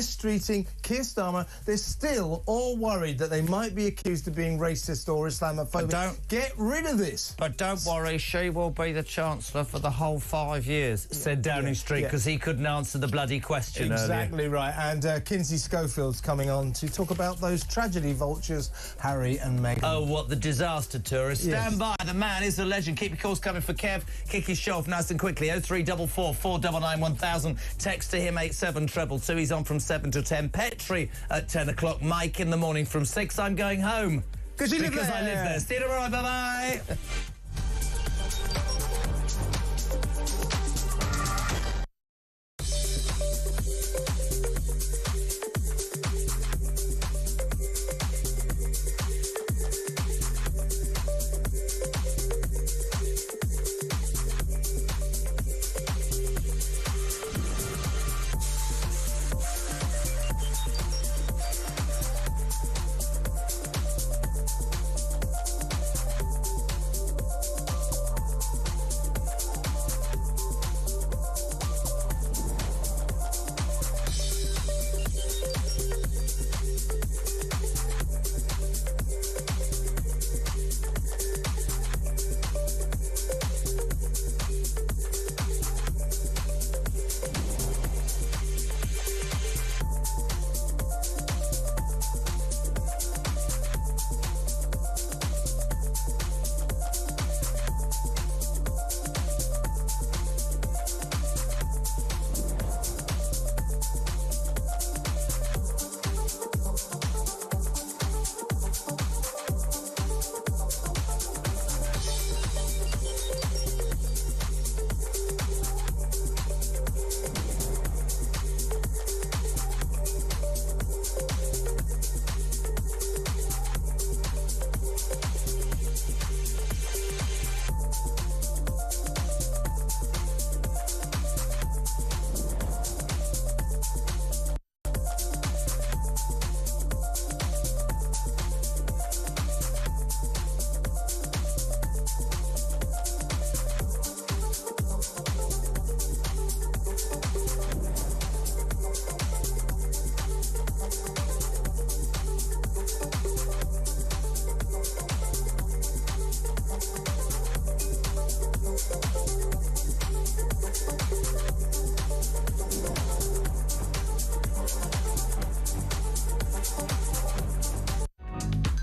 streeting Keir Starmer. They're still all worried that they might be accused of being racist or Islamophobic. Get rid of this. But don't worry, she will be the Chancellor for the whole 5 years, said Downing Street, because he couldn't answer the bloody question Exactly earlier. right. And Kinsey Schofield's coming on to talk about those tragedy vultures, Harry and Meghan. Oh, what the disaster tourist. Yes. Stand by, the man is a legend. Keep your calls coming for Kev. Kick his show off nice and quickly. 0344 499 1000. Text to him 87222. He's on from 7 to 10. Petrie at 10 o'clock. Mike in the morning from 6. I'm going home. Because I live there. See you tomorrow. Bye-bye.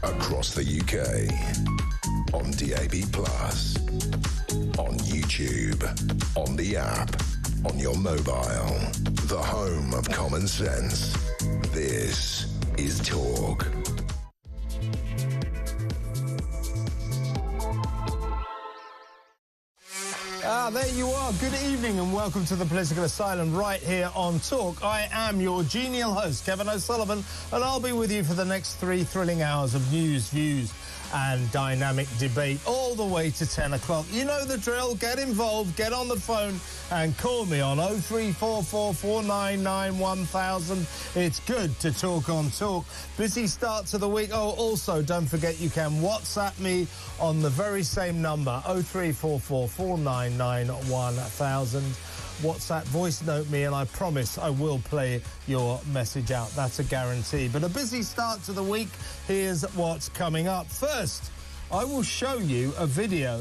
Across the UK, on DAB+, on YouTube, on the app, on your mobile, the home of common sense. This is Talk. There you are. Good evening and welcome to the Political Asylum right here on Talk. I am your genial host, Kevin O'Sullivan, and I'll be with you for the next 3 thrilling hours of news, views and dynamic debate all the way to 10 o'clock. You know the drill. Get involved, get on the phone and call me on 0344 499 1000. It's good to talk on Talk. Busy start to the week. Oh, also, don't forget you can WhatsApp me on the very same number, 0344 499 1000. WhatsApp, voice note me, and I promise I will play your message out. That's a guarantee. But a busy start to the week. Here's what's coming up. First, I will show you a video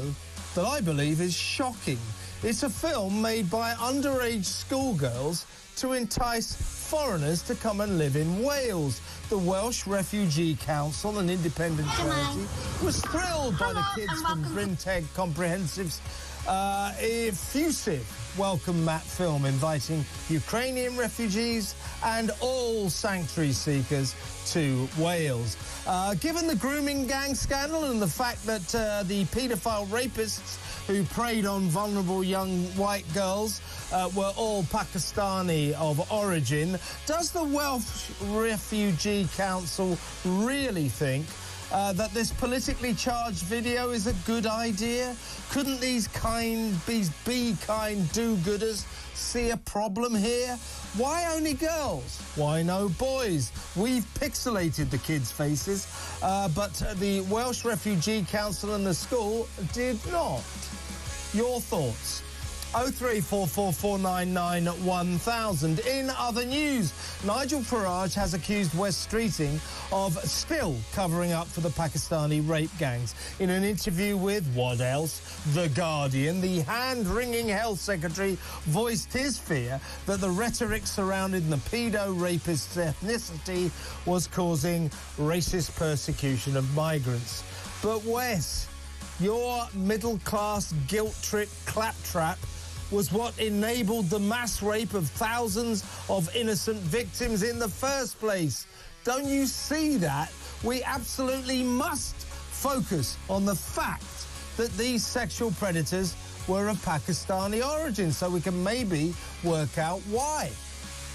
that I believe is shocking. It's a film made by underage schoolgirls to entice foreigners to come and live in Wales. The Welsh Refugee Council, an independent charity, was thrilled by the kids from Bryn Teg Comprehensive's effusive welcome mat film inviting Ukrainian refugees and all sanctuary seekers to Wales. Given the grooming gang scandal and the fact that the paedophile rapists who preyed on vulnerable young white girls were all Pakistani of origin, does the Welsh Refugee Council really think that this politically charged video is a good idea? Couldn't these be kind do-gooders see a problem here? Why only girls? Why no boys? We've pixelated the kids' faces, but the Welsh Refugee Council and the school did not. Your thoughts? 03444991000. In other news, Nigel Farage has accused Wes Streeting of still covering up for the Pakistani rape gangs. In an interview with, what else, The Guardian, the hand-wringing health secretary voiced his fear that the rhetoric surrounding the pedo-rapist's ethnicity was causing racist persecution of migrants. But Wes, your middle-class guilt-trip claptrap was what enabled the mass rape of thousands of innocent victims in the first place. Don't you see that? We absolutely must focus on the fact that these sexual predators were of Pakistani origin, so we can maybe work out why.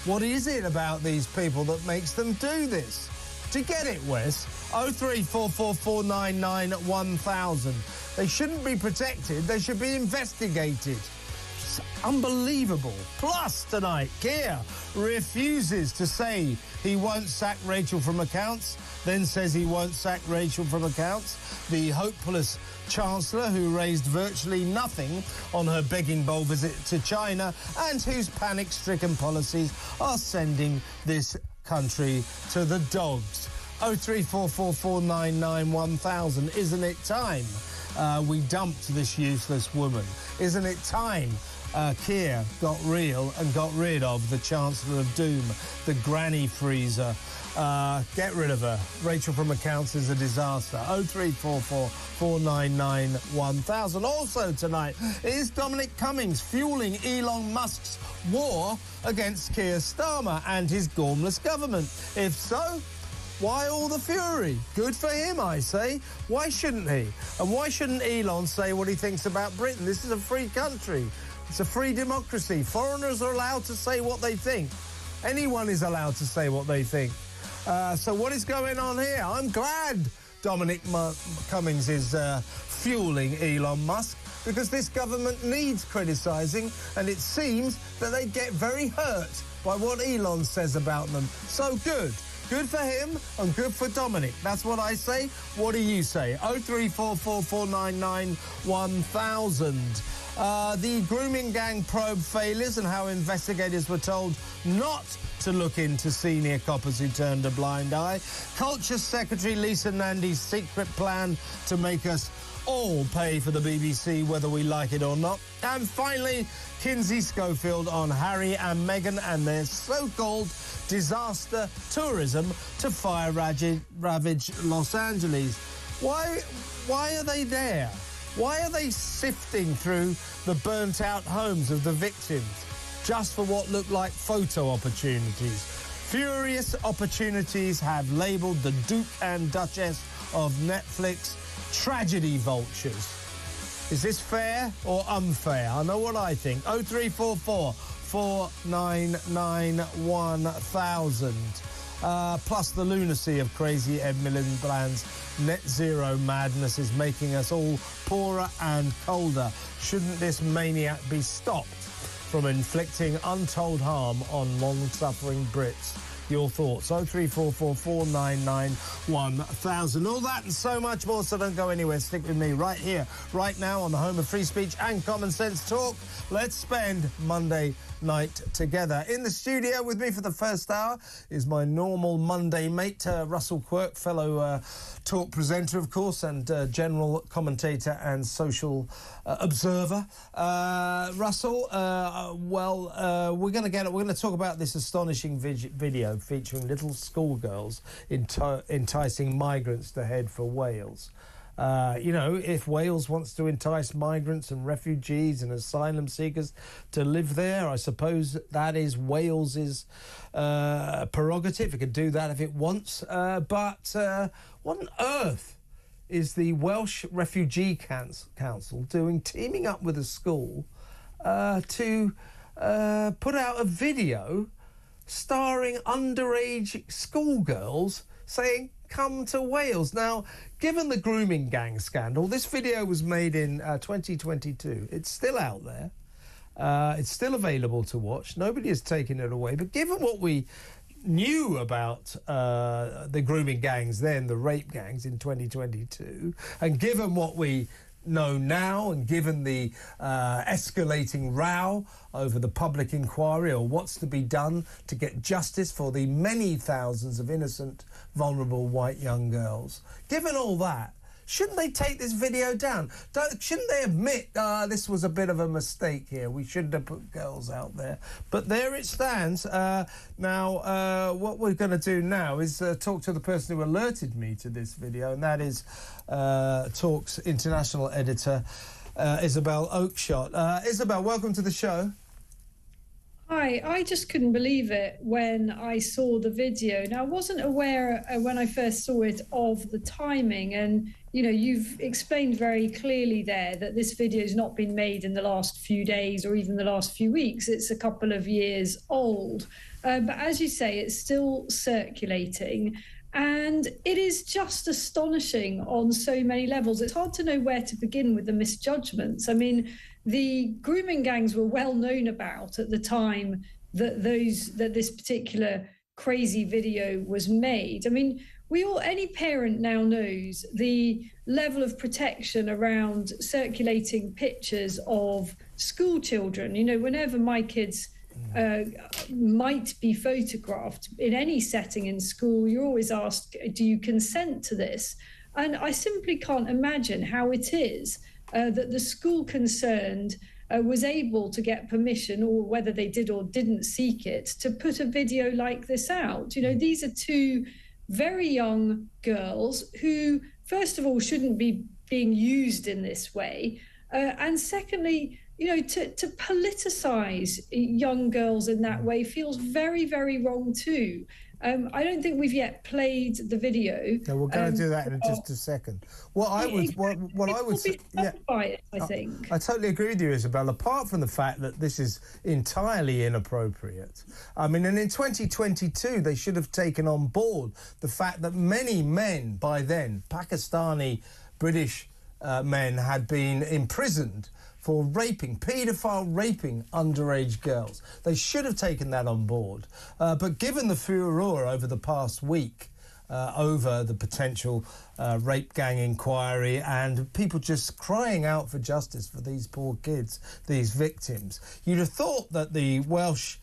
What is it about these people that makes them do this? To get it, Wes, 03444991000. They shouldn't be protected, they should be investigated. It's unbelievable. Plus, tonight, Keir refuses to say he won't sack Rachel from accounts, then says he won't sack Rachel from accounts. The hopeless Chancellor who raised virtually nothing on her begging bowl visit to China and whose panic-stricken policies are sending this country to the dogs. 03444991000. Isn't it time we dumped this useless woman? Isn't it time Keir got real and got rid of the Chancellor of Doom, the granny freezer? Get rid of her. Rachel from accounts is a disaster. 03444991000. Also tonight is Dominic Cummings fueling Elon Musk's war against Keir Starmer and his gormless government. If so, why all the fury? Good for him, I say. Why shouldn't he? And why shouldn't Elon say what he thinks about Britain? This is a free country. It's a free democracy. Foreigners are allowed to say what they think. Anyone is allowed to say what they think. So what is going on here? I'm glad Dominic Cummings is fueling Elon Musk, because this government needs criticising, and it seems that they get very hurt by what Elon says about them. So good. Good for him and good for Dominic. That's what I say. What do you say? 03444991000. The grooming gang probe failures and how investigators were told not to look into senior coppers who turned a blind eye. Culture Secretary Lisa Nandy's secret plan to make us all pay for the BBC, whether we like it or not. And finally, Kinsey Schofield on Harry and Meghan and their so-called disaster tourism to fire-ravaged Los Angeles. Why are they there? Why are they sifting through the burnt-out homes of the victims just for what look like photo opportunities? Furious Opportunities have labelled the Duke and Duchess of Netflix tragedy vultures. Is this fair or unfair? I know what I think. 03444991000. Plus the lunacy of crazy Ed Miliband's net zero madness is making us all poorer and colder. Shouldn't this maniac be stopped from inflicting untold harm on long-suffering Brits? Your thoughts, 03444991000. All that and so much more, so don't go anywhere. Stick with me right here, right now on the home of free speech and common sense talk. Let's spend Monday night together. In the studio with me for the first hour is my normal Monday mate, Russell Quirk, fellow talk presenter, of course, and general commentator and social observer. Russell, we're going to talk about this astonishing video featuring little schoolgirls enticing migrants to head for Wales. If Wales wants to entice migrants and refugees and asylum seekers to live there, I suppose that is Wales's prerogative. It can do that if it wants. But what on earth is the Welsh Refugee Council doing, teaming up with a school to put out a video starring underage schoolgirls saying, "Come to Wales"? Now, given the grooming gang scandal, this video was made in 2022. It's still out there. It's still available to watch. Nobody has taken it away. But given what we knew about the grooming gangs then, the rape gangs in 2022, and given what we know now, and given the escalating row over the public inquiry or what's to be done to get justice for the many thousands of innocent, vulnerable white young girls, given all that, shouldn't they take this video down? Shouldn't they admit, this was a bit of a mistake here, we shouldn't have put girls out there? But there it stands. Now, what we're going to do now is talk to the person who alerted me to this video, and that is Talk's international editor, Isabel Oakeshott. Isabel, welcome to the show. Hi, I just couldn't believe it when I saw the video. Now, I wasn't aware when I first saw it of the timing, and you know, you've explained very clearly there that this video has not been made in the last few days or even the last few weeks. It's a couple of years old. But as you say, it's still circulating. And it is just astonishing on so many levels. It's hard to know where to begin with the misjudgments. I mean, the grooming gangs were well known about at the time that this particular crazy video was made. I mean, any parent now knows the level of protection around circulating pictures of school children. You know, whenever my kids might be photographed in any setting in school, you're always asked, do you consent to this? And I simply can't imagine how it is that the school concerned was able to get permission, or whether they did or didn't seek it, to put a video like this out. You know, these are two very young girls who, first of all, shouldn't be being used in this way. And secondly, you know, to politicise young girls in that way feels very, very wrong too. I don't think we've yet played the video. No, we're going to do that in just a second. I think. I totally agree with you, Isabel. Apart from the fact that this is entirely inappropriate, I mean, and in 2022 they should have taken on board the fact that many men by then, Pakistani, British men, had been imprisoned for paedophile raping underage girls. They should have taken that on board. But given the furore over the past week over the potential rape gang inquiry and people just crying out for justice for these poor kids, these victims, you'd have thought that the Welsh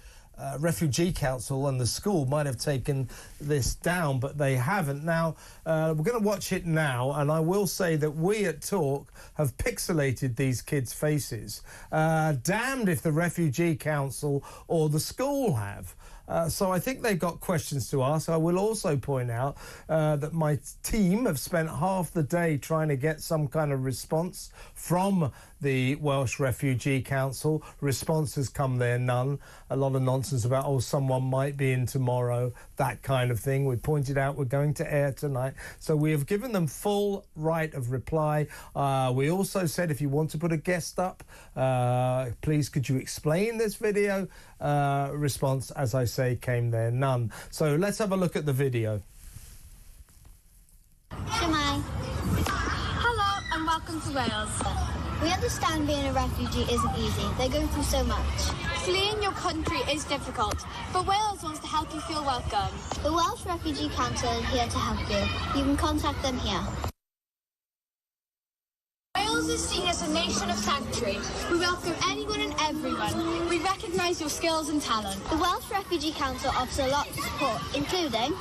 Refugee Council and the school might have taken this down, but they haven't. Now, we're going to watch it now, and I will say that we at Talk have pixelated these kids' faces. Damned if the Refugee Council or the school have. So I think they've got questions to ask. I will also point out that my team have spent half the day trying to get some kind of response from the Welsh Refugee Council. Response has come there, none. A lot of nonsense about, oh, someone might be in tomorrow, that kind of thing. We pointed out we're going to air tonight. So we have given them full right of reply. We also said if you want to put a guest up, please could you explain this video? Response, as I say, came there, none. So let's have a look at the video. Shemai. Hello and welcome to Wales. We understand being a refugee isn't easy. They're going through so much. Fleeing your country is difficult, but Wales wants to help you feel welcome. The Welsh Refugee Council is here to help you. You can contact them here. Wales is seen as a nation of sanctuary. We welcome anyone and everyone. We recognise your skills and talent. The Welsh Refugee Council offers a lot of support, including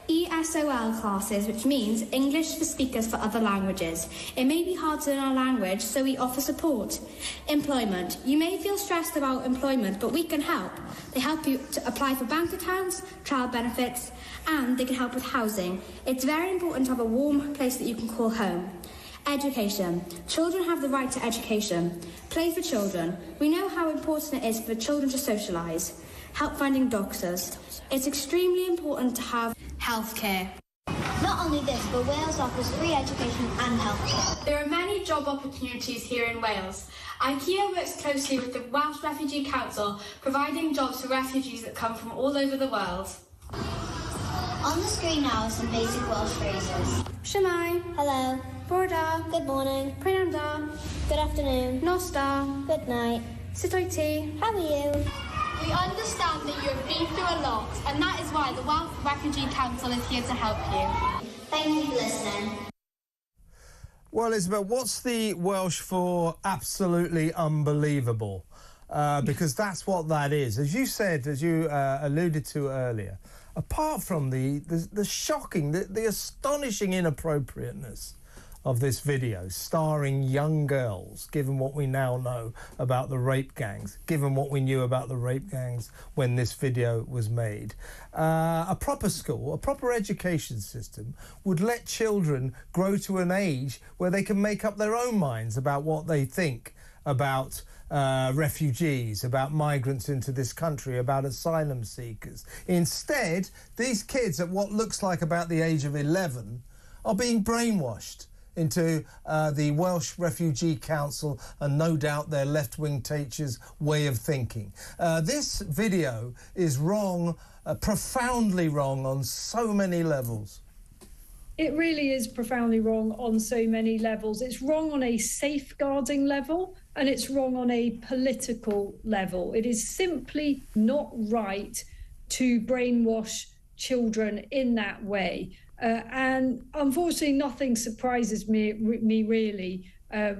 ESOL classes, which means English for speakers for other languages. It may be hard to learn our language, so we offer support. Employment. You may feel stressed about employment, but we can help. They help you to apply for bank accounts, child benefits, and they can help with housing. It's very important to have a warm place that you can call home. Education. Children have the right to education. Play for children. We know how important it is for children to socialise. Help finding doctors. It's extremely important to have healthcare. Not only this, but Wales offers free education and healthcare. There are many job opportunities here in Wales. IKEA works closely with the Welsh Refugee Council, providing jobs for refugees that come from all over the world. On the screen now are some basic Welsh phrases. Shemai. Hello. Borda. Good morning. Prynanda. Good afternoon. Nosta. Good night. Sut wyt ti? How are you? We understand that you have been through a lot, and that is why the Welsh Refugee Council is here to help you. Thank you for listening. Well, Isabel, what's the Welsh for absolutely unbelievable? Because that's what that is. As you said, as you alluded to earlier, apart from the shocking, the astonishing inappropriateness of this video starring young girls, given what we now know about the rape gangs, given what we knew about the rape gangs when this video was made, a proper school, a proper education system would let children grow to an age where they can make up their own minds about what they think about refugees, about migrants into this country, about asylum seekers. Instead, these kids at what looks like about the age of 11 are being brainwashed into the Welsh Refugee Council and no doubt their left-wing teachers' way of thinking. This video is wrong, profoundly wrong on so many levels. It really is profoundly wrong on so many levels. It's wrong on a safeguarding level and it's wrong on a political level. It is simply not right to brainwash children in that way. And unfortunately, nothing surprises me really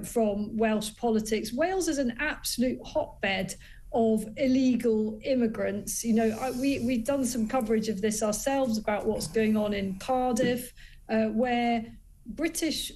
from Welsh politics. Wales is an absolute hotbed of illegal immigrants. You know, we've done some coverage of this ourselves about what's going on in Cardiff, where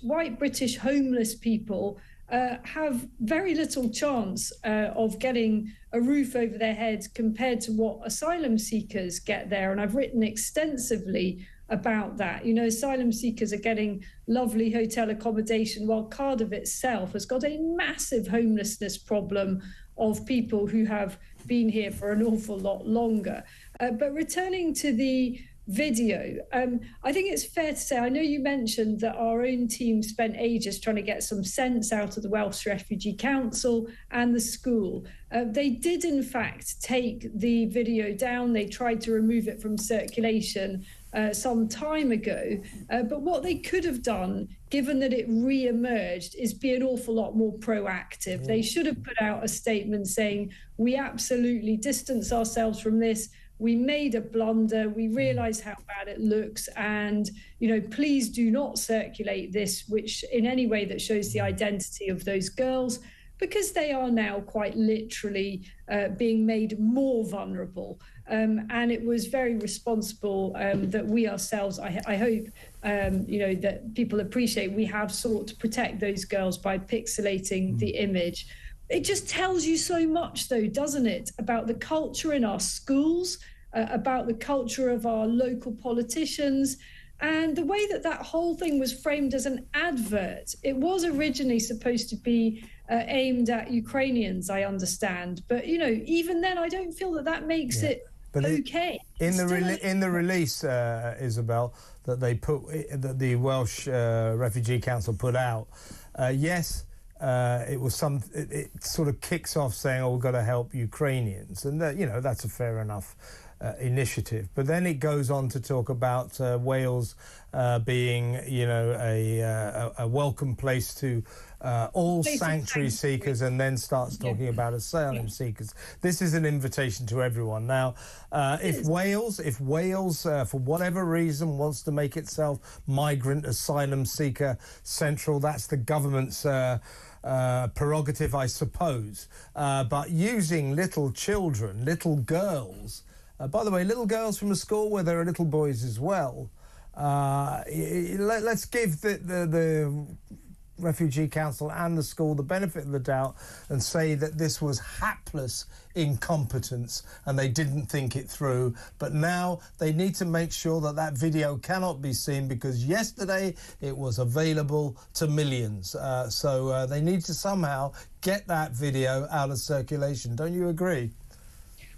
white British homeless people have very little chance of getting a roof over their heads compared to what asylum seekers get there. And I've written extensively about that. You know, asylum seekers are getting lovely hotel accommodation while Cardiff itself has got a massive homelessness problem of people who have been here for an awful lot longer. But returning to the video, I think it's fair to say, I know you mentioned that our own team spent ages trying to get some sense out of the Welsh Refugee Council and the school. They did in fact take the video down. They tried to remove it from circulation some time ago. But what they could have done, given that it re-emerged, is be an awful lot more proactive. They should have put out a statement saying, we absolutely distance ourselves from this. We made a blunder. We realise how bad it looks. And, you know, please do not circulate this, which in any way that shows the identity of those girls, because they are now quite literally being made more vulnerable. And it was very responsible that we ourselves, I hope, you know, that people appreciate, we have sought to protect those girls by pixelating the image. It just tells you so much, though, doesn't it, about the culture in our schools, about the culture of our local politicians, and the way that that whole thing was framed as an advert. It was originally supposed to be aimed at Ukrainians, I understand. But, you know, even then, I don't feel that that makes it okay. In the release, Isabel, that they put, that the Welsh Refugee Council put out, yes, it was it sort of kicks off saying, oh, we've got to help Ukrainians. And, you know, that's a fair enough initiative. But then it goes on to talk about Wales being, you know, a welcome place to all sanctuary seekers, and then starts talking about asylum seekers. This is an invitation to everyone. Now, if Wales, for whatever reason, wants to make itself migrant, asylum seeker central, that's the government's prerogative, I suppose. But using little children, little girls, by the way, little girls from a school where there are little boys as well, let's give the Refugee Council and the school the benefit of the doubt and say that this was hapless incompetence and they didn't think it through. But now they need to make sure that that video cannot be seen, because yesterday it was available to millions. So they need to somehow get that video out of circulation. Don't you agree?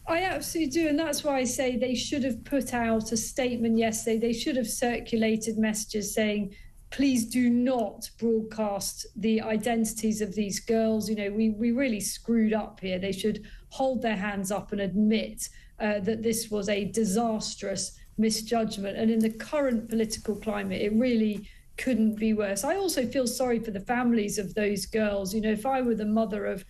I absolutely do, and that's why I say they should have put out a statement yesterday. They should have circulated messages saying, please do not broadcast the identities of these girls. You know, we really screwed up here. They should hold their hands up and admit that this was a disastrous misjudgment. And in the current political climate, it really couldn't be worse. I also feel sorry for the families of those girls. You know, if I were the mother of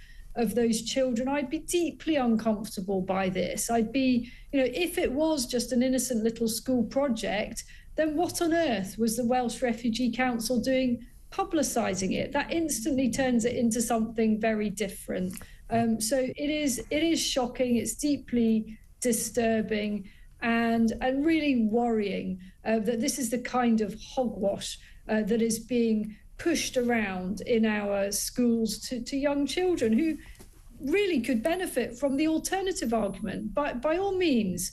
those children, I'd be deeply uncomfortable by this. I'd be, you know, if it was just an innocent little school project, then what on earth was the Welsh Refugee Council doing publicising it, that instantly turns it into something very different. So it is shocking. It's deeply disturbing and really worrying that this is the kind of hogwash that is being pushed around in our schools to young children who really could benefit from the alternative argument. By all means,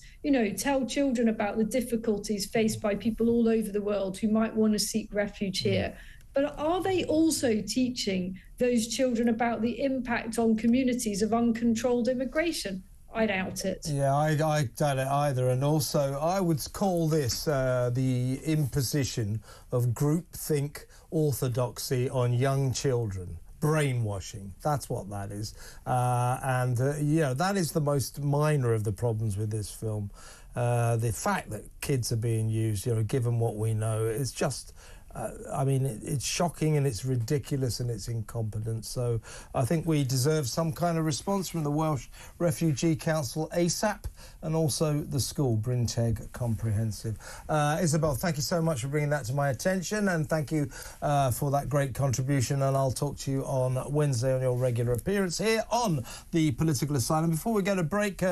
tell children about the difficulties faced by people all over the world who might want to seek refuge here. But are they also teaching those children about the impact on communities of uncontrolled immigration? I doubt it. Yeah, I doubt it either. And also, I would call this the imposition of groupthink orthodoxy on young children. Brainwashing. That's what that is. That is the most minor of the problems with this film. The fact that kids are being used, given what we know, it's just... it's shocking and it's ridiculous and it's incompetent. So I think we deserve some kind of response from the Welsh Refugee Council ASAP, and also the school, Bryn Teg Comprehensive. Isabel, thank you so much for bringing that to my attention, and thank you for that great contribution, and I'll talk to you on Wednesday on your regular appearance here on the Political Asylum. Before we go to break,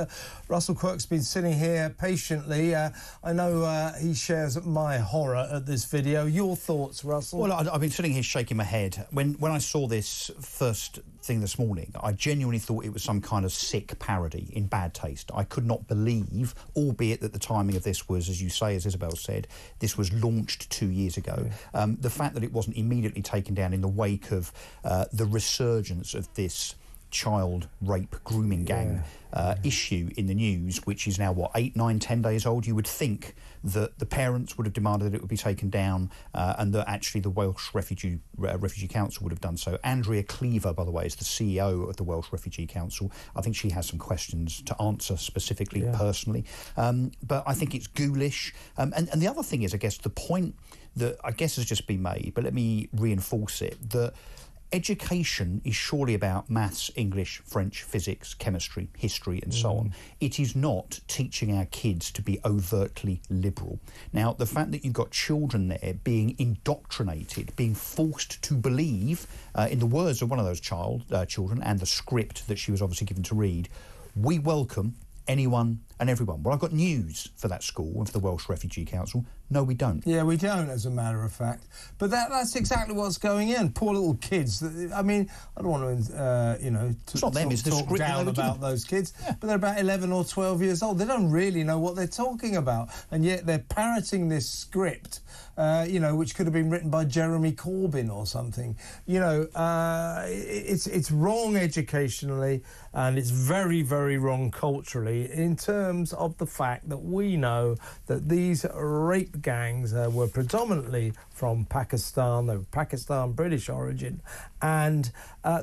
Russell Quirk's been sitting here patiently. I know he shares my horror at this video. Your thoughts, Russell? Well, I've been sitting here shaking my head. When I saw this first thing this morning, I genuinely thought it was some kind of sick parody in bad taste. I could not believe, albeit that the timing of this was, as you say, as Isabel said, this was launched 2 years ago. The fact that it wasn't immediately taken down in the wake of the resurgence of this child rape grooming gang issue in the news, which is now, 8, 9, 10 days old. You would think that the parents would have demanded that it would be taken down, and that actually the Welsh Refugee Council would have done so. Andrea Cleaver, by the way, is the CEO of the Welsh Refugee Council. I think she has some questions to answer specifically, personally. But I think it's ghoulish. And the other thing is, I guess, the point that I guess has just been made, but let me reinforce it, that education is surely about maths, English, French, physics, chemistry, history and so on. It is not teaching our kids to be overtly liberal. Now, the fact that you've got children there being indoctrinated, being forced to believe, in the words of one of those children and the script that she was obviously given to read, we welcome anyone and everyone. Well, I've got news for that school and for the Welsh Refugee Council. No, we don't. Yeah, we don't, as a matter of fact. But that's exactly what's going in. Poor little kids. I mean, I don't want to, it's not them, it's the script down about those kids, but they're about 11 or 12 years old. They don't really know what they're talking about, and yet they're parroting this script, which could have been written by Jeremy Corbyn or something. It's wrong educationally, and it's very, very wrong culturally in terms of the fact that we know that these rape gangs were predominantly from Pakistan. They were Pakistan British origin, and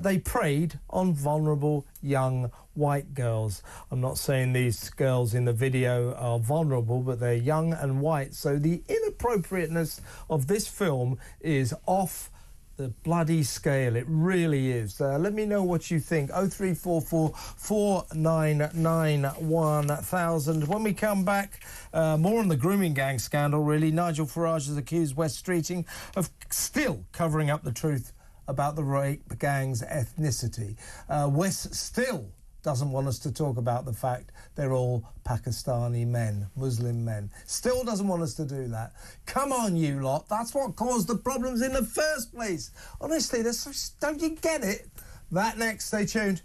they preyed on vulnerable young white girls. I'm not saying these girls in the video are vulnerable, but they're young and white. So the inappropriateness of this film is off the bloody scale. It really is. Let me know what you think. 0344 499 1000. When we come back, more on the grooming gang scandal, really. Nigel Farage has accused West Streeting of still covering up the truth about the rape gang's ethnicity. West still doesn't want us to talk about the fact they're all Pakistani men, Muslim men. Still doesn't want us to do that. Come on, you lot. That's what caused the problems in the first place. Honestly, don't you get it? That next. Stay tuned.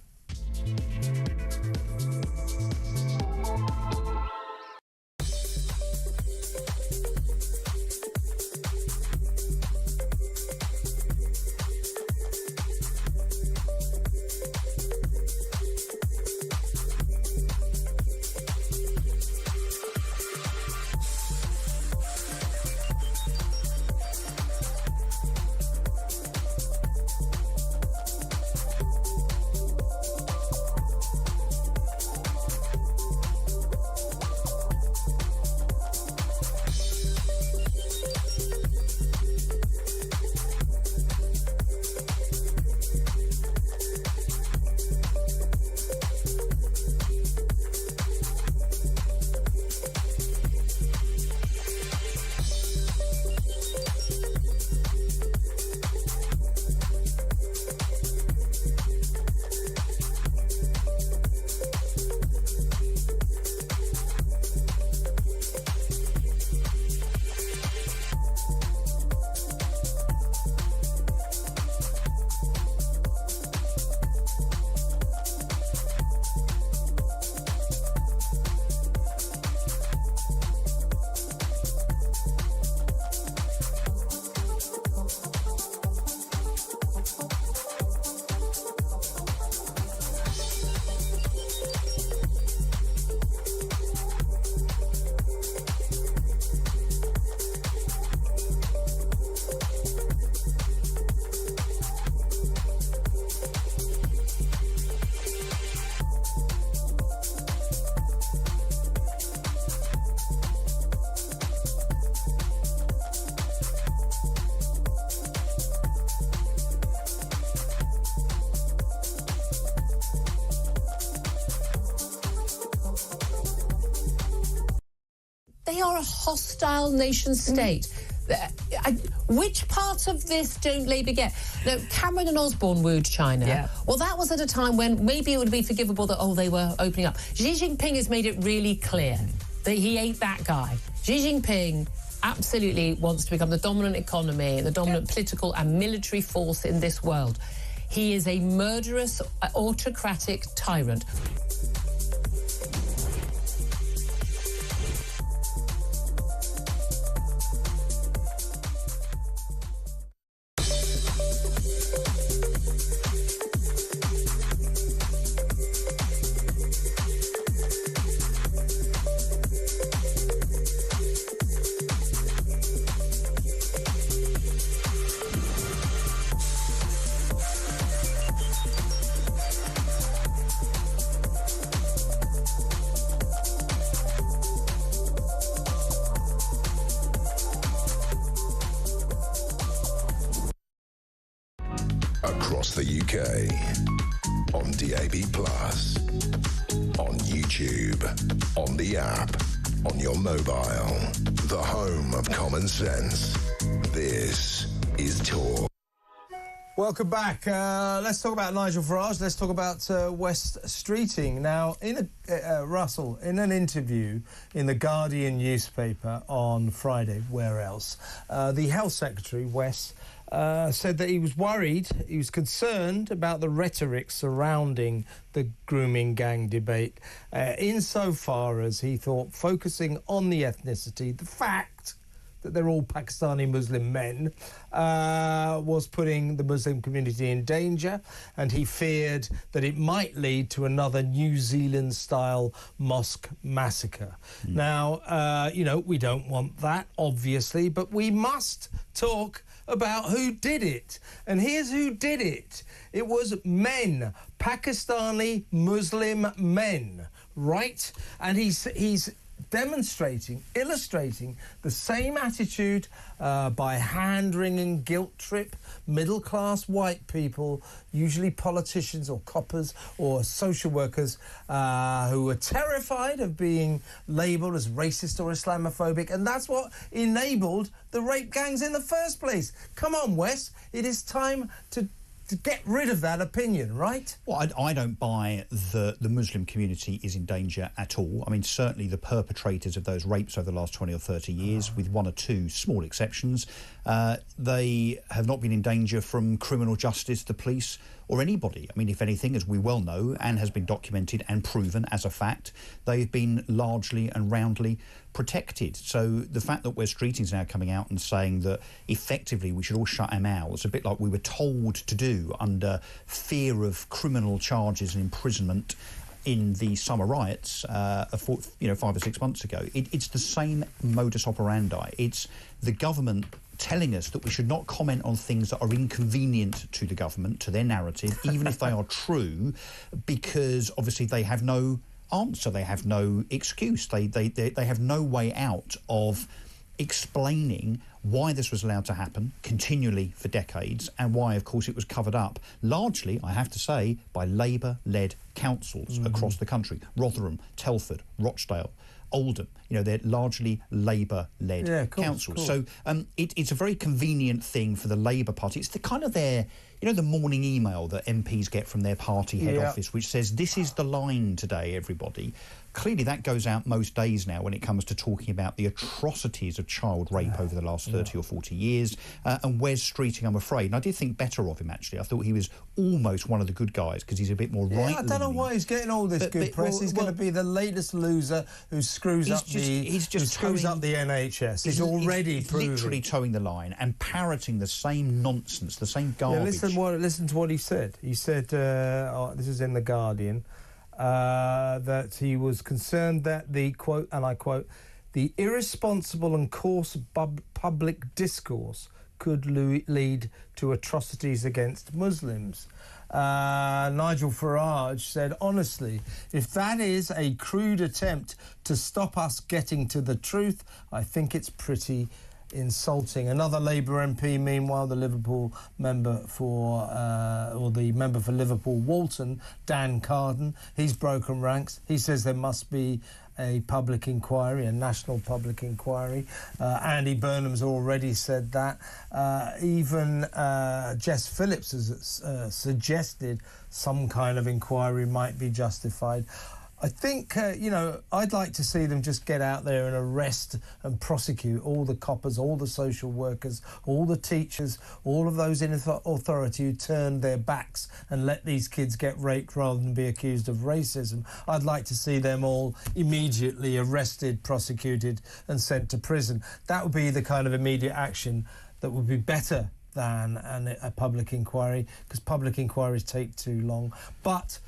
a hostile nation state. Which part of this don't Labour get? Now, Cameron and Osborne wooed China. Yeah. Well, that was at a time when maybe it would be forgivable that, they were opening up. Xi Jinping has made it really clear that he ain't that guy. Xi Jinping absolutely wants to become the dominant economy, the dominant political and military force in this world. He is a murderous, autocratic tyrant. Across the UK, on DAB+, on YouTube, on the app, on your mobile, the home of common sense. This is Talk. Welcome back. Let's talk about Nigel Farage. Let's talk about West Streeting. Now, Russell, in an interview in the Guardian newspaper on Friday, where else, the Health Secretary, West, said that he was worried, he was concerned about the rhetoric surrounding the grooming gang debate, insofar as he thought focusing on the ethnicity, the fact that they're all Pakistani Muslim men, was putting the Muslim community in danger, and he feared that it might lead to another New Zealand-style mosque massacre. Now, we don't want that, obviously, but we must talk about who did it. And here's who did it. It was men, Pakistani Muslim men, right? And he's illustrating the same attitude by hand-wringing, guilt-trip, middle-class white people, usually politicians or coppers or social workers who were terrified of being labelled as racist or Islamophobic, and that's what enabled the rape gangs in the first place. Come on, Wes, it is time to get rid of that opinion, right? Well, I don't buy the Muslim community is in danger at all. I mean, certainly the perpetrators of those rapes over the last 20 or 30 years, with one or two small exceptions, they have not been in danger from criminal justice, the police, or anybody. I mean, if anything, as we well know, and has been documented and proven as a fact, they've been largely and roundly protected. So the fact that West Streeting's now coming out and saying that effectively we should all shut our mouths, a bit like we were told to do under fear of criminal charges and imprisonment in the summer riots 5 or 6 months ago. It's the same modus operandi. It's the government telling us that we should not comment on things that are inconvenient to the government, to their narrative, even if they are true, because obviously they have no answer, they have no excuse, they have no way out of explaining why this was allowed to happen continually for decades, and why, of course, it was covered up largely, I have to say, by Labour-led councils across the country. Rotherham, Telford, Rochdale, Oldham, they're largely Labour-led councils. So it's a very convenient thing for the Labour Party. It's the kind of their, the morning email that MPs get from their party head office, which says, this is the line today, everybody. Clearly that goes out most days now when it comes to talking about the atrocities of child rape over the last 30 or 40 years. And Wes Streeting, I'm afraid, and I did think better of him, actually. I thought he was almost one of the good guys because he's a bit more right-leaning. I don't know why he's getting all this good press. He's going to be the latest loser who screws up the NHS. He's already literally towing the line and parroting the same nonsense, the same garbage. Listen to what he said. He said, this is in The Guardian, that he was concerned that the, quote, and I quote, the irresponsible and coarse public discourse could lead to atrocities against Muslims. Nigel Farage said, honestly, if that is a crude attempt to stop us getting to the truth, I think it's pretty insulting. Another Labour MP, meanwhile, the Liverpool member for Liverpool Walton, Dan Carden, he's broken ranks. He says there must be a public inquiry, a national public inquiry. Andy Burnham's already said that. Even Jess Phillips has suggested some kind of inquiry might be justified. I think, I'd like to see them just get out there and arrest and prosecute all the coppers, all the social workers, all the teachers, all of those in authority who turned their backs and let these kids get raped rather than be accused of racism. I'd like to see them all immediately arrested, prosecuted and sent to prison. That would be the kind of immediate action that would be better than a public inquiry, because public inquiries take too long. But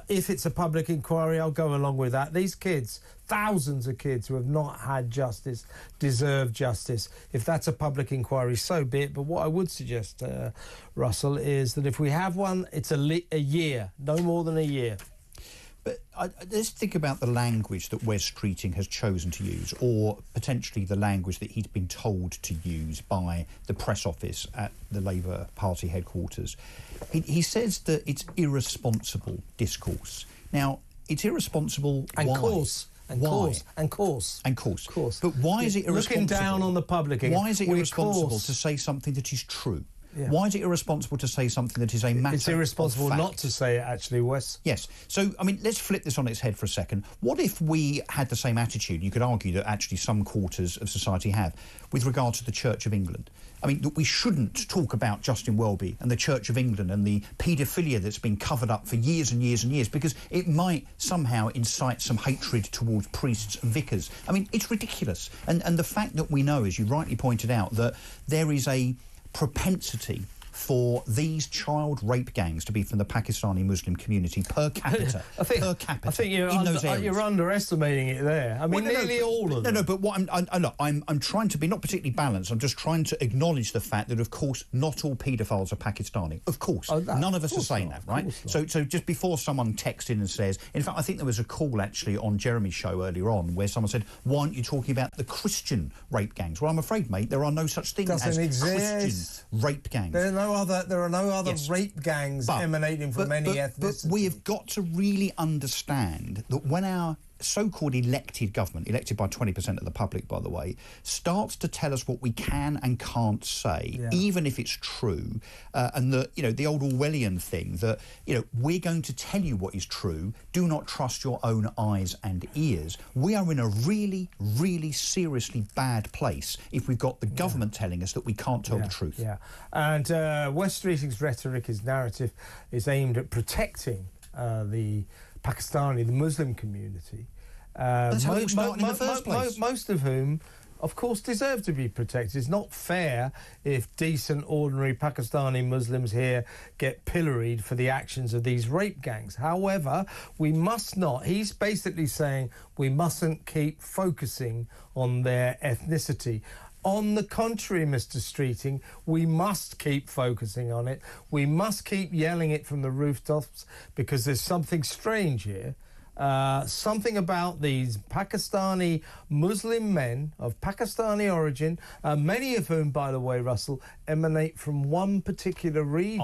if it's a public inquiry, I'll go along with that. These kids, thousands of kids who have not had justice, deserve justice. If that's a public inquiry, so be it. But what I would suggest, Russell, is that if we have one, it's a year, no more than a year. But let's think about the language that Wes Streeting has chosen to use, or potentially the language that he's been told to use by the press office at the Labour Party headquarters. He says that it's irresponsible discourse. Now, it's irresponsible. And why? coarse. And coarse. But why is it irresponsible? Looking down on the public again. Why is it irresponsible to say something that is true? Yeah. Why is it irresponsible to say something that is a matter? It's irresponsible of fact? not to say it, actually, Wes. Yes. So, I mean, let's flip this on its head for a second. What if we had the same attitude, you could argue that actually some quarters of society have, with regard to the Church of England? I mean, that we shouldn't talk about Justin Welby and the Church of England and the paedophilia that's been covered up for years and years and years, because it might somehow incite some hatred towards priests and vicars. I mean, it's ridiculous. And the fact that we know, as you rightly pointed out, that there is a propensity for these child rape gangs to be from the Pakistani Muslim community per capita. I think you're underestimating it there. I mean, nearly all of them. No, but what I'm trying to be not particularly balanced. I'm just trying to acknowledge the fact that, of course, not all paedophiles are Pakistani. Of course, none of us are saying that, right? So just before someone texts in and says, in fact, I think there was a call actually on Jeremy's show earlier on where someone said, "Why aren't you talking about the Christian rape gangs?" Well, I'm afraid, mate, there are no such thing as Christian rape gangs. There are no other rape gangs emanating from any ethnicity. But we have got to really understand that when our so-called elected government, elected by 20% of the public, by the way, starts to tell us what we can and can't say, even if it's true, and the old Orwellian thing that, we're going to tell you what is true, do not trust your own eyes and ears. We are in a really, really seriously bad place if we've got the government telling us that we can't tell the truth. Yeah, and Wes Streeting's rhetoric, his narrative, is aimed at protecting the Pakistani, the Muslim community. That's how it started in the first place. Most of whom, of course, deserve to be protected. It's not fair if decent, ordinary Pakistani Muslims here get pilloried for the actions of these rape gangs. However, we must not. He's basically saying we mustn't keep focusing on their ethnicity. On the contrary, Mr. Streeting, we must keep focusing on it. We must keep yelling it from the rooftops, because there's something strange here. Something about these Pakistani Muslim men of Pakistani origin, many of whom, by the way, Russell, emanate from one particular region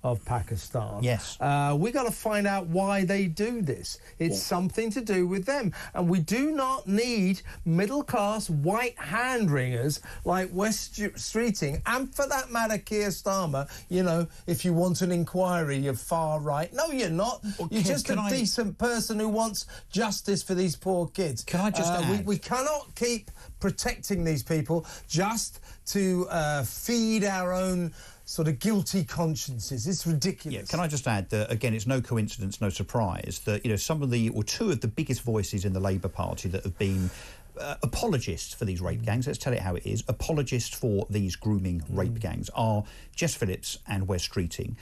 of Pakistan. Yes. We've got to find out why they do this. It's something to do with them. And we do not need middle-class white hand-wringers like Wes Streeting, and for that matter, Keir Starmer. If you want an inquiry, you're far right. No, you're not. You're just a decent person who wants justice for these poor kids. Can I just add? We cannot keep protecting these people just to feed our own sort of guilty consciences. It's ridiculous. Yeah, can I just add that, again, it's no coincidence, no surprise, that, two of the biggest voices in the Labour Party that have been apologists for these rape gangs, let's tell it how it is, apologists for these grooming rape gangs are Jess Phillips and Wes Streeting.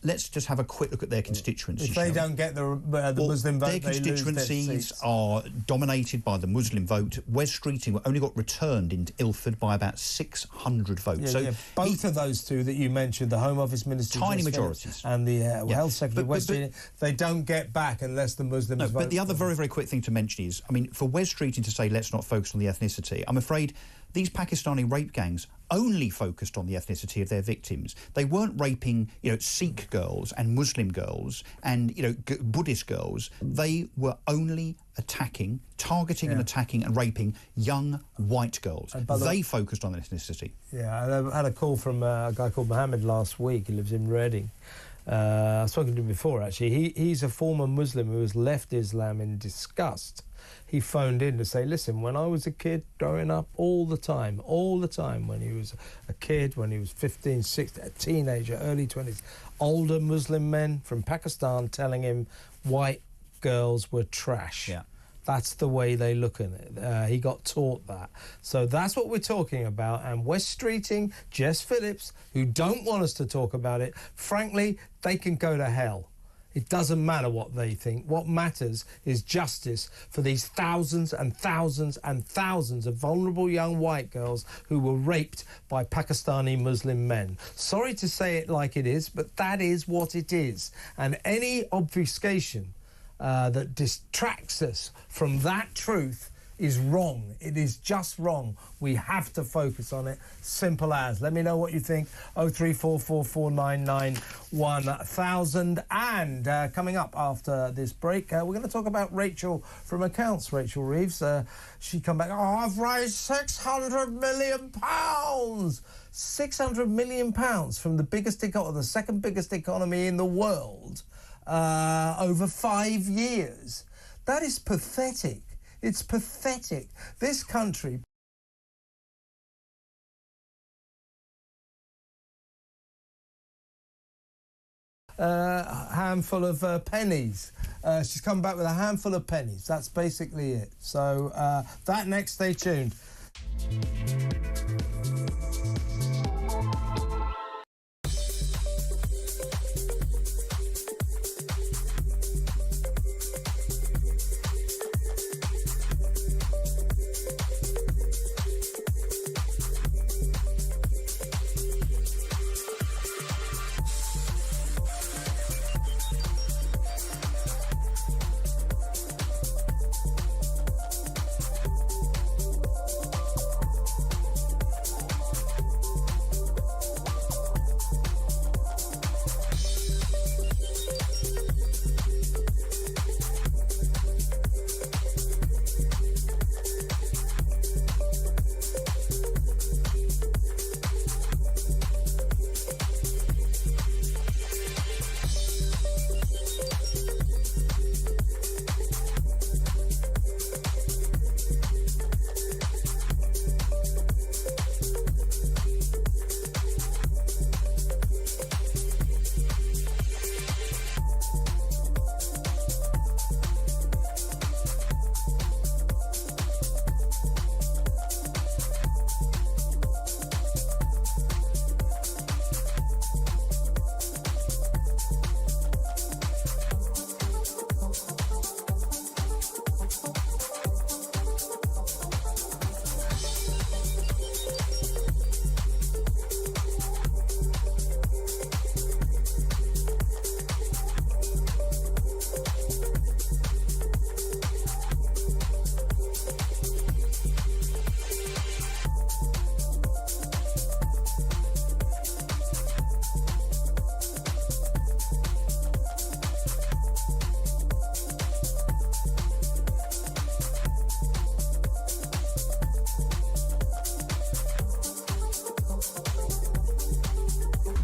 Let's just have a quick look at their constituencies. If they don't get the Muslim vote, their constituencies are dominated by the Muslim vote. Wes Streeting only got returned in Ilford by about 600 votes. Both of those two that you mentioned, the Home Office Minister, tiny majorities, and the Health Secretary, Wes Streeting, they don't get back unless the Muslims vote. But the other very, very quick thing to mention is, for Wes Streeting to say let's not focus on the ethnicity, I'm afraid these Pakistani rape gangs only focused on the ethnicity of their victims. They weren't raping, Sikh girls and Muslim girls and, Buddhist girls. They were only targeting and attacking and raping young white girls. They focused on ethnicity. Yeah, I had a call from a guy called Mohammed last week. He lives in Reading. I've spoken to him before, actually. He's a former Muslim who has left Islam in disgust. He phoned in to say, listen, when I was a kid growing up, all the time, when he was a kid, when he was 15, 16, a teenager, early 20s, older Muslim men from Pakistan telling him white girls were trash. Yeah. That's the way they look at it. He got taught that. So that's what we're talking about. And West Streeting, Jess Phillips, who don't want us to talk about it, frankly, they can go to hell. It doesn't matter what they think. What matters is justice for these thousands and thousands and thousands of vulnerable young white girls who were raped by Pakistani Muslim men. Sorry to say it like it is, but that is what it is. And any obfuscation that distracts us from that truth is wrong. It is just wrong. We have to focus on it. Simple as. Let me know what you think. 03444991000. And coming up after this break, we're going to talk about Rachel from Accounts. Rachel Reeves. She come back. I've raised £600 million. £600 million from the second biggest economy in the world over 5 years. That is pathetic. It's pathetic. This country... handful of pennies. She's come back with a handful of pennies. That's basically it. So that next, stay tuned.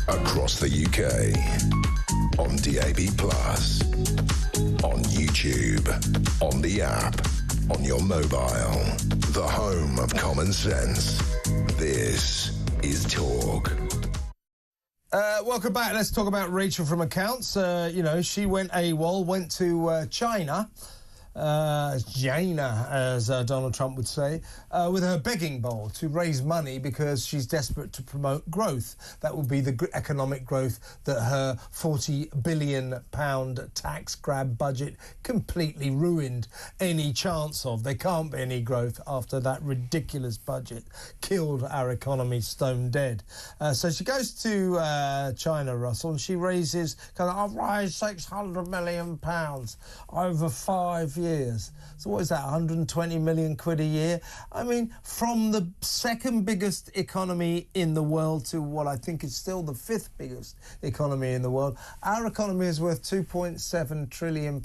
Across the UK, on DAB+, on YouTube, on the app, on your mobile, the home of common sense. This is Talk. Welcome back. Let's talk about Rachel from Accounts. She went AWOL, went to China, as Donald Trump would say, with her begging bowl to raise money because she's desperate to promote growth. That would be the economic growth that her £40 billion tax grab budget completely ruined any chance of. There can't be any growth after that ridiculous budget killed our economy stone dead. So she goes to China, Russell, and she raises, I've raised £600 million over 5 years. years. So what is that, 120 million quid a year? I mean, from the second biggest economy in the world to what I think is still the fifth biggest economy in the world, our economy is worth £2.7 trillion.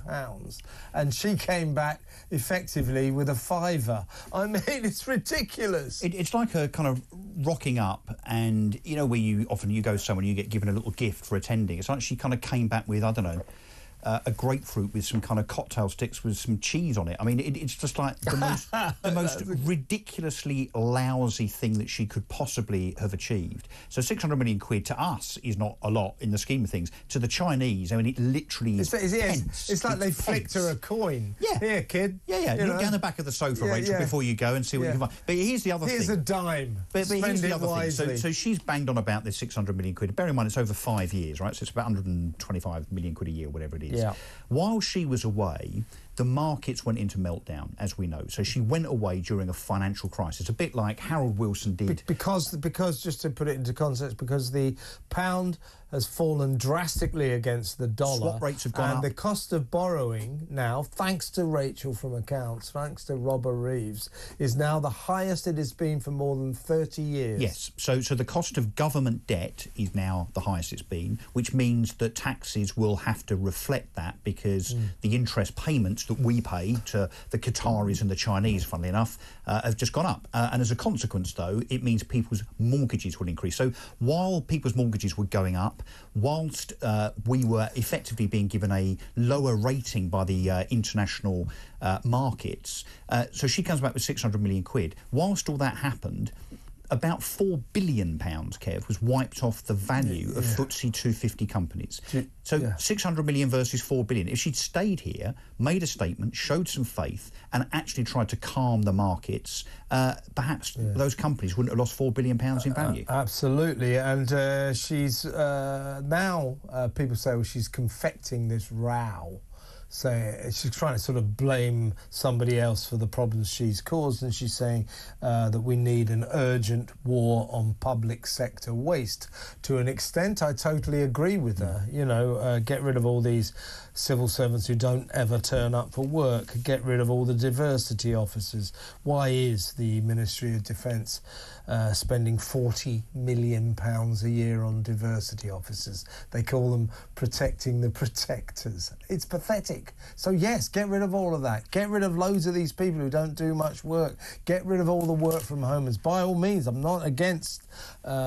And she came back effectively with a fiver. I mean, it's ridiculous. It's like a kind of rocking up, and you know where you go somewhere and you get given a little gift for attending. It's like she kind of came back with, I don't know, a grapefruit with some kind of cocktail sticks with some cheese on it. I mean, it's just like the most ridiculously lousy thing that she could possibly have achieved. So 600 million quid to us is not a lot in the scheme of things. To the Chinese, I mean, it literally is pence. It's like they flicked her a coin. Yeah. Here, kid. Yeah. Look down the back of the sofa, Rachel, before you go and see what you can find. But here's the other thing. Here's a dime. But here's the other wisely. thing. So she's banged on about this 600 million quid. Bear in mind, it's over 5 years, right? So it's about 125 million quid a year, whatever it is. Yeah. While she was away, the markets went into meltdown, as we know. So she went away during a financial crisis, a bit like Harold Wilson did. Because just to put it into context, because the pound has fallen drastically against the dollar. Swap rates have gone up. And the cost of borrowing now, thanks to Rachel from accounts, thanks to Robert Reeves, is now the highest it has been for more than 30 years. Yes, so the cost of government debt is now the highest it's been, which means that taxes will have to reflect that, because the interest payments that we pay to the Qataris and the Chinese, funnily enough, have just gone up. And as a consequence, though, it means people's mortgages will increase. So while people's mortgages were going up, whilst we were effectively being given a lower rating by the international markets, so she comes back with 600 million quid. Whilst all that happened, about £4 billion, Kev, was wiped off the value of FTSE 250 companies. So 600 million versus 4 billion. If she'd stayed here, made a statement, showed some faith, and actually tried to calm the markets, perhaps those companies wouldn't have lost £4 billion in value. Absolutely. And she's now, people say, well, she's confecting this row. So she's trying to sort of blame somebody else for the problems she's caused, and she's saying that we need an urgent war on public sector waste. To an extent, I totally agree with her. You know, get rid of all these civil servants who don't ever turn up for work, get rid of all the diversity officers. Why is the Ministry of Defence spending £40 million a year on diversity officers? They call them protecting the protectors. It's pathetic. So yes, get rid of all of that. Get rid of loads of these people who don't do much work. Get rid of all the work from homers. By all means, I'm not against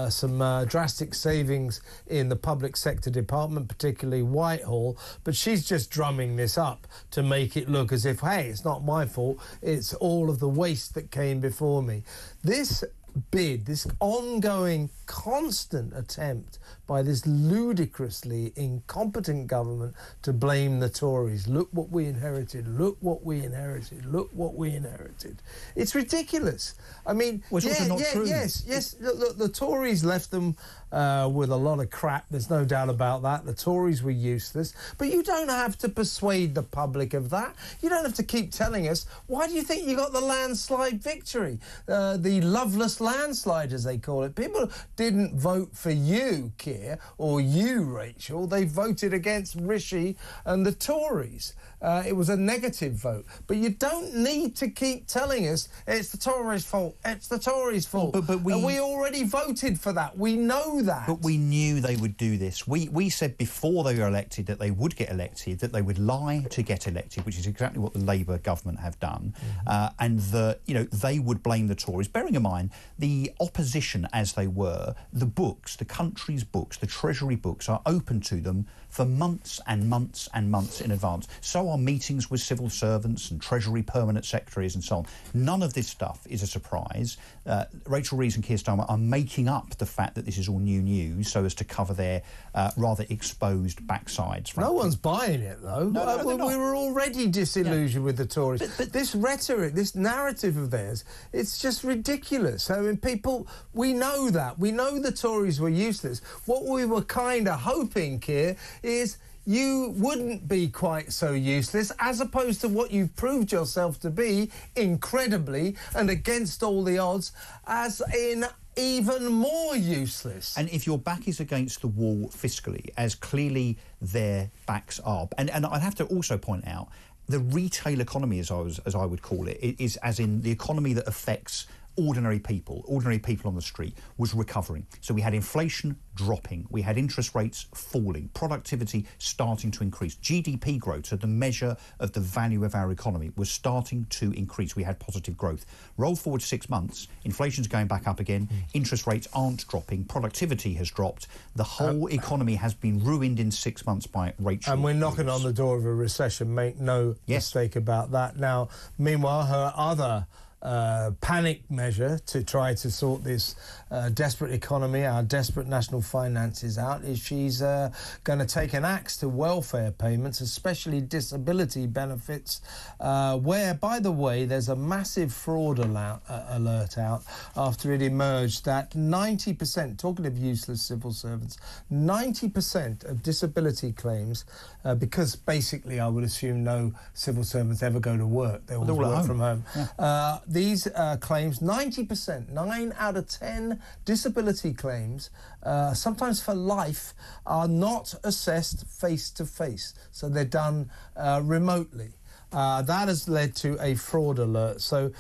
some drastic savings in the public sector department, particularly Whitehall, but she's just drumming this up to make it look as if, hey, it's not my fault, it's all of the waste that came before me. This bid, this ongoing, constant attempt by this ludicrously incompetent government to blame the Tories. Look what we inherited, look what we inherited, look what we inherited. It's ridiculous. I mean, well, it's also not true. Yes. Look, the Tories left them with a lot of crap, there's no doubt about that. The Tories were useless. But you don't have to persuade the public of that. You don't have to keep telling us. Why do you think you got the landslide victory? The loveless landslide, as they call it. People didn't vote for you, Keir, or you, Rachel. They voted against Rishi and the Tories. It was a negative vote. But you don't need to keep telling us it's the Tories' fault. It's the Tories' fault. But we already voted for that. We know that. But we knew they would do this. We said before they were elected that they would get elected, that they would lie to get elected, which is exactly what the Labour government have done, and that, you know, they would blame the Tories. Bearing in mind, the opposition, as they were, the books, the country's books, the Treasury books are open to them for months and months and months in advance. So are meetings with civil servants and Treasury permanent secretaries and so on. None of this stuff is a surprise. Rachel Reeves and Keir Starmer are making up the fact that this is all new news so as to cover their rather exposed backsides. Frankly. No one's buying it, though. No, we were already disillusioned with the Tories. But this rhetoric, this narrative of theirs, it's just ridiculous. I mean, people, we know that. We know the Tories were useless. What we were kind of hoping, Keir, is you wouldn't be quite so useless, as opposed to what you've proved yourself to be, incredibly, and against all the odds, as in even more useless. And if your back is against the wall fiscally, as clearly their backs are, and I'd have to also point out, the retail economy, as I would call it, is as in the economy that affects ordinary people on the street, was recovering. So we had inflation dropping, we had interest rates falling, productivity starting to increase, GDP growth, so the measure of the value of our economy, was starting to increase. We had positive growth. Roll forward 6 months, inflation's going back up again, interest rates aren't dropping, productivity has dropped, the whole economy has been ruined in 6 months by Rachel. And we're knocking on the door of a recession, make no mistake about that. Now, meanwhile, her other panic measure to try to sort this desperate economy, our desperate national finances out, is she's going to take an axe to welfare payments, especially disability benefits, where, by the way, there's a massive fraud alert out after it emerged that 90%, talking of useless civil servants, 90% of disability claims, because basically I would assume no civil servants ever go to work, they all work from home. Yeah. These claims, 90%, 9 out of 10 disability claims, sometimes for life, are not assessed face-to-face. So they're done remotely. That has led to a fraud alert. So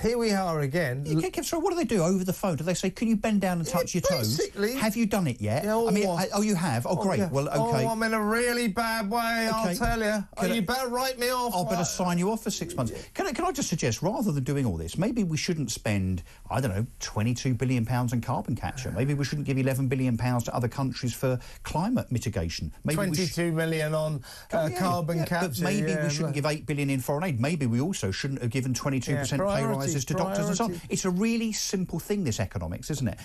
here we are again. So what do they do over the phone? Do they say, can you bend down and touch your toes? Have you done it yet? Yeah, I mean, you have? Oh, great. Yeah. Well, OK. Oh, I'm in a really bad way, I'll tell you. You better write me off. I'll better sign you off for 6 months. Can I just suggest, rather than doing all this, maybe we shouldn't spend, I don't know, £22 billion on carbon capture. Maybe we shouldn't give £11 billion to other countries for climate mitigation. Maybe 22 million on carbon capture. But maybe we shouldn't give 8 billion in foreign aid. Maybe we also shouldn't have given 22% pay rises to doctors and so on. It's a really simple thing, this economics, isn't it?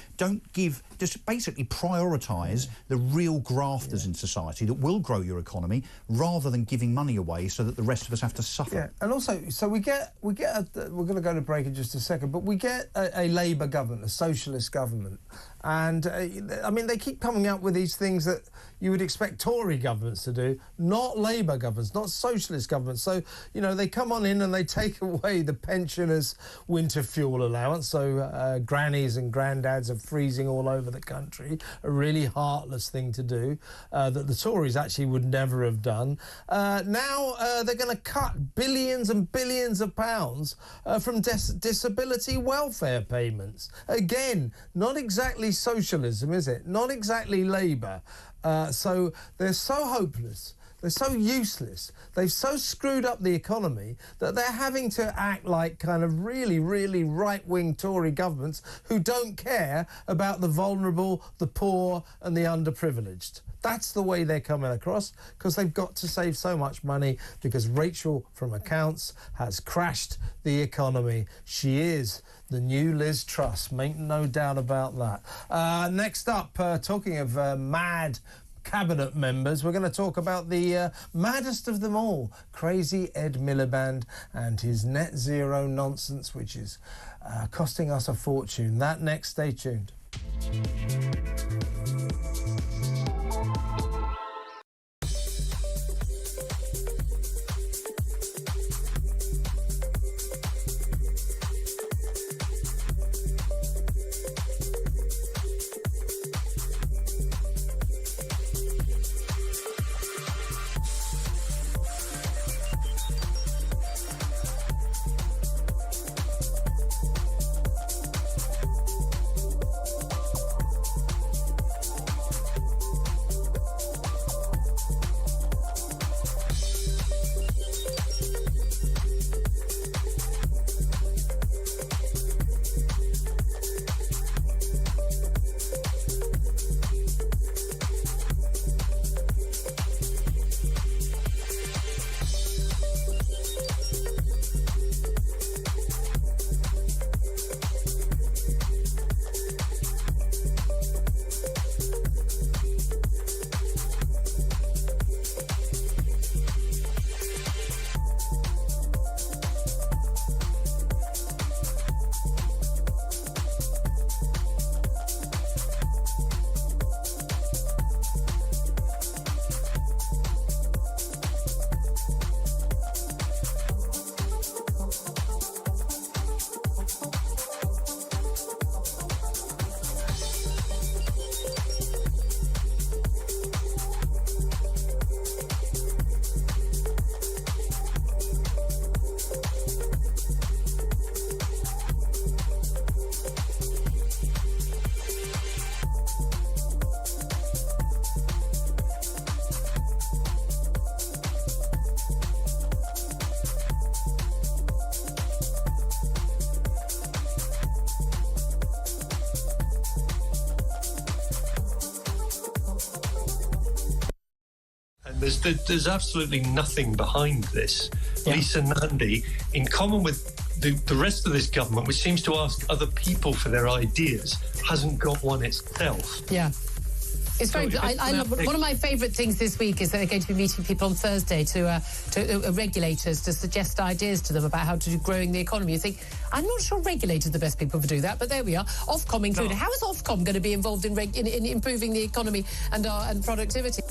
Just basically prioritise the real grafters in society that will grow your economy, rather than giving money away so that the rest of us have to suffer. Yeah, and also, so we're going to go to break in just a second, but we get a Labour government, a socialist government. And, I mean, they keep coming up with these things that you would expect Tory governments to do, not Labour governments, not socialist governments. So, you know, they come on in and they take away the pensioners' winter fuel allowance. So grannies and granddads are freezing all over the country. A really heartless thing to do that the Tories actually would never have done. Now they're going to cut billions and billions of pounds from disability welfare payments. Again, not exactly socialism, is it? Not exactly Labour. So they're so hopeless, they're so useless, they've so screwed up the economy that they're having to act like kind of really, really right-wing Tory governments who don't care about the vulnerable, the poor and the underprivileged. That's the way they're coming across, because they've got to save so much money, because Rachel from Accounts has crashed the economy. She is the new Liz Truss, make no doubt about that. Next up, talking of mad cabinet members, we're going to talk about the maddest of them all, crazy Ed Miliband and his net zero nonsense, which is costing us a fortune. That next, stay tuned. There's absolutely nothing behind this. Yeah. Lisa Nandy, in common with the rest of this government, which seems to ask other people for their ideas, hasn't got one itself. Yeah. It's very. I love. One of my favourite things this week is that they're going to be meeting people on Thursday to regulators to suggest ideas to them about how to do growing the economy. You think, I'm not sure regulators are the best people to do that, but there we are. Ofcom included. No. How is Ofcom going to be involved in improving the economy and productivity?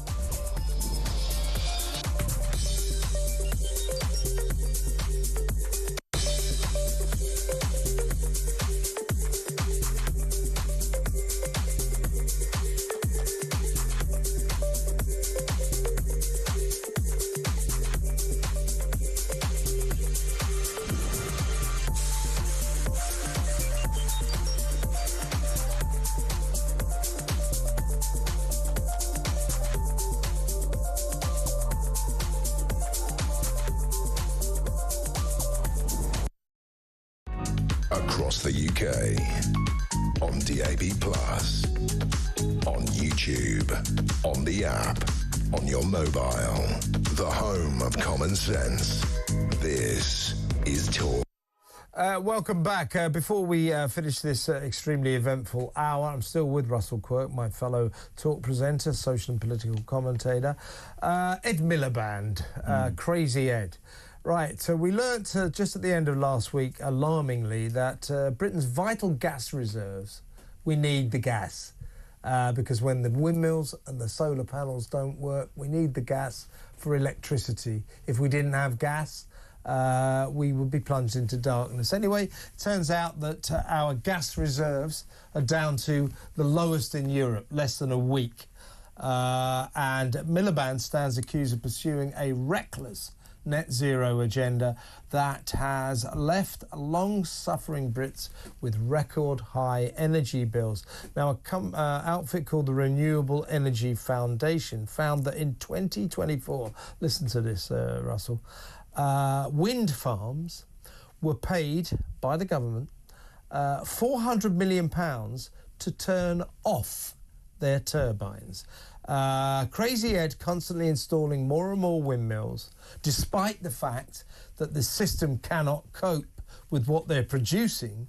Across the UK, on DAB+, on YouTube, on the app, on your mobile, the home of common sense. This is Talk. Welcome back. Before we finish this extremely eventful hour, I'm still with Russell Quirk, my fellow Talk presenter, social and political commentator, Ed Miliband, Crazy Ed. Right, so we learnt just at the end of last week, alarmingly, that Britain's vital gas reserves, we need the gas. Because when the windmills and the solar panels don't work, we need the gas for electricity. If we didn't have gas, we would be plunged into darkness. Anyway, it turns out that our gas reserves are down to the lowest in Europe, less than a week. And Miliband stands accused of pursuing a reckless net zero agenda that has left long-suffering Brits with record high energy bills. Now, an outfit called the Renewable Energy Foundation found that in 2024, listen to this, Russell, wind farms were paid by the government £400 million to turn off their turbines. Crazy Ed constantly installing more and more windmills, despite the fact that the system cannot cope with what they're producing.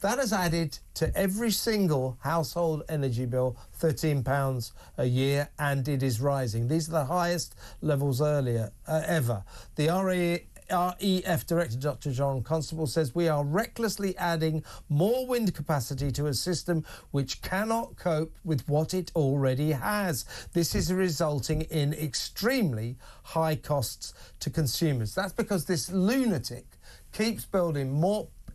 That has added to every single household energy bill £13 a year, and it is rising. These are the highest levels ever. The REF Director Dr. John Constable says we are recklessly adding more wind capacity to a system which cannot cope with what it already has. This is resulting in extremely high costs to consumers. That's because this lunatic keeps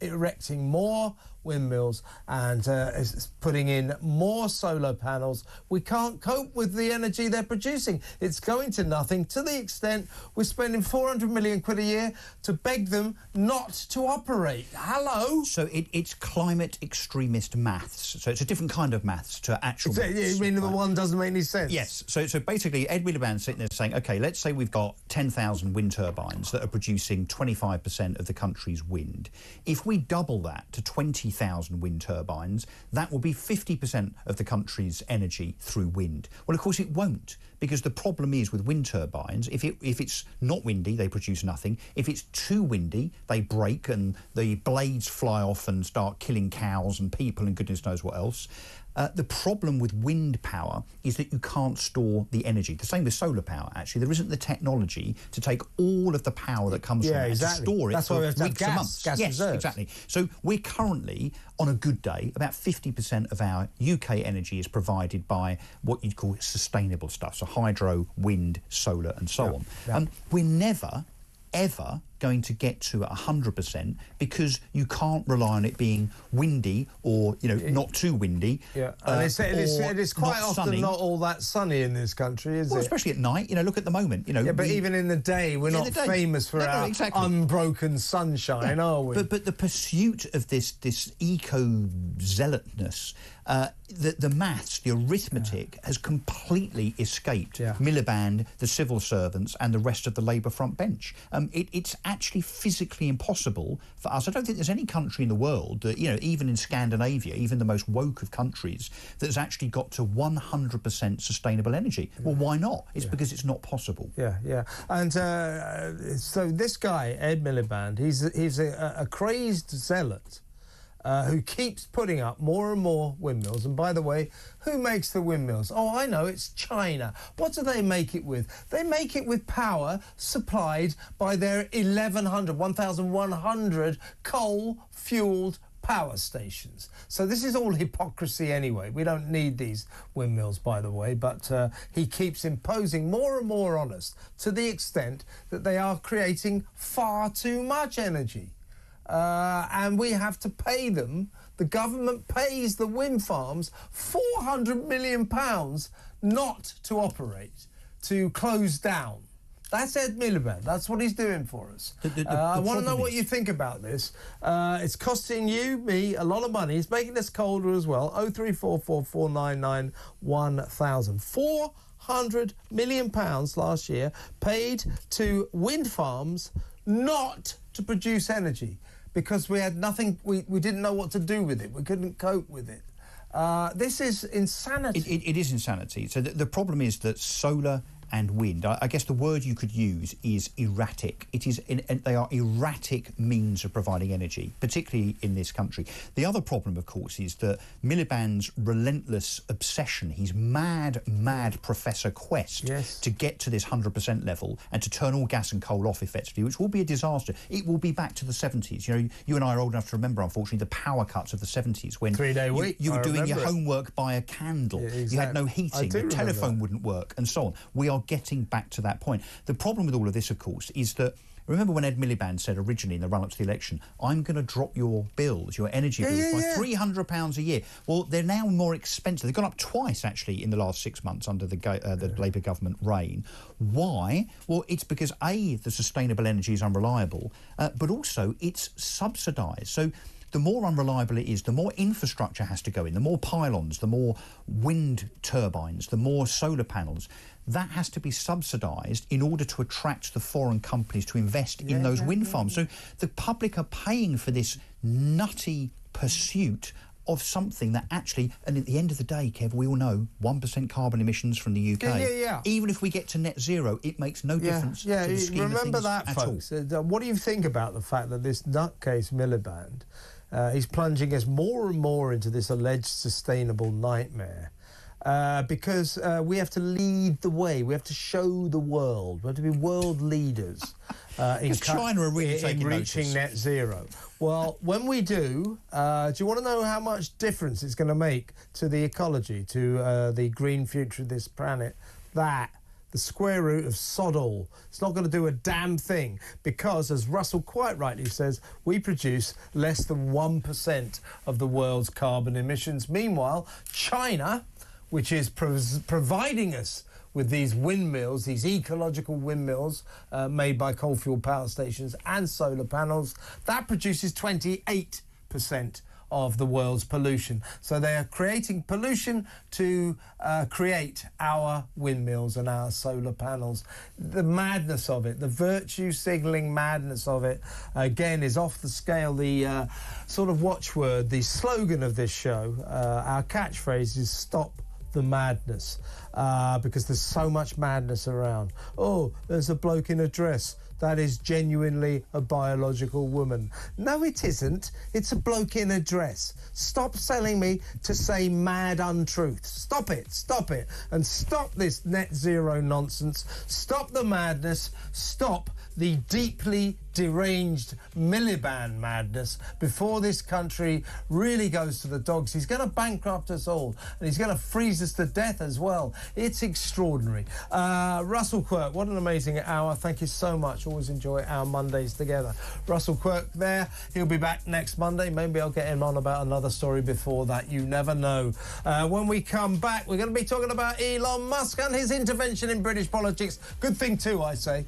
erecting more windmills and is putting in more solar panels. We can't cope with the energy they're producing. It's going to nothing, to the extent we're spending 400 million quid a year to beg them not to operate. Hello? So it's climate extremist maths. So it's a different kind of maths to actual maths. You mean the one doesn't make any sense? Yes. So basically, Ed Miliband's sitting there saying, OK, let's say we've got 10,000 wind turbines that are producing 25% of the country's wind. If we double that to 20,000 wind turbines, that will be 50% of the country's energy through wind. Well, of course, it won't, because the problem is with wind turbines, if it's not windy, they produce nothing. If it's too windy, they break and the blades fly off and start killing cows and people and goodness knows what else. The problem with wind power is that you can't store the energy. The same with solar power, actually. There isn't the technology to take all of the power that comes from it and to store it for weeks and months. Gas reserves. Exactly. So we're currently, on a good day, about 50% of our UK energy is provided by what you'd call sustainable stuff, so hydro, wind, solar and so on. Yeah. We're never, ever going to get to 100% because you can't rely on it being windy or, not too windy. Yeah, and it's quite often sunny. Not all that sunny in this country, is it? Well, especially at night. Look at the moment. Yeah, but even in the day, we're not famous for our unbroken sunshine, are we? But the pursuit of this eco-zealotness, the maths, the arithmetic has completely escaped Miliband, the civil servants and the rest of the Labour front bench. It's actually physically impossible for us. I don't think there's any country in the world that, even in Scandinavia, even the most woke of countries, that has actually got to 100% sustainable energy. Well, why not? It's because it's not possible. Yeah. And so this guy, Ed Miliband, he's a crazed zealot who keeps putting up more and more windmills. And by the way, who makes the windmills? Oh, I know, it's China. What do they make it with? They make it with power supplied by their 1,100 coal-fuelled power stations. So this is all hypocrisy anyway. We don't need these windmills, by the way, but he keeps imposing more and more on us to the extent that they are creating far too much energy. And we have to pay them. The government pays the wind farms £400 million not to operate, to close down. That's Ed Miliband. That's what he's doing for us. I want to know what you think about this. It's costing you, me, a lot of money. It's making us colder as well. 0344 499 1000. £400 million last year paid to wind farms not to produce energy, because we had nothing, we didn't know what to do with it. We couldn't cope with it. This is insanity. It is insanity. So the problem is that solar and wind, I guess the word you could use is erratic. They are erratic means of providing energy, particularly in this country. The other problem, of course, is that Miliband's relentless obsession, his mad Professor quest to get to this 100% level and to turn all gas and coal off effectively, which will be a disaster. It will be back to the 70s. You and I are old enough to remember, unfortunately, the power cuts of the 70s when 3-day week. You were doing your homework by a candle. You had no heating, the telephone wouldn't work, and so on. We are getting back to that point. The problem with all of this, of course, is that, remember when Ed Miliband said originally in the run-up to the election, I'm going to drop your bills, your energy bills, by £300 a year. Well, they're now more expensive. They've gone up twice, actually, in the last 6 months under the Labour government reign. Why? Well, it's because, A, the sustainable energy is unreliable, but also it's subsidised. So the more unreliable it is, the more infrastructure has to go in, the more pylons, the more wind turbines, the more solar panels. That has to be subsidised in order to attract the foreign companies to invest in those wind farms. So the public are paying for this nutty pursuit of something that actually, and at the end of the day, Kev, we all know 1% carbon emissions from the UK. Even if we get to net zero, it makes no difference to the scheme remember of things that, folks. What do you think about the fact that this nutcase Miliband, he's plunging us more and more into this alleged sustainable nightmare? Because we have to lead the way. We have to show the world. We have to be world leaders in China are really taking reaching net zero. Well, when we do you want to know how much difference it's going to make to the ecology, to the green future of this planet? The square root of sod all. It's not going to do a damn thing because, as Russell quite rightly says, we produce less than 1% of the world's carbon emissions. Meanwhile, China, which is providing us with these windmills, these ecological windmills made by coal-fuelled power stations and solar panels, that produces 28% of the world's pollution. So they are creating pollution to create our windmills and our solar panels. The madness of it, the virtue signalling madness of it, again, is off the scale. The sort of watchword, the slogan of this show, our catchphrase is stop the madness, because there's so much madness around. Oh, there's a bloke in a dress. That is genuinely a biological woman. No, it isn't. It's a bloke in a dress. Stop selling me to say mad untruth. Stop it. Stop it. And stop this net zero nonsense. Stop the madness. Stop the deeply deranged Miliband madness before this country really goes to the dogs. He's going to bankrupt us all, and he's going to freeze us to death as well. It's extraordinary. Russell Quirk, what an amazing hour. Thank you so much. Always enjoy our Mondays together. Russell Quirk there. He'll be back next Monday. Maybe I'll get him on about another story before that. You never know. When we come back, we're going to be talking about Elon Musk and his intervention in British politics. Good thing too, I say.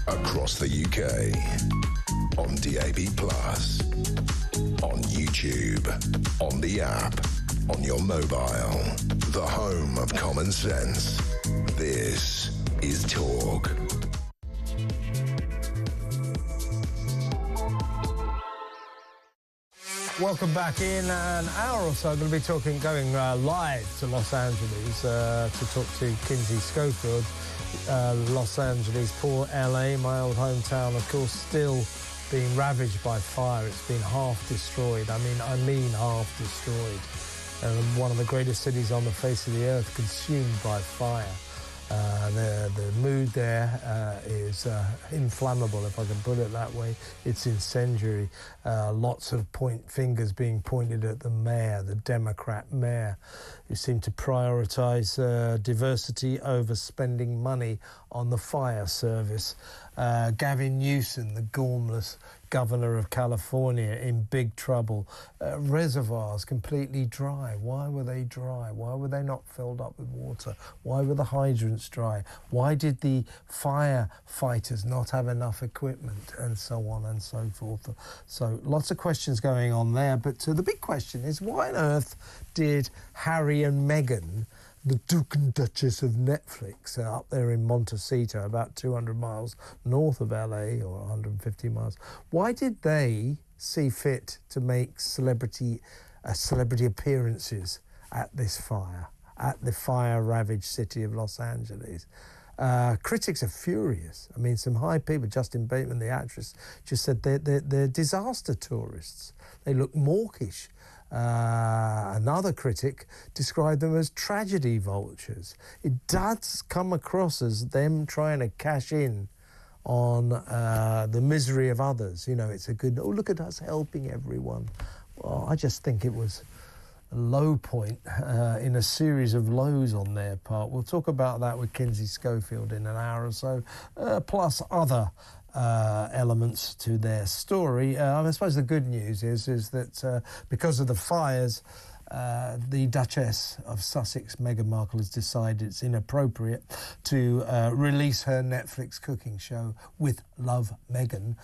across the UK, on DAB+, on YouTube, on the app, on your mobile, the home of common sense. This is Talk. Welcome back. In an hour or so, I'm going to be going live to Los Angeles to talk to Kinsey Schofield. Los Angeles, poor LA, my old hometown, of course, still being ravaged by fire. It's been half destroyed. I mean half destroyed. One of the greatest cities on the face of the earth consumed by fire. The mood there is inflammable, if I can put it that way. It's incendiary. Lots of fingers being pointed at the mayor, the Democrat mayor, who seem to prioritise diversity over spending money on the fire service. Gavin Newsom, the gormless governor of California, in big trouble. Reservoirs completely dry. Why were they dry? Why were they not filled up with water? Why were the hydrants dry? Why did the firefighters not have enough equipment? And so on and so forth. So lots of questions going on there. But the big question is, why on earth did Harry and Meghan, the Duke and Duchess of Netflix, up there in Montecito, about 200 miles north of LA, or 150 miles, why did they see fit to make celebrity appearances at this fire, at the fire-ravaged city of Los Angeles? Critics are furious. I mean, some high people, Justin Bateman, the actress, just said they're disaster tourists. They look mawkish. Another critic described them as tragedy vultures. It does come across as them trying to cash in on the misery of others. You know, it's a good, oh, look at us helping everyone. Well, I just think it was a low point in a series of lows on their part. We'll talk about that with Kinsey Schofield in an hour or so, plus other elements to their story. I suppose the good news is that because of the fires, the Duchess of Sussex, Meghan Markle, has decided it's inappropriate to release her Netflix cooking show, With Love, Meghan.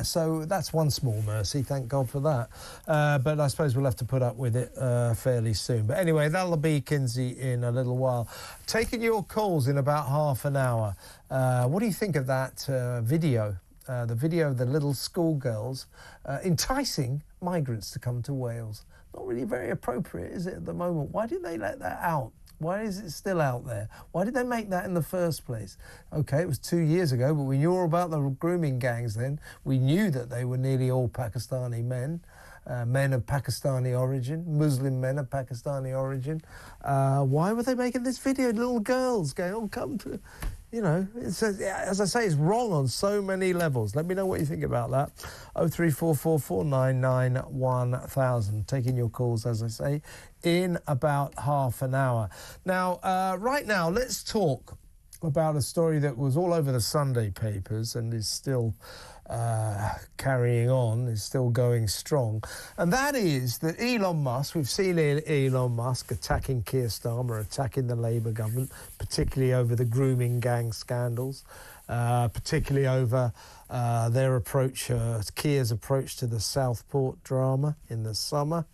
So that's one small mercy, thank God for that. But I suppose we'll have to put up with it fairly soon. But anyway, that'll be Kinsey in a little while. Taking your calls in about half an hour. What do you think of that video? The video of the little schoolgirls enticing migrants to come to Wales. Not really very appropriate, is it, at the moment? Why did they let that out? Why is it still out there? Why did they make that in the first place? OK, it was 2 years ago, but we knew all about the grooming gangs then. We knew that they were nearly all Pakistani men. Men of Pakistani origin, Muslim men of Pakistani origin. Why were they making this video? Little girls going, oh, come to... You know, it's as I say, it's wrong on so many levels. Let me know what you think about that. 03444991000. Taking your calls, as I say, in about half an hour. Now, right now, let's talk about a story that was all over the Sunday papers and is still carrying on, is still going strong. And that is that Elon Musk, we've seen Elon Musk attacking Keir Starmer, attacking the Labour government, particularly over the grooming gang scandals, particularly over their approach, Keir's approach to the Southport drama in the summer.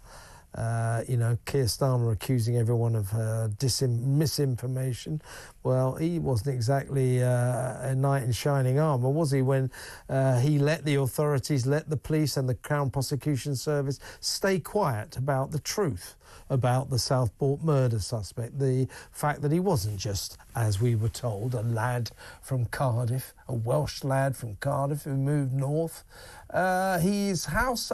You know, Keir Starmer accusing everyone of misinformation. Well, he wasn't exactly a knight in shining armour, was he, when he let the authorities, let the police and the Crown Prosecution Service stay quiet about the truth about the Southport murder suspect, the fact that he wasn't just, as we were told, a lad from Cardiff, a Welsh lad from Cardiff who moved north. At his house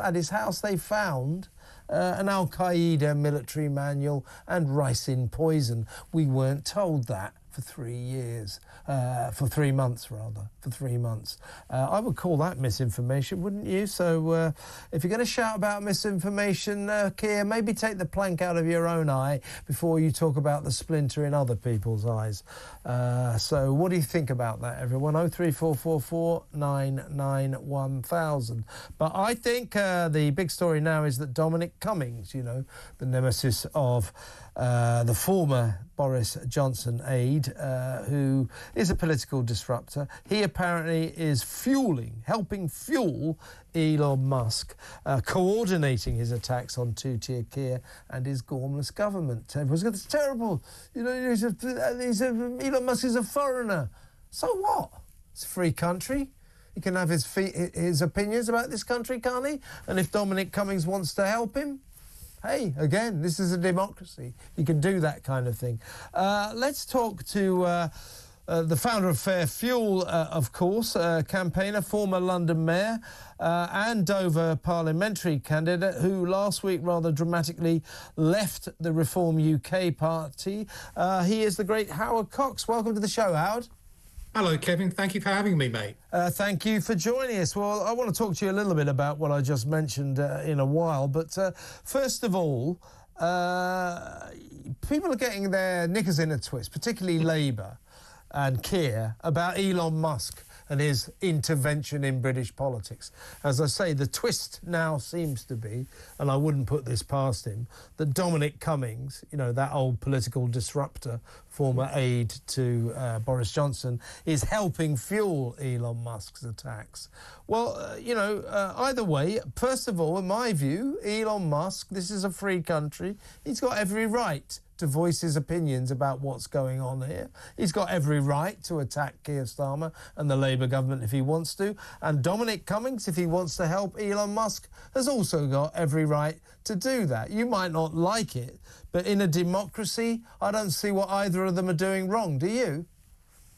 they found an Al-Qaeda military manual and ricin poison. We weren't told that for 3 years, for 3 months rather, for 3 months. I would call that misinformation, wouldn't you? So if you're going to shout about misinformation, Keir, maybe take the plank out of your own eye before you talk about the splinter in other people's eyes. So what do you think about that, everyone? 03444991000. But I think the big story now is that Dominic Cummings, you know, the nemesis of the former Boris Johnson aide, who is a political disruptor. He apparently is helping fuel Elon Musk, coordinating his attacks on two-tier Keir and his gormless government. Everyone's going, it's terrible. You know, Elon Musk is a foreigner. So what? It's a free country. He can have his opinions about this country, can't he? And if Dominic Cummings wants to help him, hey, again, this is a democracy. You can do that kind of thing. Let's talk to the founder of Fair Fuel, of course, campaigner, former London mayor, and Dover parliamentary candidate, who last week rather dramatically left the Reform UK party. He is the great Howard Cox. Welcome to the show, Howard. Hello, Kevin. Thank you for having me, mate. Thank you for joining us. Well, I want to talk to you a little bit about what I just mentioned in a while. But first of all, people are getting their knickers in a twist, particularly Labour and Keir, about Elon Musk and his intervention in British politics. As I say, the twist now seems to be, and I wouldn't put this past him, that Dominic Cummings, you know, that old political disruptor, former aide to Boris Johnson, is helping fuel Elon Musk's attacks. Well, either way, first of all, in my view, Elon Musk, this is a free country. He's got every right to voice his opinions about what's going on here. He's got every right to attack Keir Starmer and the Labour government if he wants to. And Dominic Cummings, if he wants to help Elon Musk, has also got every right to do that. You might not like it, but in a democracy, I don't see what either of them are doing wrong. Do you?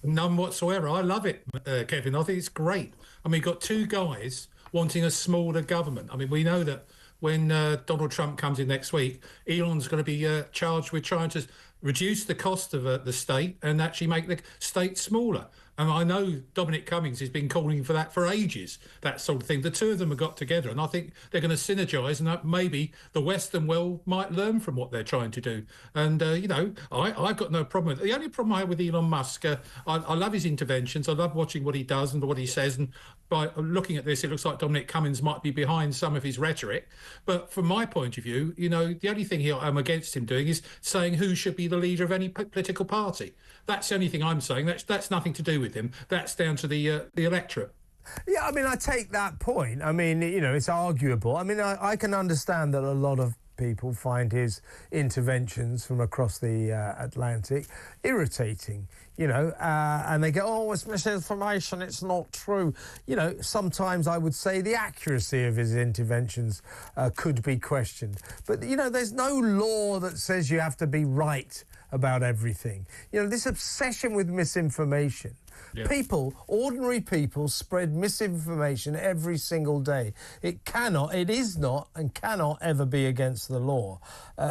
None whatsoever. I love it, Kevin. I think it's great. I mean, you've got two guys wanting a smaller government. I mean, we know that when Donald Trump comes in next week, Elon's going to be charged with trying to reduce the cost of the state and actually make the state smaller. And I know Dominic Cummings has been calling for that for ages, that sort of thing. The two of them have got together, and I think they're going to synergise, and maybe the Western world might learn from what they're trying to do. And, I've got no problem with it. The only problem I have with Elon Musk, I love his interventions. I love watching what he does and what he says. And by looking at this, it looks like Dominic Cummings might be behind some of his rhetoric. But from my point of view, the only thing I'm against him doing is saying who should be the leader of any political party. That's the only thing I'm saying. That's nothing to do with him. That's down to the electorate. Yeah, I mean, I take that point. I mean, it's arguable. I mean, I can understand that a lot of people find his interventions from across the Atlantic irritating, and they go, oh, it's misinformation, it's not true. Sometimes I would say the accuracy of his interventions could be questioned. But, there's no law that says you have to be right about everything. This obsession with misinformation. Yeah. Ordinary people spread misinformation every single day. It is not and cannot ever be against the law.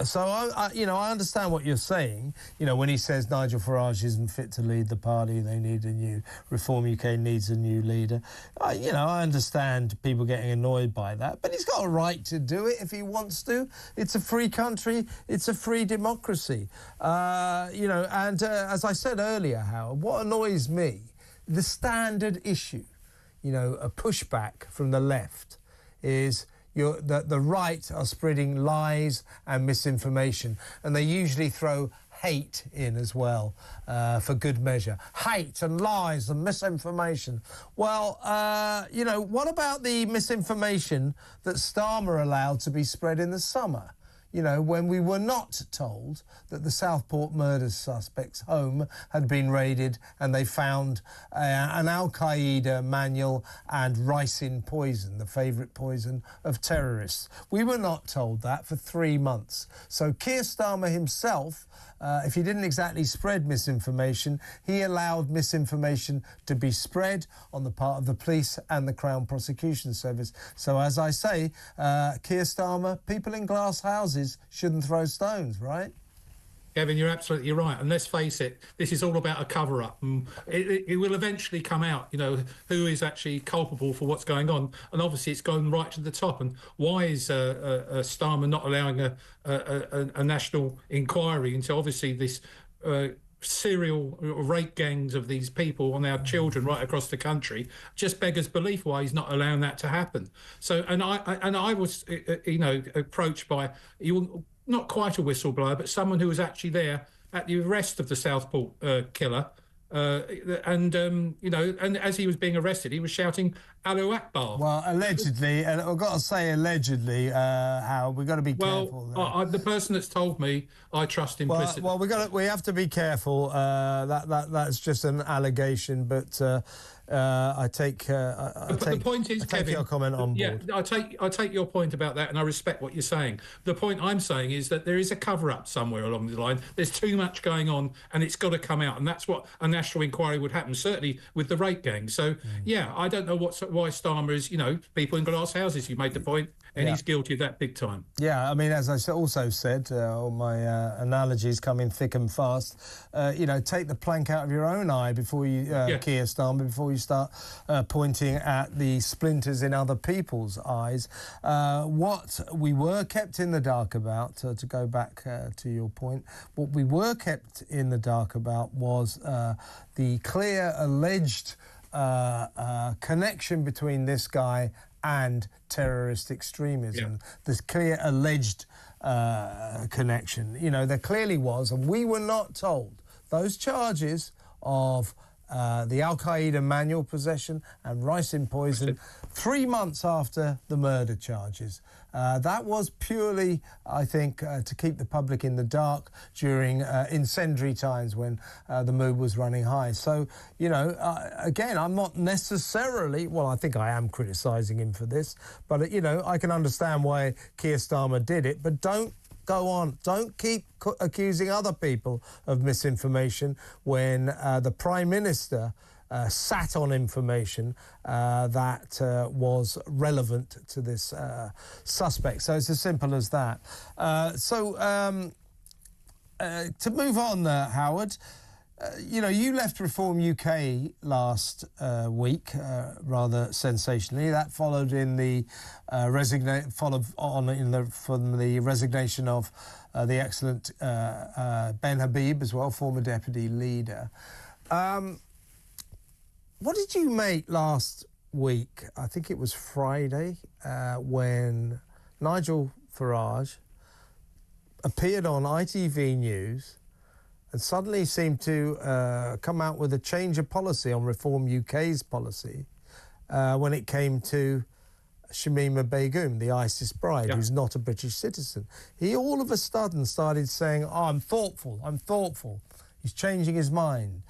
So I understand what you're saying. When he says Nigel Farage isn't fit to lead the party, they need a new Reform UK needs a new leader. I understand people getting annoyed by that, but he's got a right to do it if he wants to. It's a free country. It's a free democracy. And as I said earlier, Howard, what annoys me, the standard issue, a pushback from the left is the right are spreading lies and misinformation, and they usually throw hate in as well, for good measure. Hate and lies and misinformation. Well, what about the misinformation that Starmer allowed to be spread in the summer? When we were not told that the Southport murder suspect's home had been raided and they found an Al-Qaeda manual and ricin poison, the favourite poison of terrorists. We were not told that for 3 months. So Keir Starmer himself, if he didn't exactly spread misinformation, he allowed misinformation to be spread on the part of the police and the Crown Prosecution Service. So as I say, Keir Starmer, people in glass houses shouldn't throw stones, right? Kevin, you're absolutely right. And let's face it, this is all about a cover-up. It will eventually come out, who is actually culpable for what's going on. And obviously it's going right to the top. And why is Starmer not allowing a national inquiry into, obviously, this serial rape gangs of these people on our children right across the country? Just beggars belief why he's not allowing that to happen. So, and I was, approached by... not quite a whistleblower, but someone who was actually there at the arrest of the Southport killer. And as he was being arrested, he was shouting "Allahu Akbar." Well, allegedly, and I've got to say allegedly, Howard, we've got to be careful. Well, the person that's told me, I trust implicitly. Well, we have to be careful. That's just an allegation, but I take the point is, Kevin, your comment on board. Yeah, I take your point about that, and I respect what you're saying. The point I'm saying is that there is a cover-up somewhere along the line. There's too much going on, and it's got to come out, and that's what a national inquiry would happen, certainly with the rape gang. So, yeah, I don't know why Starmer is, people in glass houses. You made the point, and he's guilty of that big time. Yeah, I mean, as I also said, all my analogies come in thick and fast. Take the plank out of your own eye before you, Keir Starmer, before you start pointing at the splinters in other people's eyes. What we were kept in the dark about, to go back to your point, what we were kept in the dark about was the clear alleged connection between this guy and terrorist extremism. This clear alleged connection. There clearly was, and we were not told. Those charges of the Al-Qaeda manual possession and ricin poison 3 months after the murder charges. That was purely, I think, to keep the public in the dark during incendiary times when the mood was running high. So, again, I'm not necessarily, well, I think I am criticising him for this, but, I can understand why Keir Starmer did it, but don't go on. Don't keep accusing other people of misinformation when the Prime Minister sat on information that was relevant to this suspect. So it's as simple as that. To move on, Howard, you left Reform UK last week, rather sensationally. That followed in the from the resignation of the excellent Ben Habib as well, former deputy leader. What did you make last week? I think it was Friday when Nigel Farage appeared on ITV News and suddenly seemed to come out with a change of policy on Reform UK's policy when it came to Shamima Begum, the ISIS bride, who's not a British citizen. He all of a sudden started saying, I'm thoughtful. He's changing his mind.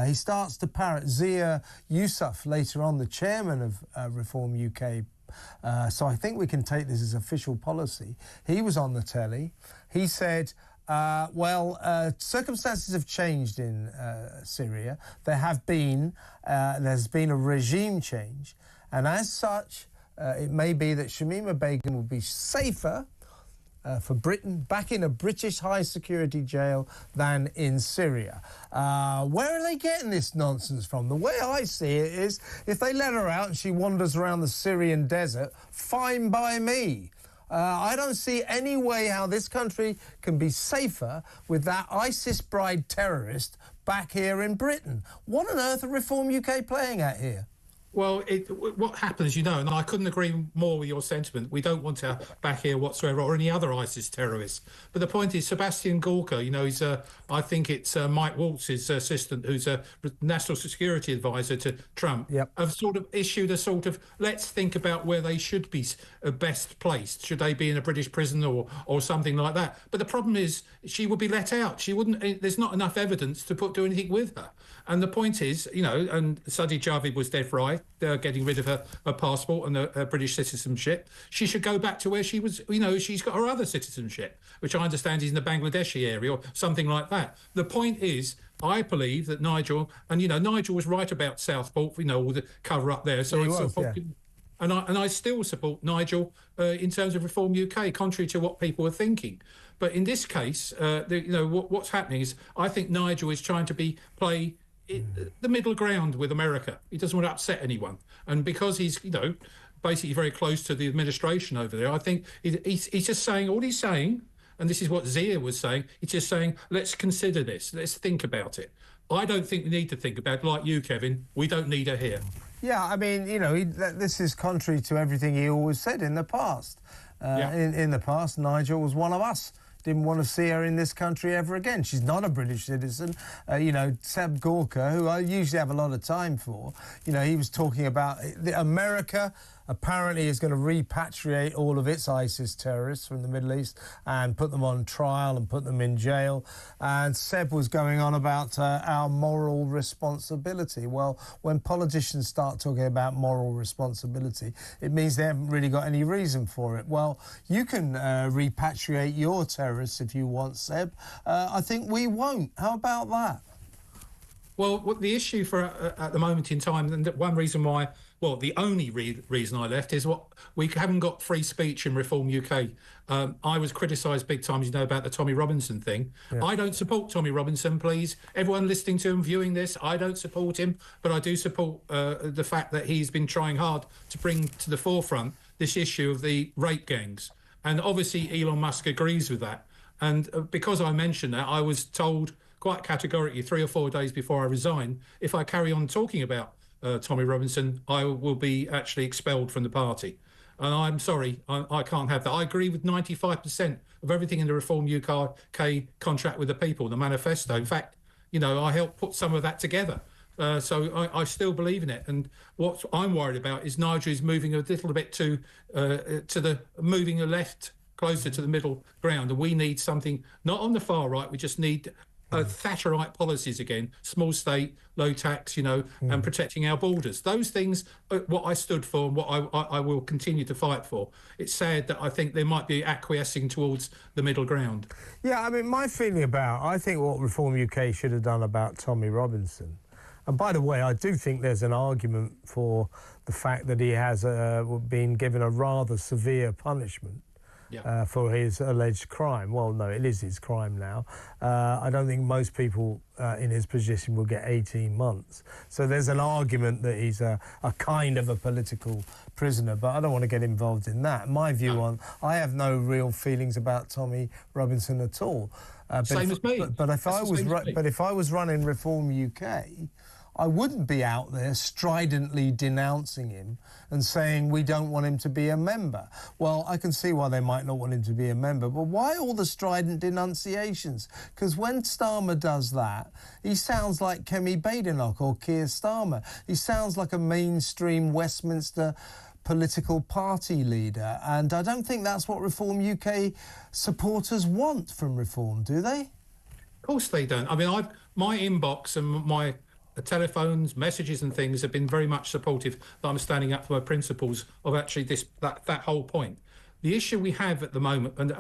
He starts to parrot Zia Yousaf, later on the chairman of Reform UK. So I think we can take this as official policy. He was on the telly. He said, circumstances have changed in Syria. There's been a regime change. And as such, it may be that Shamima Begum will be safer for Britain back in a British high-security jail than in Syria. Where are they getting this nonsense from? The way I see it is, if they let her out and she wanders around the Syrian desert, fine by me. I don't see any way how this country can be safer with that ISIS bride terrorist back here in Britain. What on earth are Reform UK playing at here? Well, what happens, and I couldn't agree more with your sentiment. We don't want to back here whatsoever, or any other ISIS terrorists. But the point is, Sebastian Gorka, he's I think it's Mike Waltz's assistant, who's a national security advisor to Trump, have sort of issued a sort of, let's think about where they should be best placed. Should they be in a British prison or something like that? But the problem is, she would be let out. She wouldn't. There's not enough evidence to do anything with her. And the point is, and Sadi Javid was dead right. Getting rid of her passport and her British citizenship. She should go back to where she was, she's got her other citizenship, which I understand is in the Bangladeshi area or something like that. The point is, I believe that Nigel was right about Southport, all the cover up there. So And I still support Nigel in terms of Reform UK, contrary to what people are thinking. But in this case, what's happening is, I think Nigel is trying to play the middle ground with America. He doesn't want to upset anyone, and because he's basically very close to the administration over there, I think he's just saying all he's saying, and this is what Zia was saying. He's just saying, let's consider this, let's think about it. I don't think we need to think about it. Like you, Kevin, we don't need her here. Yeah, I mean, this is contrary to everything he always said in the past. In the past, Nigel was one of us. didn't want to see her in this country ever again. She's not a British citizen. Seb Gorka, who I usually have a lot of time for, he was talking about America apparently is going to repatriate all of its ISIS terrorists from the Middle East and put them on trial and put them in jail. And Seb was going on about our moral responsibility. Well, when politicians start talking about moral responsibility, it means they haven't really got any reason for it. Well, you can repatriate your terrorists if you want, Seb. I think we won't. How about that? Well, the issue for at the moment in time, and one reason why, well, the only reason I left is we haven't got free speech in Reform UK. I was criticised big time, about the Tommy Robinson thing. Yeah. I don't support Tommy Robinson, please. Everyone listening to him, viewing this, I don't support him, but I do support the fact that he's been trying hard to bring to the forefront this issue of the rape gangs. And obviously Elon Musk agrees with that. And because I mentioned that, I was told quite categorically 3 or 4 days before I resign, if I carry on talking about Tommy Robinson, I will be actually expelled from the party. And I'm sorry, I can't have that. I agree with 95% of everything in the Reform UK contract with the people, the manifesto. In fact, I helped put some of that together. So I still believe in it. And what I'm worried about is Nigel is moving a little bit moving a left, closer to the middle ground. And we need something, not on the far right, we just need Thatcherite policies again, small state, low tax, and protecting our borders. Those things are what I stood for and what I will continue to fight for. It's sad that I think they might be acquiescing towards the middle ground. Yeah, I mean, my feeling I think what Reform UK should have done about Tommy Robinson, and by the way, I do think there's an argument for the fact that he has been given a rather severe punishment. Yeah. For his alleged crime. Well, no, it is his crime now. I don't think most people in his position will get 18 months. So there's an argument that he's a kind of a political prisoner, but I don't want to get involved in that. My view I have no real feelings about Tommy Robinson at all. Same as me. But if I was running Reform UK, I wouldn't be out there stridently denouncing him and saying we don't want him to be a member. Well, I can see why they might not want him to be a member, but why all the strident denunciations? Because when Starmer does that, he sounds like Kemi Badenoch or Keir Starmer. He sounds like a mainstream Westminster political party leader, and I don't think that's what Reform UK supporters want from Reform, do they? Of course they don't. I mean, my inbox and my telephones, messages and things have been very much supportive that I'm standing up for my principles of actually that whole point. The issue we have at the moment, and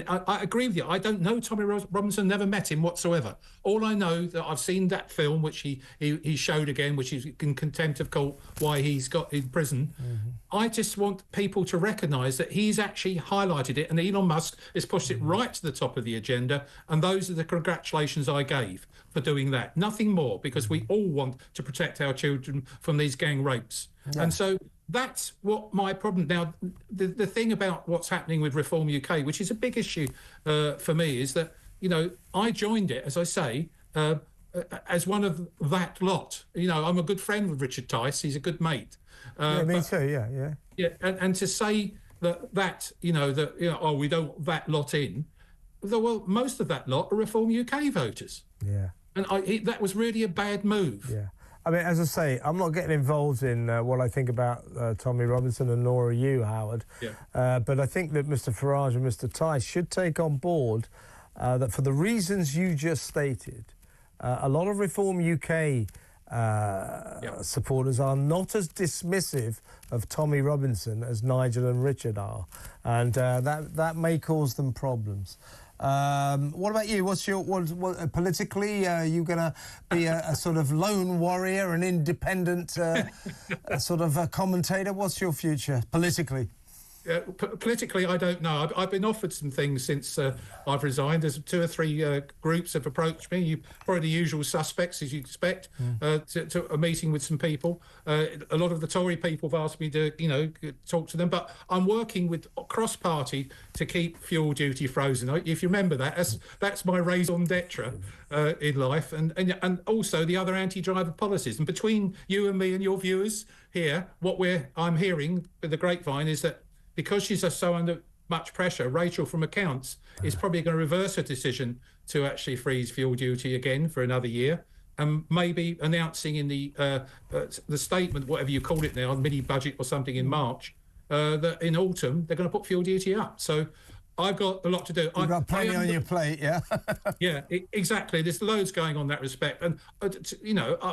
I agree with you, I don't know Tommy Robinson, never met him whatsoever. All I know that I've seen that film, which he showed again, which is in contempt of court, why he's got in prison. Mm-hmm. I just want people to recognise that he's actually highlighted it, and Elon Musk has pushed it right to the top of the agenda, and those are the congratulations I gave for doing that. Nothing more, because we all want to protect our children from these gang rapes. Yeah. And so that's what my problem now. The thing about what's happening with Reform UK, which is a big issue for me, is that I joined it, as I say, as one of that lot. I'm a good friend with Richard Tice. He's a good mate. Me too. Yeah. And to say that we don't want that lot in. Well, most of that lot are Reform UK voters. Yeah. And that was really a bad move. Yeah. I mean, as I say, I'm not getting involved in what I think about Tommy Robinson, and nor are you, Howard. Yeah. But I think that Mr Farage and Mr Tice should take on board that for the reasons you just stated, a lot of Reform UK supporters are not as dismissive of Tommy Robinson as Nigel and Richard are, and that may cause them problems. What about you? What's your politically? Are you going to be a sort of lone warrior, an independent sort of a commentator? What's your future politically? Politically, I don't know. I've been offered some things since I've resigned. There's 2 or 3 groups have approached me. Probably the usual suspects, as you expect, to a meeting with some people. A lot of the Tory people have asked me to, talk to them. But I'm working with cross-party to keep fuel duty frozen. If you remember that, that's my raison d'etre in life, and also the other anti-driver policies. And between you and me and your viewers here, I'm hearing with the grapevine is that because she's so much pressure, Rachel from Accounts is probably going to reverse her decision to actually freeze fuel duty again for another year, and maybe announcing in the statement, whatever you call it now, mini budget or something in March, that in autumn they're going to put fuel duty up. So I've got a lot to do. You've got plenty on your plate, yeah? Yeah, exactly. There's loads going on in that respect. And,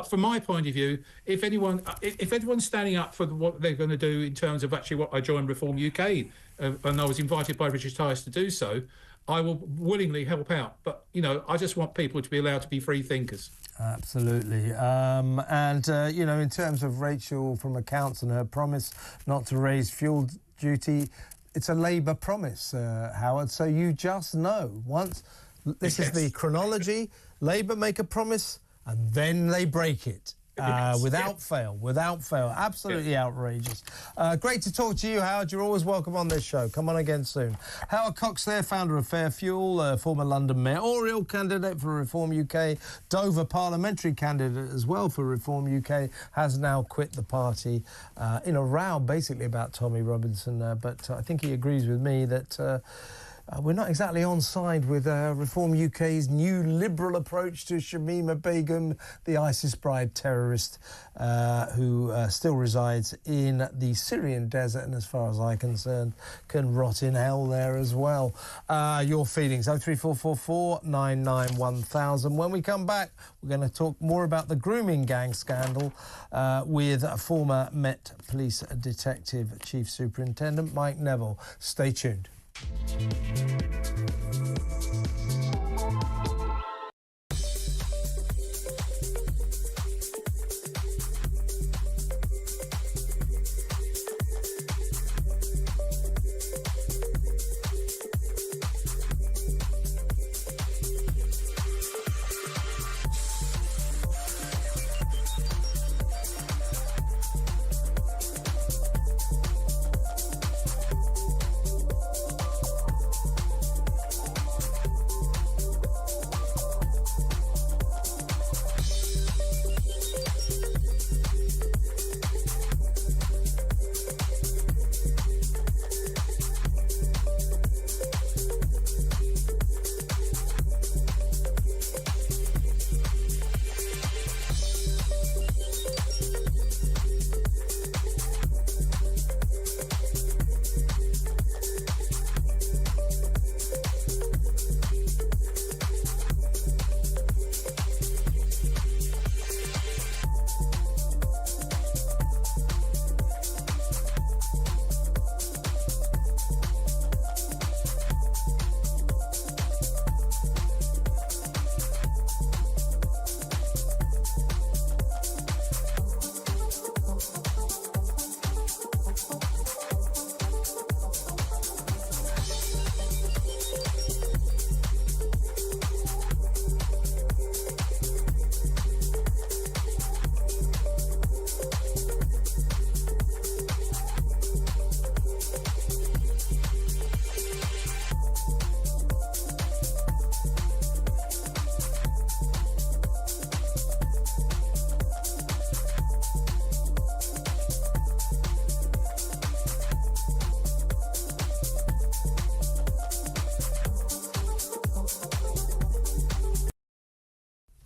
from my point of view, if everyone's standing up for what they're going to do in terms of actually what I joined Reform UK, and I was invited by Richard Tice to do so, I will willingly help out. But, I just want people to be allowed to be free thinkers. Absolutely. In terms of Rachel from Accounts and her promise not to raise fuel duty, it's a Labour promise, Howard, so you just know. Once, this is the chronology, Labour make a promise and then they break it. Without fail. Absolutely outrageous. Great to talk to you, Howard. You're always welcome on this show. Come on again soon. Howard Cox there, founder of Fair Fuel, former London mayoral candidate for Reform UK, Dover parliamentary candidate as well for Reform UK, has now quit the party in a row basically about Tommy Robinson, but I think he agrees with me that we're not exactly on side with Reform UK's new liberal approach to Shamima Begum, the ISIS bride terrorist who still resides in the Syrian desert and, as far as I'm concerned, can rot in hell there as well. Your feelings, 03444 99 1000. When we come back, we're going to talk more about the grooming gang scandal with former Met Police Detective Chief Superintendent Mike Neville. Stay tuned.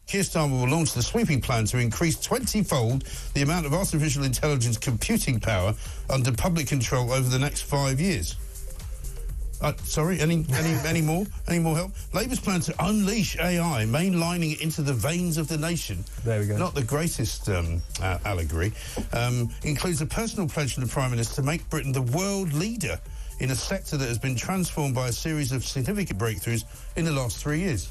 Keir Starmer will launch the sweeping plan to increase 20-fold the amount of artificial intelligence computing power under public control over the next 5 years. Sorry, any more? Any more help? Labour's plan to unleash AI, mainlining it into the veins of the nation. There we go. Not the greatest allegory. Includes a personal pledge from the Prime Minister to make Britain the world leader in a sector that has been transformed by a series of significant breakthroughs in the last 3 years.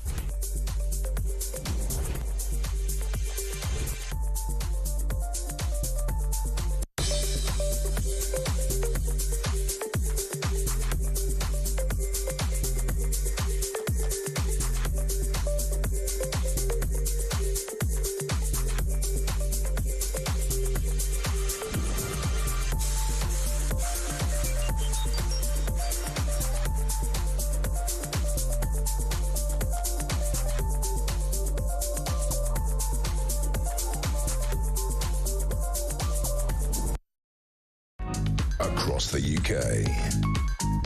Across the UK,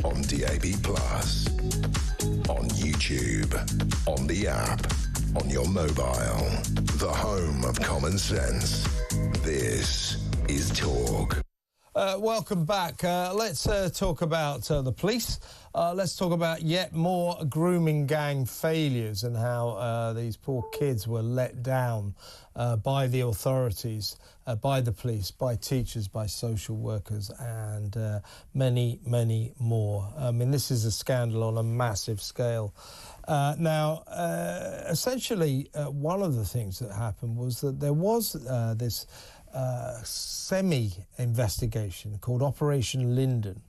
on DAB+, on YouTube, on the app, on your mobile. The home of common sense. This is Talk. Welcome back. Let's talk about the police. Let's talk about yet more grooming gang failures and how these poor kids were let down by the authorities, by the police, by teachers, by social workers, and many, many more. I mean, this is a scandal on a massive scale. Now, essentially, one of the things that happened was that there was this semi-investigation called Operation Linden,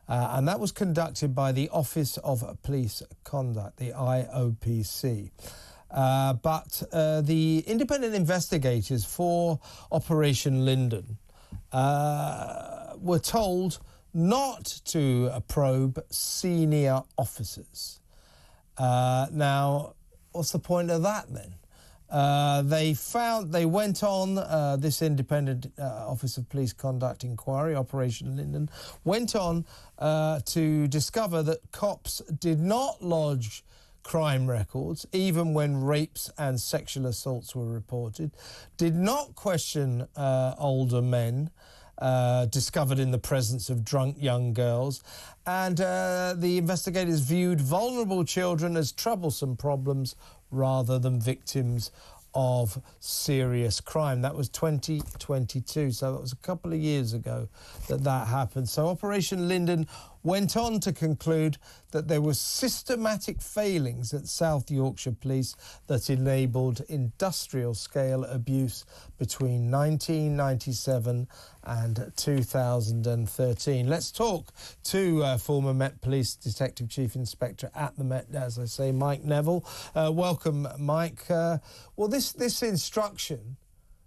and that was conducted by the Office of Police Conduct, the IOPC. But the independent investigators for Operation Linden were told not to probe senior officers. Now, what's the point of that then? They went on, this independent Office of Police Conduct inquiry, Operation Linden, went on to discover that cops did not lodge crime records, even when rapes and sexual assaults were reported, did not question older men discovered in the presence of drunk young girls, and the investigators viewed vulnerable children as troublesome problems rather than victims of serious crime. That was 2022, so that was a couple of years ago that happened. So Operation Linden went on to conclude that there were systematic failings at South Yorkshire Police that enabled industrial-scale abuse between 1997 and 2013. Let's talk to former Met Police Detective Chief Inspector at the Met, as I say, Mike Neville. Welcome, Mike. Well, this instruction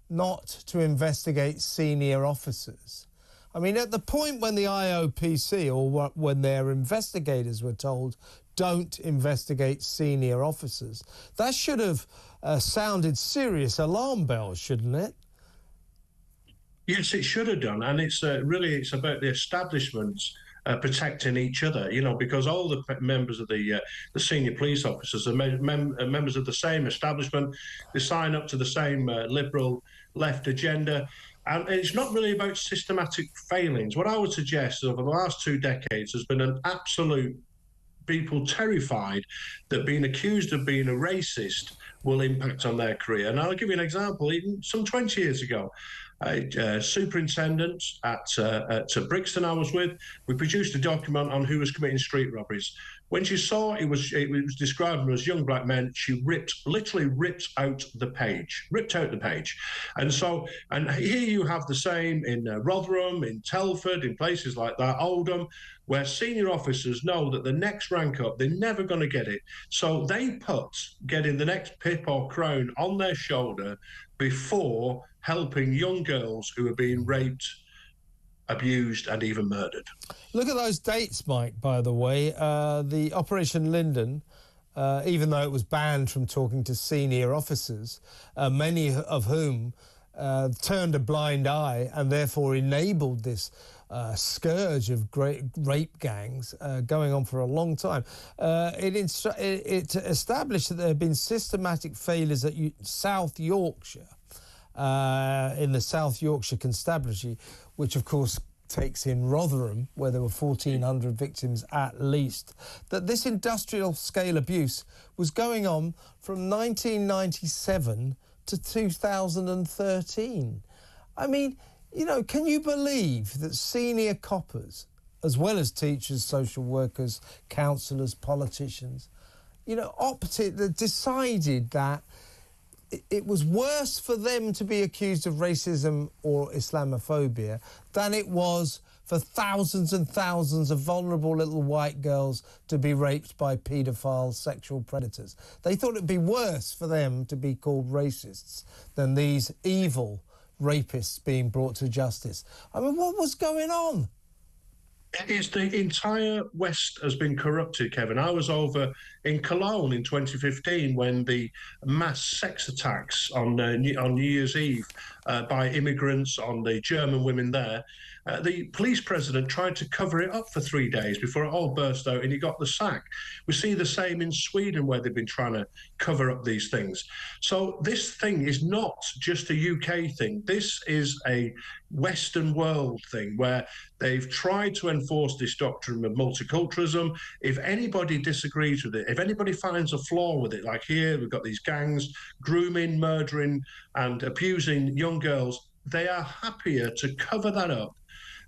not to investigate senior officers, I mean, at the point when the IOPC or when their investigators were told don't investigate senior officers, that should have sounded serious alarm bells, shouldn't it? Yes, it should have done, and it's about the establishments protecting each other, you know, because all the members of the senior police officers are members of the same establishment. They sign up to the same liberal left agenda. And it's not really about systematic failings. What I would suggest over the last 2 decades has been an absolute people terrified that being accused of being a racist will impact on their career. And I'll give you an example. Even some 20 years ago, superintendent at Brixton I was with, we produced a document on who was committing street robberies. When she saw it was described as young black men, she literally ripped out the page. And here you have the same in Rotherham, in Telford, in places like that, Oldham, where senior officers know that the next rank up, they're never going to get it. So they put getting the next pip or crown on their shoulder before helping young girls who are being raped, abused and even murdered. Look at those dates, Mike, by the way. The Operation Linden, even though it was banned from talking to senior officers, many of whom turned a blind eye and therefore enabled this scourge of rape gangs going on for a long time. It established that there had been systematic failures at South Yorkshire, in the South Yorkshire Constabulary, which of course takes in Rotherham, where there were 1,400 victims at least, that this industrial scale abuse was going on from 1997 to 2013. I mean, you know, can you believe that senior coppers, as well as teachers, social workers, counsellors, politicians, you know, decided that it was worse for them to be accused of racism or Islamophobia than it was for thousands and thousands of vulnerable little white girls to be raped by paedophile sexual predators. They thought it'd be worse for them to be called racists than these evil rapists being brought to justice. I mean, what was going on? It's the entire West has been corrupted, Kevin. I was over in Cologne in 2015 when the mass sex attacks on New Year's Eve by immigrants on the German women there. The police president tried to cover it up for 3 days before it all burst out and he got the sack. We see the same in Sweden where they've been trying to cover up these things. So this thing is not just a UK thing. This is a Western world thing where they've tried to enforce this doctrine of multiculturalism. If anybody disagrees with it, if anybody finds a flaw with it, like here, we've got these gangs grooming, murdering and abusing young girls, they are happier to cover that up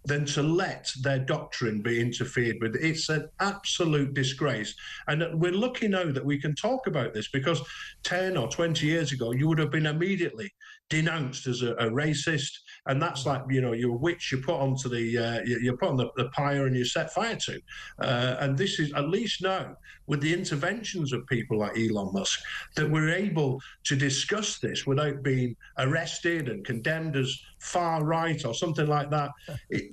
than to let their doctrine be interfered with. It's an absolute disgrace. And we're lucky now that we can talk about this, because 10 or 20 years ago, you would have been immediately denounced as a racist. And that's like, you know, you're a witch, you put onto the, you put on the pyre and you set fire to. And this is, at least now, with the interventions of people like Elon Musk, that we're able to discuss this without being arrested and condemned as far right or something like that.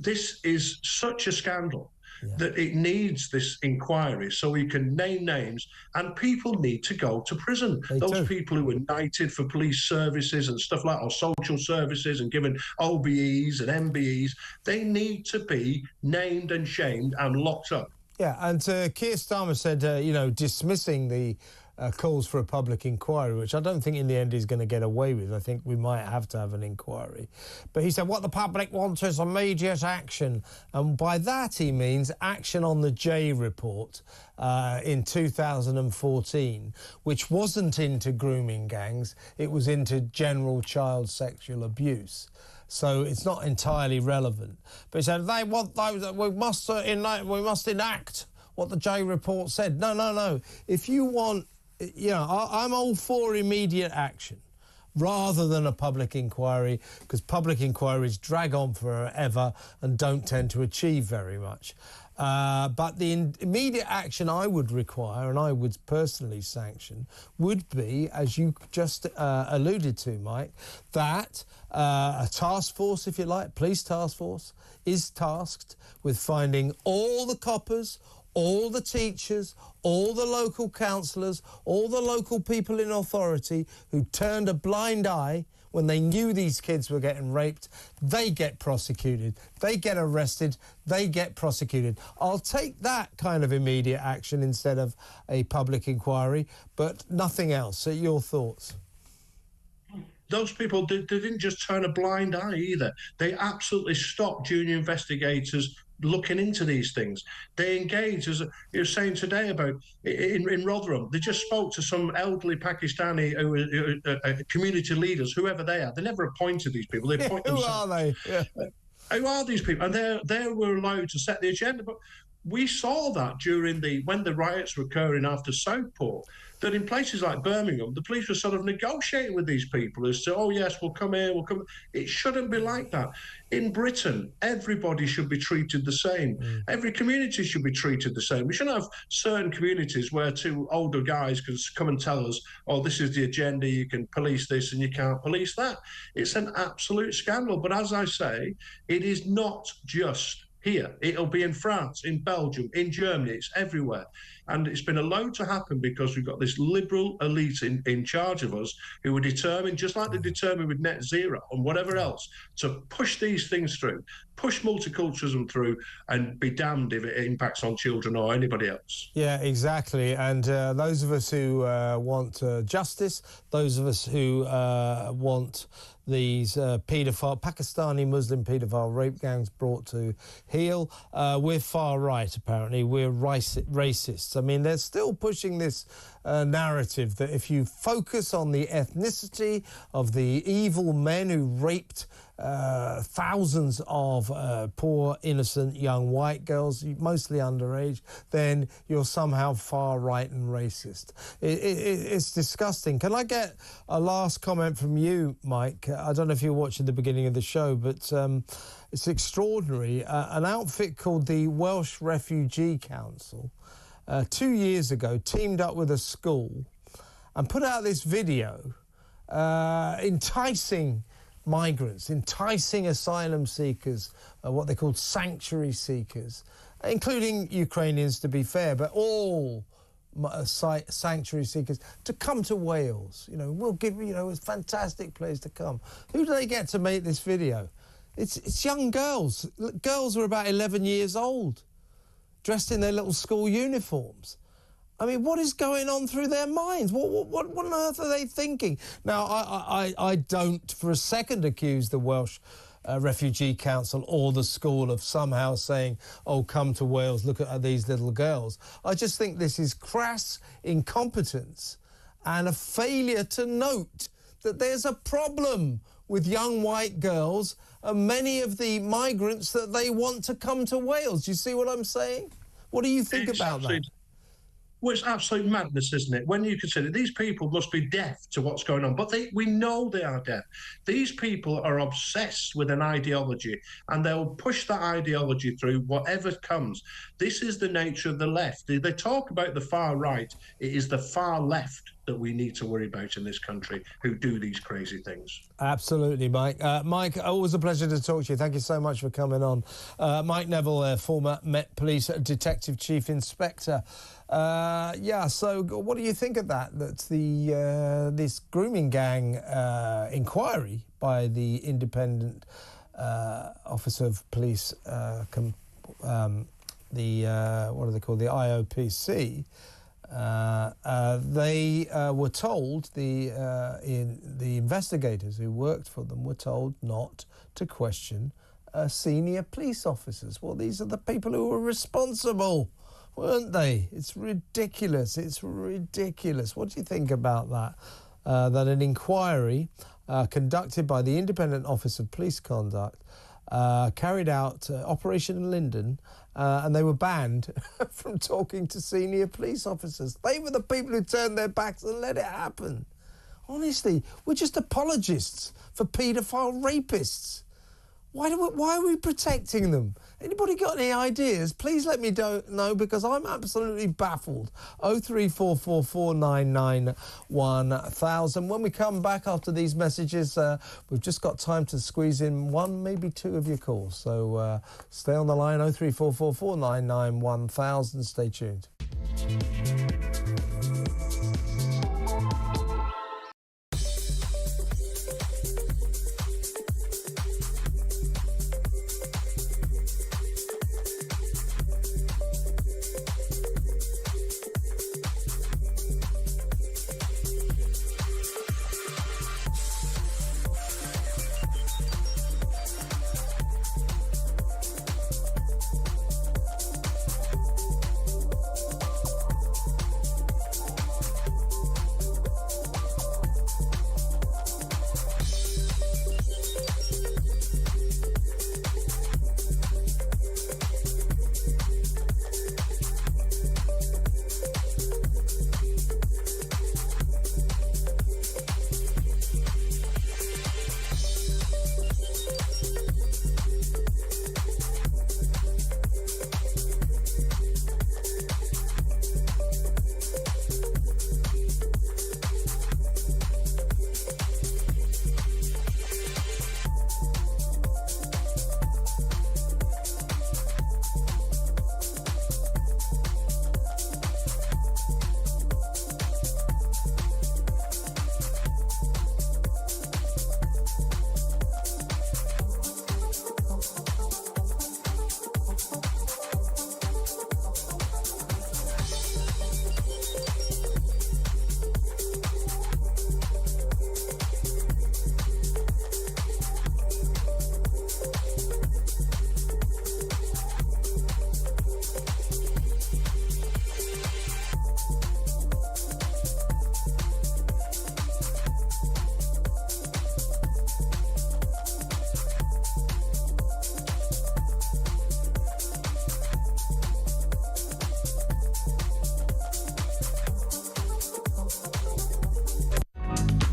This is such a scandal that it needs this inquiry so we can name names, and people need to go to prison. Those people who were knighted for police services and stuff like that, or social services and given OBEs and MBEs, they need to be named and shamed and locked up. Yeah, and Keir Starmer said, you know, dismissing the calls for a public inquiry, which I don't think in the end he's going to get away with. I think we might have to have an inquiry. But he said what the public wants is immediate action. And by that he means action on the J report in 2014, which wasn't into grooming gangs. It was into general child sexual abuse. So it's not entirely relevant. But he said they want those. We must enact what the J report said. No. If you want, you know, I'm all for immediate action rather than a public inquiry, because public inquiries drag on forever and don't tend to achieve very much. But the immediate action I would require, and I would personally sanction, would be, as you just alluded to, Mike, that a task force, if you like, police task force, is tasked with finding all the coppers, all the teachers, all the local councillors, all the local people in authority who turned a blind eye when they knew these kids were getting raped. They get prosecuted. They get arrested. They get prosecuted. I'll take that kind of immediate action instead of a public inquiry, but nothing else. So your thoughts? Those people, they didn't just turn a blind eye either. They absolutely stopped junior investigators looking into these things. They engage, as you were saying today about in Rotherham, they just spoke to some elderly Pakistani community leaders, whoever they are. They never appointed these people. They appoint Who are they? Yeah. Who are these people? And they were allowed to set the agenda. But we saw that when the riots were occurring after Southport, that in places like Birmingham, the police were sort of negotiating with these people as to, oh, yes, we'll come here, we'll come. It shouldn't be like that. In Britain, everybody should be treated the same. Every community should be treated the same. We shouldn't have certain communities where two older guys can come and tell us, oh, this is the agenda, you can police this and you can't police that. It's an absolute scandal. But as I say, it is not just here. It'll be in France, in Belgium, in Germany. It's everywhere. And it's been allowed to happen because we've got this liberal elite in charge of us who are determined, just like they're determined with net zero and whatever else, to push these things through, push multiculturalism through, and be damned if it impacts on children or anybody else. Yeah, exactly. And those of us who want justice, those of us who want these Pakistani Muslim paedophile rape gangs brought to heel, we're far right, apparently. We're racists. I mean, they're still pushing this narrative that if you focus on the ethnicity of the evil men who raped thousands of poor, innocent young white girls, mostly underage, then you're somehow far right and racist. It's disgusting. Can I get a last comment from you, Mike? I don't know if you're watching the beginning of the show, but it's extraordinary. An outfit called the Welsh Refugee Council 2 years ago teamed up with a school and put out this video enticing migrants, enticing asylum seekers, what they called sanctuary seekers, including Ukrainians, to be fair, but all sanctuary seekers, to come to Wales. You know, we'll give, you know, it's a fantastic place to come. Who do they get to make this video? It's young girls. Girls are about 11 years old, dressed in their little school uniforms. I mean, what is going on through their minds? What on earth are they thinking? Now, I don't for a second accuse the Welsh Refugee Council or the school of somehow saying, oh, come to Wales, look at these little girls. I just think this is crass incompetence and a failure to note that there's a problem with young white girls and many of the migrants that they want to come to Wales. Do you see what I'm saying? What do you think about that? Well, it's absolute madness, isn't it? When you consider these people must be deaf to what's going on, but we know they are deaf. These people are obsessed with an ideology, and they'll push that ideology through whatever comes. This is the nature of the left. They talk about the far right. It is the far left that we need to worry about in this country who do these crazy things. Absolutely, Mike. Mike, always a pleasure to talk to you. Thank you so much for coming on. Mike Neville, former Met Police Detective Chief Inspector. Yeah, so what do you think of that? That's this grooming gang inquiry by the Independent Office of Police, what are they called? The IOPC. They were told, the investigators who worked for them were told not to question senior police officers. Well, these are the people who were responsible, weren't they? It's ridiculous. It's ridiculous. What do you think about that? That an inquiry conducted by the Independent Office of Police Conduct carried out Operation Linden, and they were banned from talking to senior police officers. They were the people who turned their backs and let it happen. Honestly, we're just apologists for paedophile rapists. Why are we protecting them? Anybody got any ideas? Please let me know, because I'm absolutely baffled. 03444991000. When we come back after these messages, we've just got time to squeeze in one, maybe two of your calls. So stay on the line, 03444991000. Stay tuned.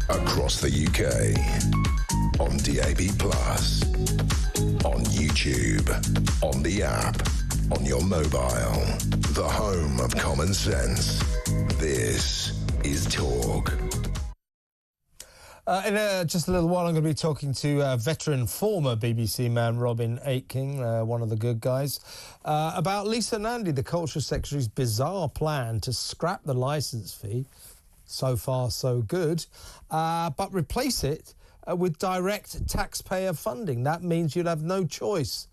Across the UK, on DAB+, on YouTube, on the app, on your mobile, the home of common sense. This is Talk. In just a little while, I'm going to be talking to veteran former BBC man Robin Aitken, one of the good guys, about Lisa Nandy, the Culture Secretary's bizarre plan to scrap the licence fee. So far, so good. But replace it with direct taxpayer funding. That means you'd have no choice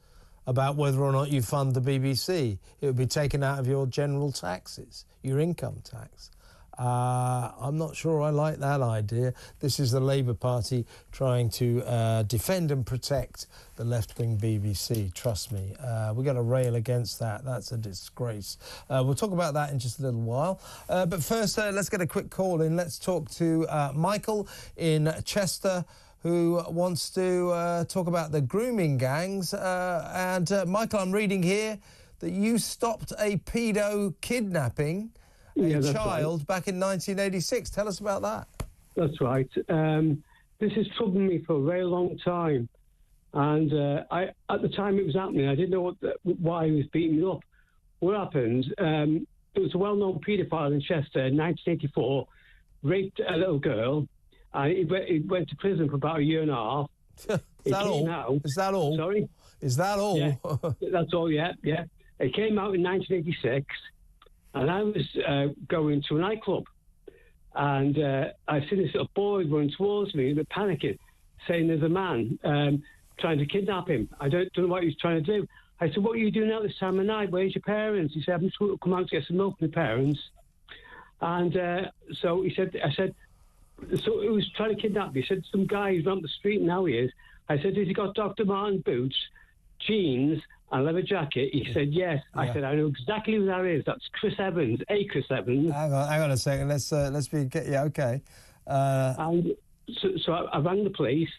about whether or not you fund the BBC. It would be taken out of your general taxes, your income tax. I'm not sure I like that idea. This is the Labour Party trying to defend and protect the left-wing BBC. Trust me, we've got to rail against that. That's a disgrace. We'll talk about that in just a little while. But first, let's get a quick call in. Let's talk to Michael in Chester, who wants to talk about the grooming gangs. Michael, I'm reading here that you stopped a pedo kidnapping a child back in 1986. Tell us about that. That's right. This has troubled me for a very long time. And at the time it was happening, I didn't know why he was beating me up. What happened, there was a well-known paedophile in Chester in 1984, raped a little girl, and he went to prison for about a year and a half. Is that all? Is that all? Sorry? Is that all? Yeah, that's all, yeah. It came out in 1986. And I was going to a nightclub, and I see this little boy running towards me, panicking, saying there's a man trying to kidnap him. I don't know what he's trying to do. I said, what are you doing out this time of night? Where's your parents? He said, I'm just going to come out to get some milk from my parents. And so I said, so he was trying to kidnap me. He said, some guy who's on the street now he is. I said, has he got Dr. Martin boots, jeans, and leather jacket? He said yes. Yeah. I said, I know exactly who that is. That's Chris Evans, Chris Evans. Hang on a second. Okay. And so I rang the police.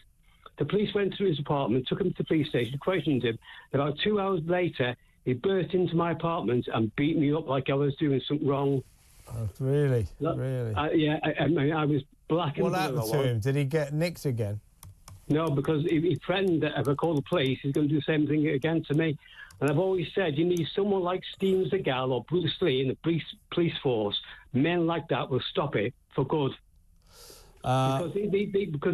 The police went through his apartment, took him to the police station, questioned him. About 2 hours later, he burst into my apartment and beat me up like I was doing something wrong. Oh, really? Really? Yeah. I was black and blue. What happened to him? Did he get nicked again? No, because he threatened that if I call the police, he's going to do the same thing again to me. And I've always said, you need someone like Steven Seagal or Bruce Lee in the police force. Men like that will stop it for good. Because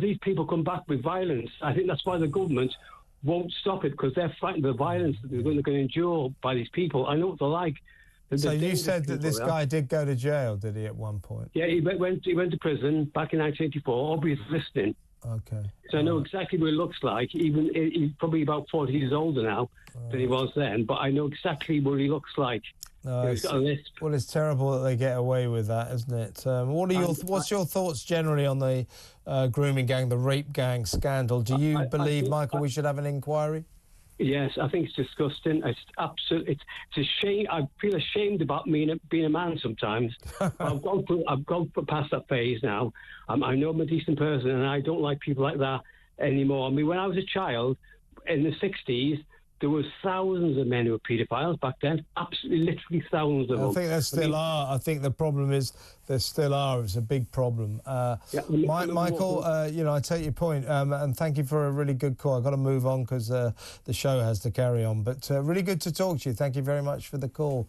these people come back with violence. I think that's why the government won't stop it, because they're frightened of the violence that they're going to endure by these people. I know what they're like. So you said that this guy did go to jail, did he, at one point? Yeah, he went to prison back in 1984. Obviously listening. Okay. So I know exactly what he looks like. He's probably about 40 years older now than he was then, but I know exactly what he looks like. He's got a lisp. Well, it's terrible that they get away with that, isn't it? What's your thoughts generally on the grooming gang, the rape gang scandal? Do you believe, Michael, we should have an inquiry? Yes, I think it's disgusting. It's absolutely. It's a shame. I feel ashamed about being a man sometimes. I've gone past that phase now. I know I'm a decent person, and I don't like people like that anymore. I mean, when I was a child in the 60s, there was thousands of men who were paedophiles back then. Absolutely, literally thousands of them. I think there still are. I think the problem is there still are. It's a big problem. Michael, I take your point, and thank you for a really good call. I've got to move on because the show has to carry on. But really good to talk to you. Thank you very much for the call.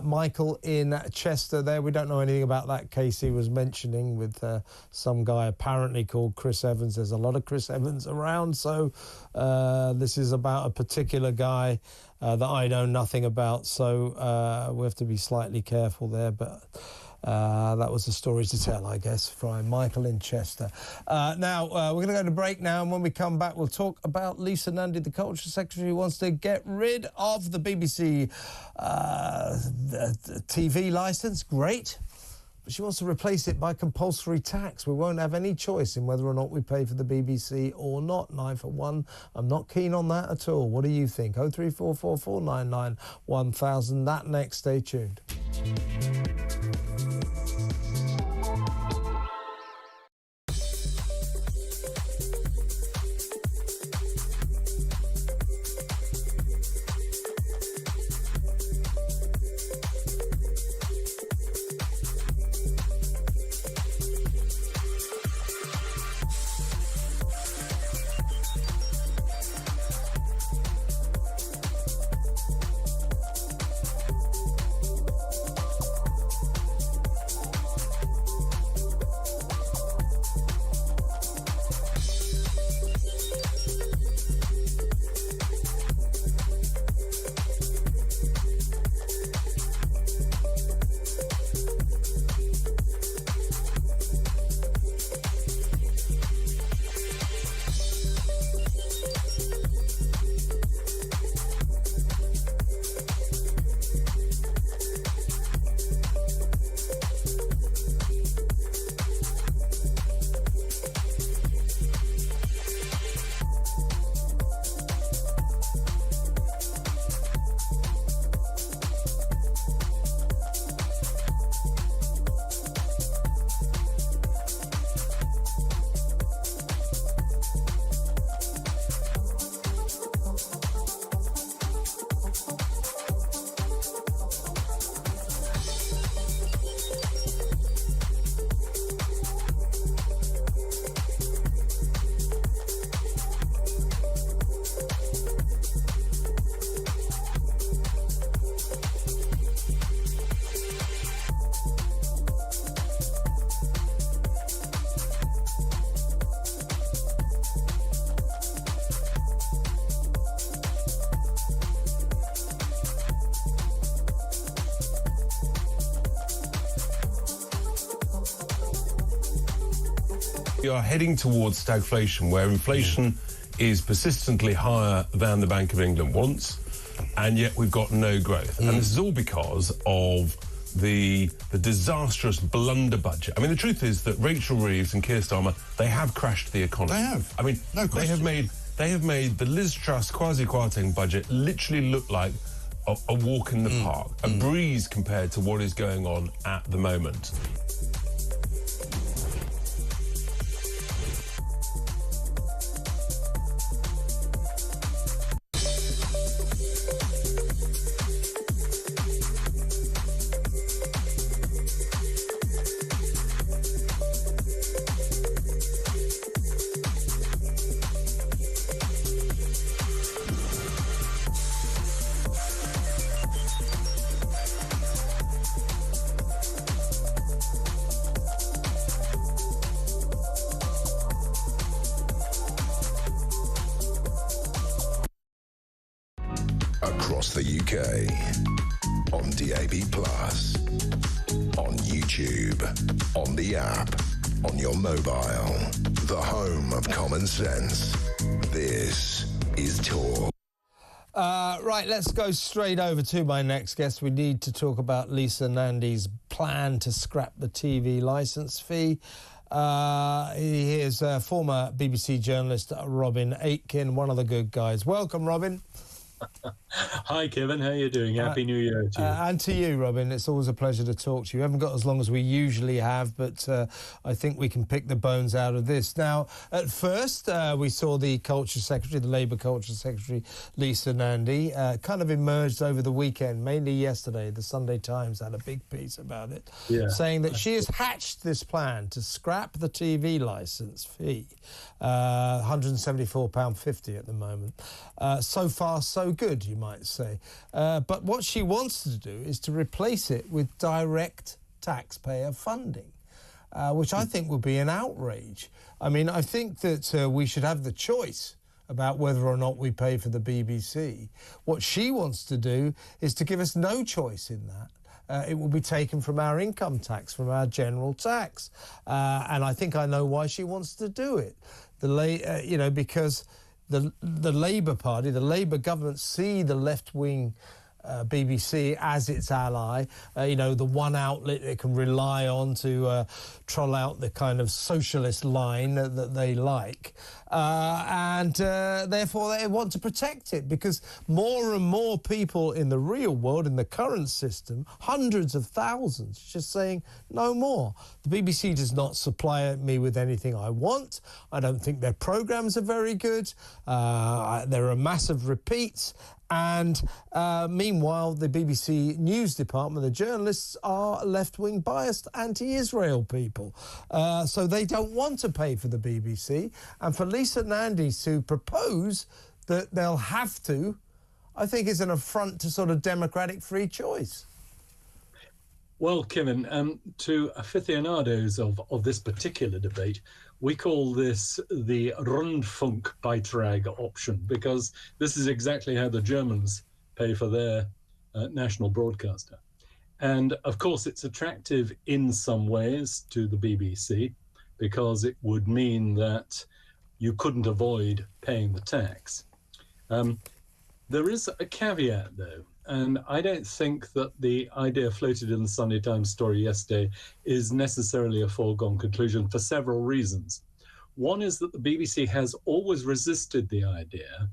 Michael in Chester there. We don't know anything about that case he was mentioning with some guy apparently called Chris Evans. There's a lot of Chris Evans around, so this is about a particular guy that I know nothing about, so we have to be slightly careful there, but that was the story to tell, I guess, from Michael in Chester. Now, we're going to go to break now, and when we come back, we'll talk about Lisa Nandy, the Culture Secretary, who wants to get rid of the BBC TV licence. Great. But she wants to replace it by compulsory tax. We won't have any choice in whether or not we pay for the BBC or not. And I, for one, I'm not keen on that at all. What do you think? 03444991000. That next. Stay tuned. We are heading towards stagflation, where inflation is persistently higher than the Bank of England wants, and yet we've got no growth. And this is all because of the disastrous blunder budget. I mean, the truth is that Rachel Reeves and Keir Starmer, they have crashed the economy. They have. I mean, no question. They have made the Liz Truss quasi-Kwarteng budget literally look like a walk in the park, a breeze compared to what is going on at the moment. Across the UK, on DAB+, on YouTube, on the app, on your mobile, the home of common sense. This is Talk. Right, let's go straight over to my next guest. We need to talk about Lisa Nandy's plan to scrap the TV licence fee. He is former BBC journalist Robin Aitken, one of the good guys. Welcome, Robin. Hi, Kevin. How are you doing? Happy New Year to you. And to you, Robin. It's always a pleasure to talk to you. We haven't got as long as we usually have, but I think we can pick the bones out of this. Now, at first, we saw the Culture Secretary, the Labour Culture Secretary, Lisa Nandy, kind of emerged over the weekend, mainly yesterday. The Sunday Times had a big piece about it, saying that she has hatched this plan to scrap the TV licence fee, £174.50 at the moment. So far, so good, you might say. But what she wants to do is to replace it with direct taxpayer funding, which I think would be an outrage. I mean, I think that we should have the choice about whether or not we pay for the BBC. What she wants to do is to give us no choice in that. It will be taken from our income tax, from our general tax. And I think I know why she wants to do it. Because the Labour Party, the Labour government, see the left-wing BBC as its ally, the one outlet it can rely on to troll out the kind of socialist line that they like. And therefore they want to protect it, because more and more people in the real world, in the current system, hundreds of thousands, just saying no more. The BBC does not supply me with anything I want. I don't think their programmes are very good. There are massive repeats. And meanwhile, the BBC News Department, the journalists, are left-wing biased anti-Israel people. So they don't want to pay for the BBC. And for Lisa Nandy to propose that they'll have to, I think is an affront to sort of democratic free choice. Well, Kevin, to aficionados of this particular debate, we call this the Rundfunkbeitrag option, because this is exactly how the Germans pay for their national broadcaster. And of course, it's attractive in some ways to the BBC, because it would mean that you couldn't avoid paying the tax. There is a caveat, though, and I don't think that the idea floated in the Sunday Times story yesterday is necessarily a foregone conclusion for several reasons. One is that the BBC has always resisted the idea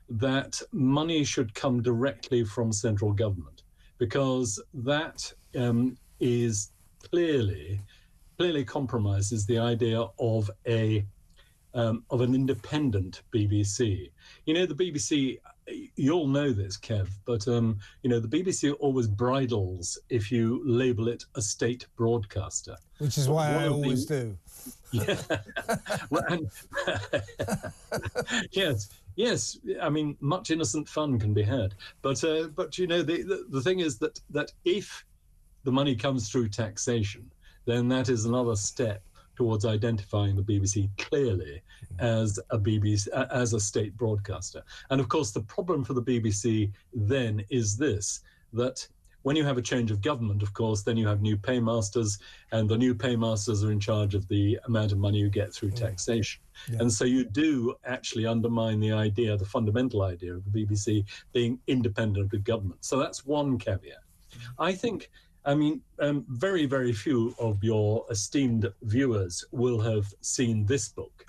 that money should come directly from central government, because that is clearly compromises the idea of an independent BBC. You know, the BBC, you'll know this, Kev, but the BBC always bridles if you label it a state broadcaster. Which is why I always do. Yeah. Yes. I mean, much innocent fun can be had, but the thing is that if the money comes through taxation, then that is another step towards identifying the BBC clearly as a state broadcaster. And of course, the problem for the BBC then is this: that when you have a change of government, of course, then you have new paymasters, and the new paymasters are in charge of the amount of money you get through taxation. Yeah. And so you do actually undermine the idea, the fundamental idea of the BBC being independent of the government. So that's one caveat. I think, very, very few of your esteemed viewers will have seen this book,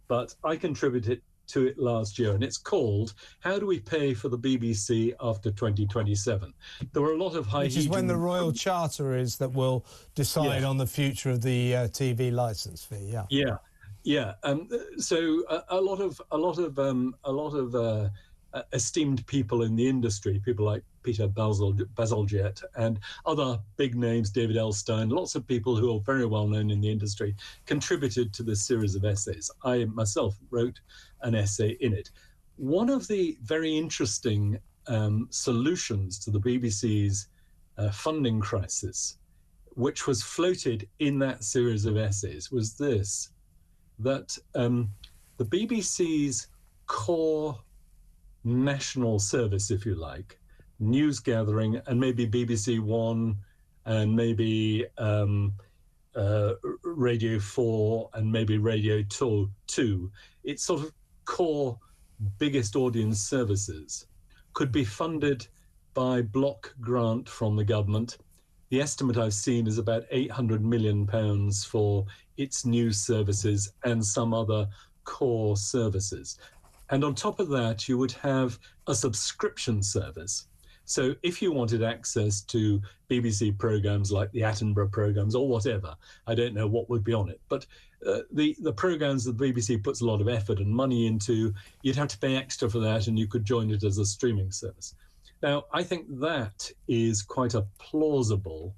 but I contributed to it last year, and it's called How Do We Pay for the BBC After 2027? There were a lot of Which is when the Royal Charter is that will decide on the future of the TV licence fee. Yeah. So a lot of esteemed people in the industry, people like Peter Bazalgette and other big names, David Elstein, lots of people who are very well known in the industry, contributed to this series of essays. I myself wrote an essay in it. One of the very interesting solutions to the BBC's funding crisis, which was floated in that series of essays, was this, that the BBC's core national service, if you like, news gathering, and maybe BBC One, and maybe Radio 4, and maybe Radio 2, its sort of core biggest audience services could be funded by block grant from the government. The estimate I've seen is about £800 million for its news services and some other core services. And on top of that, you would have a subscription service. So if you wanted access to BBC programmes like the Attenborough programmes or whatever, I don't know what would be on it, but the programmes that the BBC puts a lot of effort and money into, you'd have to pay extra for that, and you could join it as a streaming service. Now, I think that is quite a plausible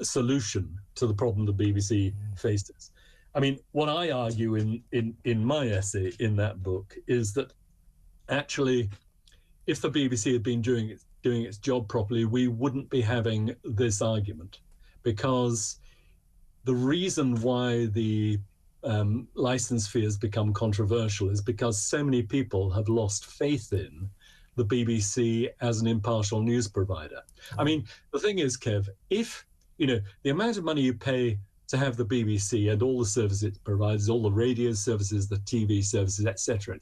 solution to the problem the BBC faces. I mean, what I argue in my essay in that book is that actually, if the BBC had been doing its job properly, we wouldn't be having this argument, because the reason why the licence fee has become controversial is because so many people have lost faith in the BBC as an impartial news provider. I mean, the thing is, Kev, if, the amount of money you pay to have the BBC and all the services it provides, all the radio services, the TV services, etc.,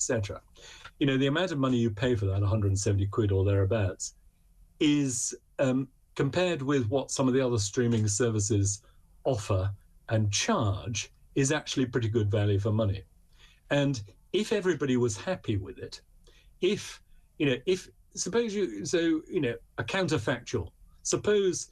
the amount of money you pay for that, 170 quid or thereabouts, is compared with what some of the other streaming services offer and charge, is actually pretty good value for money. And if everybody was happy with it, a counterfactual, suppose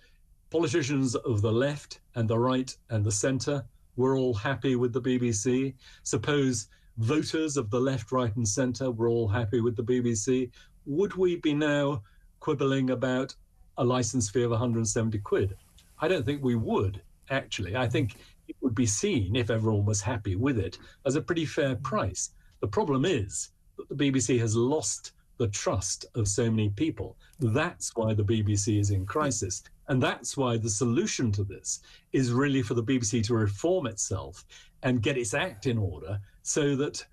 politicians of the left and the right and the centre were all happy with the BBC. Suppose voters of the left, right and centre were all happy with the BBC. Would we be now quibbling about a licence fee of 170 quid? I don't think we would, actually. I think it would be seen, if everyone was happy with it, as a pretty fair price. The problem is that the BBC has lost the trust of so many people. That's why the BBC is in crisis. And that's why the solution to this is really for the BBC to reform itself and get its act in order so that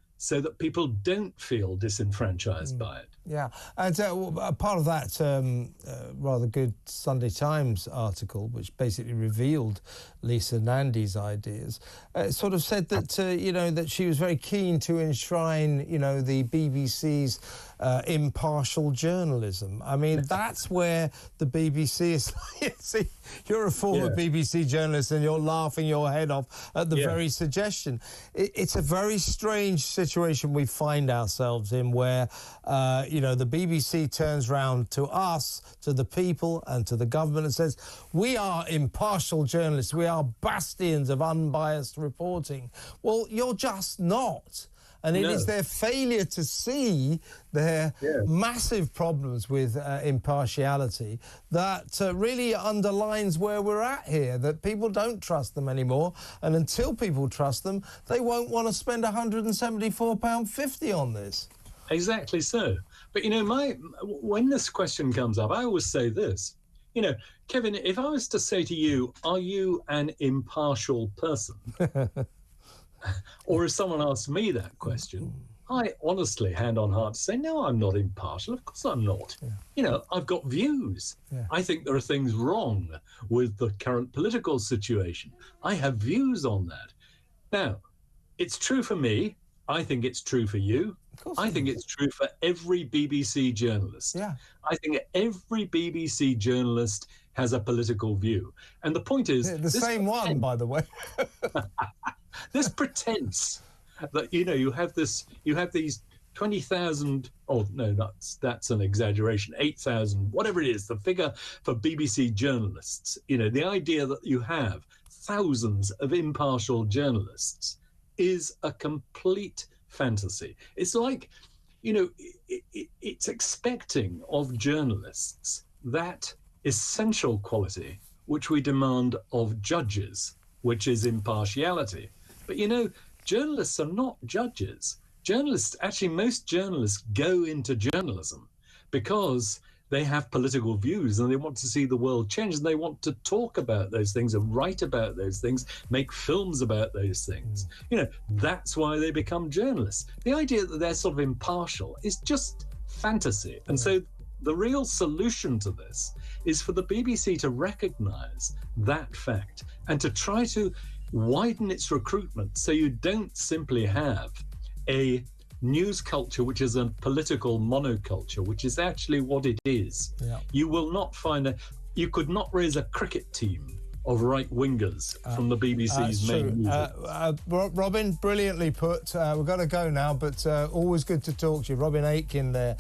people don't feel disenfranchised by it. Yeah, and part of that rather good Sunday Times article, which basically revealed Lisa Nandy's ideas, sort of said that, that she was very keen to enshrine, the BBC's impartial journalism. I mean, that's where the BBC is. See, you're a former BBC journalist and you're laughing your head off at the very suggestion. It's a very strange situation we find ourselves in where, the BBC turns round to us, to the people and to the government and says, we are impartial journalists, we are bastions of unbiased reporting. Well, you're just not. And it is their failure to see their massive problems with impartiality that really underlines where we're at here, that people don't trust them anymore. And until people trust them, they won't want to spend £174.50 on this. Exactly so. But, when this question comes up, I always say this. Kevin, if I was to say to you, are you an impartial person? Or if someone asked me that question, I honestly, hand on heart, say, no, I'm not impartial. Of course I'm not. Yeah. You know, I've got views. Yeah. I think there are things wrong with the current political situation. I have views on that. Now, it's true for me. I think it's true for you. I think it's true for every BBC journalist. Yeah. I think every BBC journalist has a political view. And the point is... Yeah, the same one, by the way. This pretense that, you know, you have these 20,000, oh, no, that's an exaggeration, 8,000, whatever it is, the figure for BBC journalists, you know, the idea that you have thousands of impartial journalists is a complete fantasy. It's like, you know, it's expecting of journalists that essential quality which we demand of judges, which is impartiality. But, you know, journalists are not judges. Journalists, actually, most journalists go into journalism because they have political views and they want to see the world change and they want to talk about those things and write about those things, make films about those things. You know, that's why they become journalists. The idea that they're sort of impartial is just fantasy. And so the real solution to this is for the BBC to recognise that fact and to try to widen its recruitment so you don't simply have a news culture which is a political monoculture, which is actually what it is. Yeah. You will not find you could not raise a cricket team of right-wingers from the BBC's main news. Robin, brilliantly put. We've got to go now, but always good to talk to you. Robin Aitken there,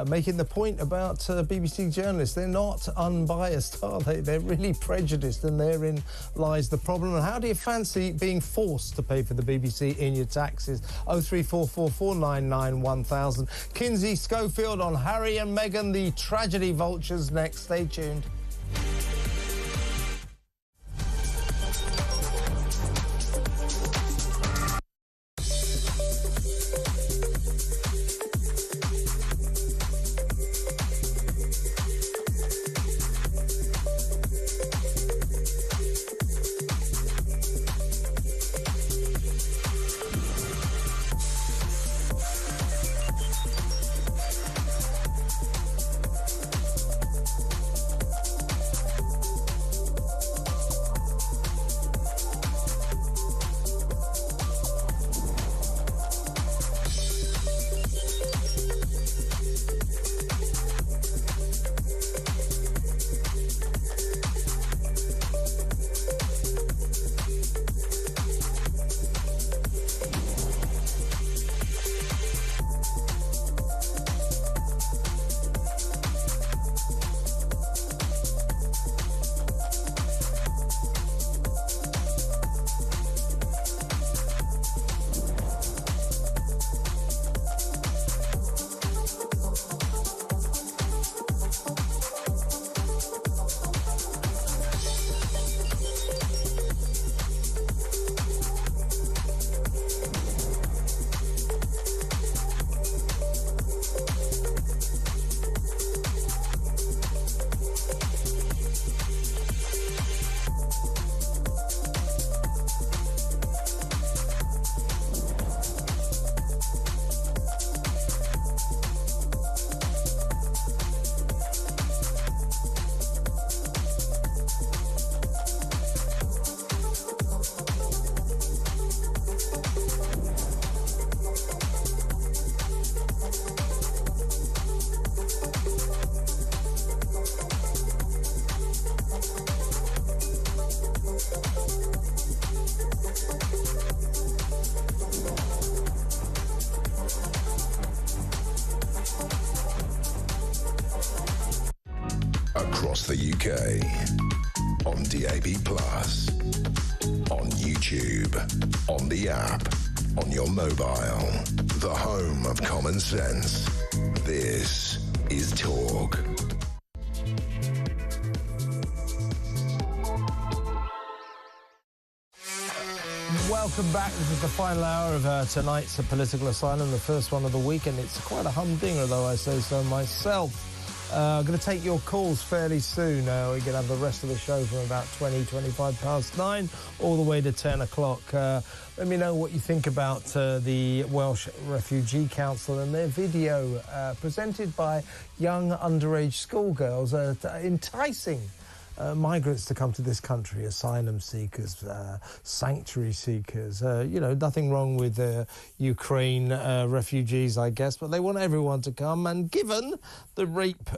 making the point about BBC journalists. They're not unbiased, are they? They're really prejudiced, and therein lies the problem. And how do you fancy being forced to pay for the BBC in your taxes? 03444991000. Kinsey Schofield on Harry and Meghan, the tragedy vultures, next. Stay tuned. Across the UK, on DAB+, on YouTube, on the app, on your mobile, the home of common sense. This is Talk. Welcome back. This is the final hour of tonight's Political Asylum, the first one of the week, and it's quite a humdinger, though I say so myself. I'm going to take your calls fairly soon. We're going to have the rest of the show from about 25 past 9 all the way to 10 o'clock. Let me know what you think about the Welsh Refugee Council and their video presented by young underage schoolgirls enticing migrants to come to this country, asylum seekers, sanctuary seekers. Nothing wrong with Ukraine refugees, I guess, but they want everyone to come. And given the rape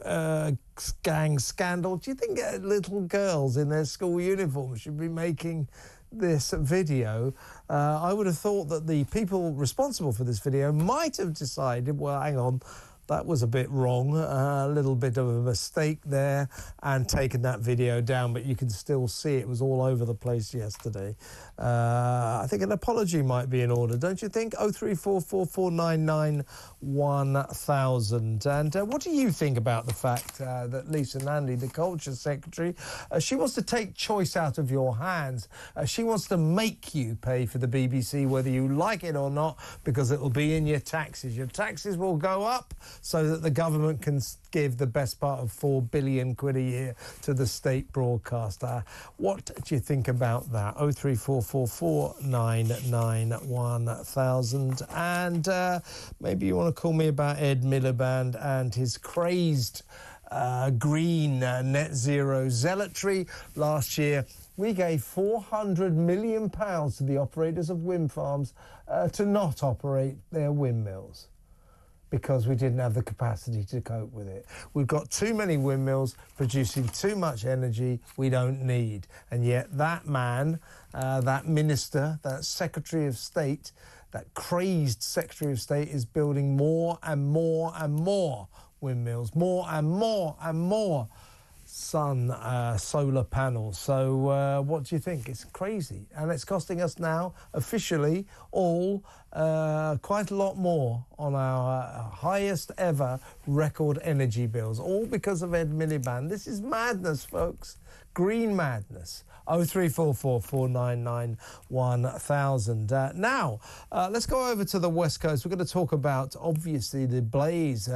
gang scandal, do you think little girls in their school uniforms should be making this video? I would have thought that the people responsible for this video might have decided, well, hang on, that was a bit wrong, a little bit of a mistake there, and taken that video down, but you can still see it was all over the place yesterday. I think an apology might be in order, don't you think? 03444991000. And what do you think about the fact that Lisa Nandy, the Culture Secretary, she wants to take choice out of your hands. She wants to make you pay for the BBC, whether you like it or not, because it will be in your taxes. Your taxes will go up so that the government can give the best part of £4 billion a year to the state broadcaster. What do you think about that? 03444991000. And maybe you want to call me about Ed Miliband and his crazed green net zero zealotry. Last year, we gave £400 million to the operators of wind farms to not operate their windmills, because we didn't have the capacity to cope with it. We've got too many windmills producing too much energy we don't need. And yet that man, that minister, that Secretary of State, that crazed Secretary of State is building more and more and more windmills, more and more and more solar panels. So what do you think? It's crazy. And it's costing us now, officially, all quite a lot more on our highest ever record energy bills, all because of Ed Miliband. This is madness, folks. Green madness. 03444991000. Now, let's go over to the West Coast. We're going to talk about, obviously, the blaze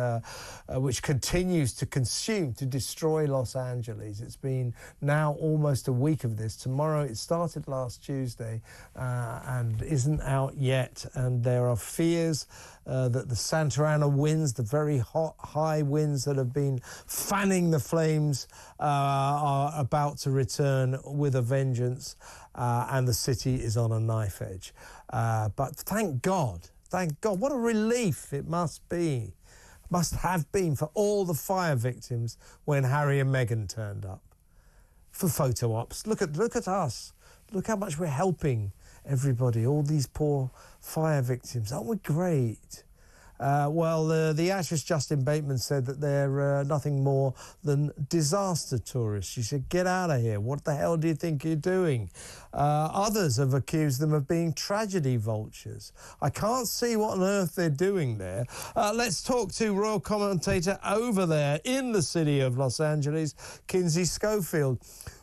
which continues to consume, to destroy Los Angeles. It's been now almost a week of this. Tomorrow, it started last Tuesday and isn't out yet. And there are fears that the Santa Ana winds, the very hot, high winds that have been fanning the flames, are about to return with a vengeance, and the city is on a knife edge. But thank God, what a relief it must have been for all the fire victims when Harry and Meghan turned up for photo ops. Look at us. Look how much we're helping everybody, all these poor fire victims. Aren't we great? The actress Justin Bateman said that they're nothing more than disaster tourists. She said, get out of here. What the hell do you think you're doing? Others have accused them of being tragedy vultures. I can't see what on earth they're doing there. Let's talk to royal commentator over there in the city of Los Angeles, Kinsey Schofield.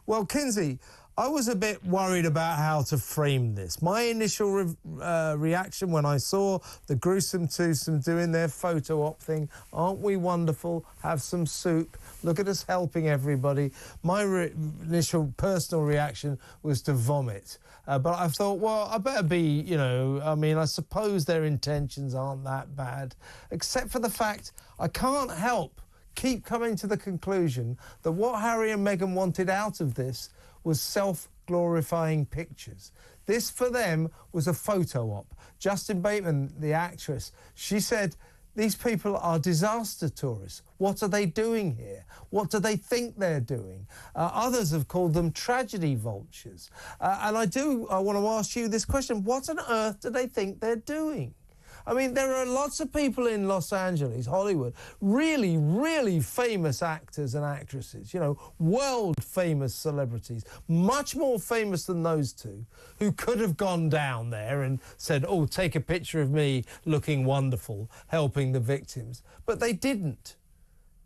Well, Kinsey, I was a bit worried about how to frame this. My initial reaction when I saw the gruesome twosome doing their photo op thing, aren't we wonderful? Have some soup. Look at us helping everybody. My initial personal reaction was to vomit. But I thought, well, I better be, I suppose their intentions aren't that bad, except for the fact I can't help keep coming to the conclusion that what Harry and Meghan wanted out of this was self-glorifying pictures. This, for them, was a photo op. Justin Bateman, the actress, she said, these people are disaster tourists. What are they doing here? What do they think they're doing? Others have called them tragedy vultures. And I want to ask you this question. What on earth do they think they're doing? I mean, there are lots of people in Los Angeles, Hollywood, really, really famous actors and actresses, world-famous celebrities, much more famous than those two, who could have gone down there and said, oh, take a picture of me looking wonderful, helping the victims. But they didn't,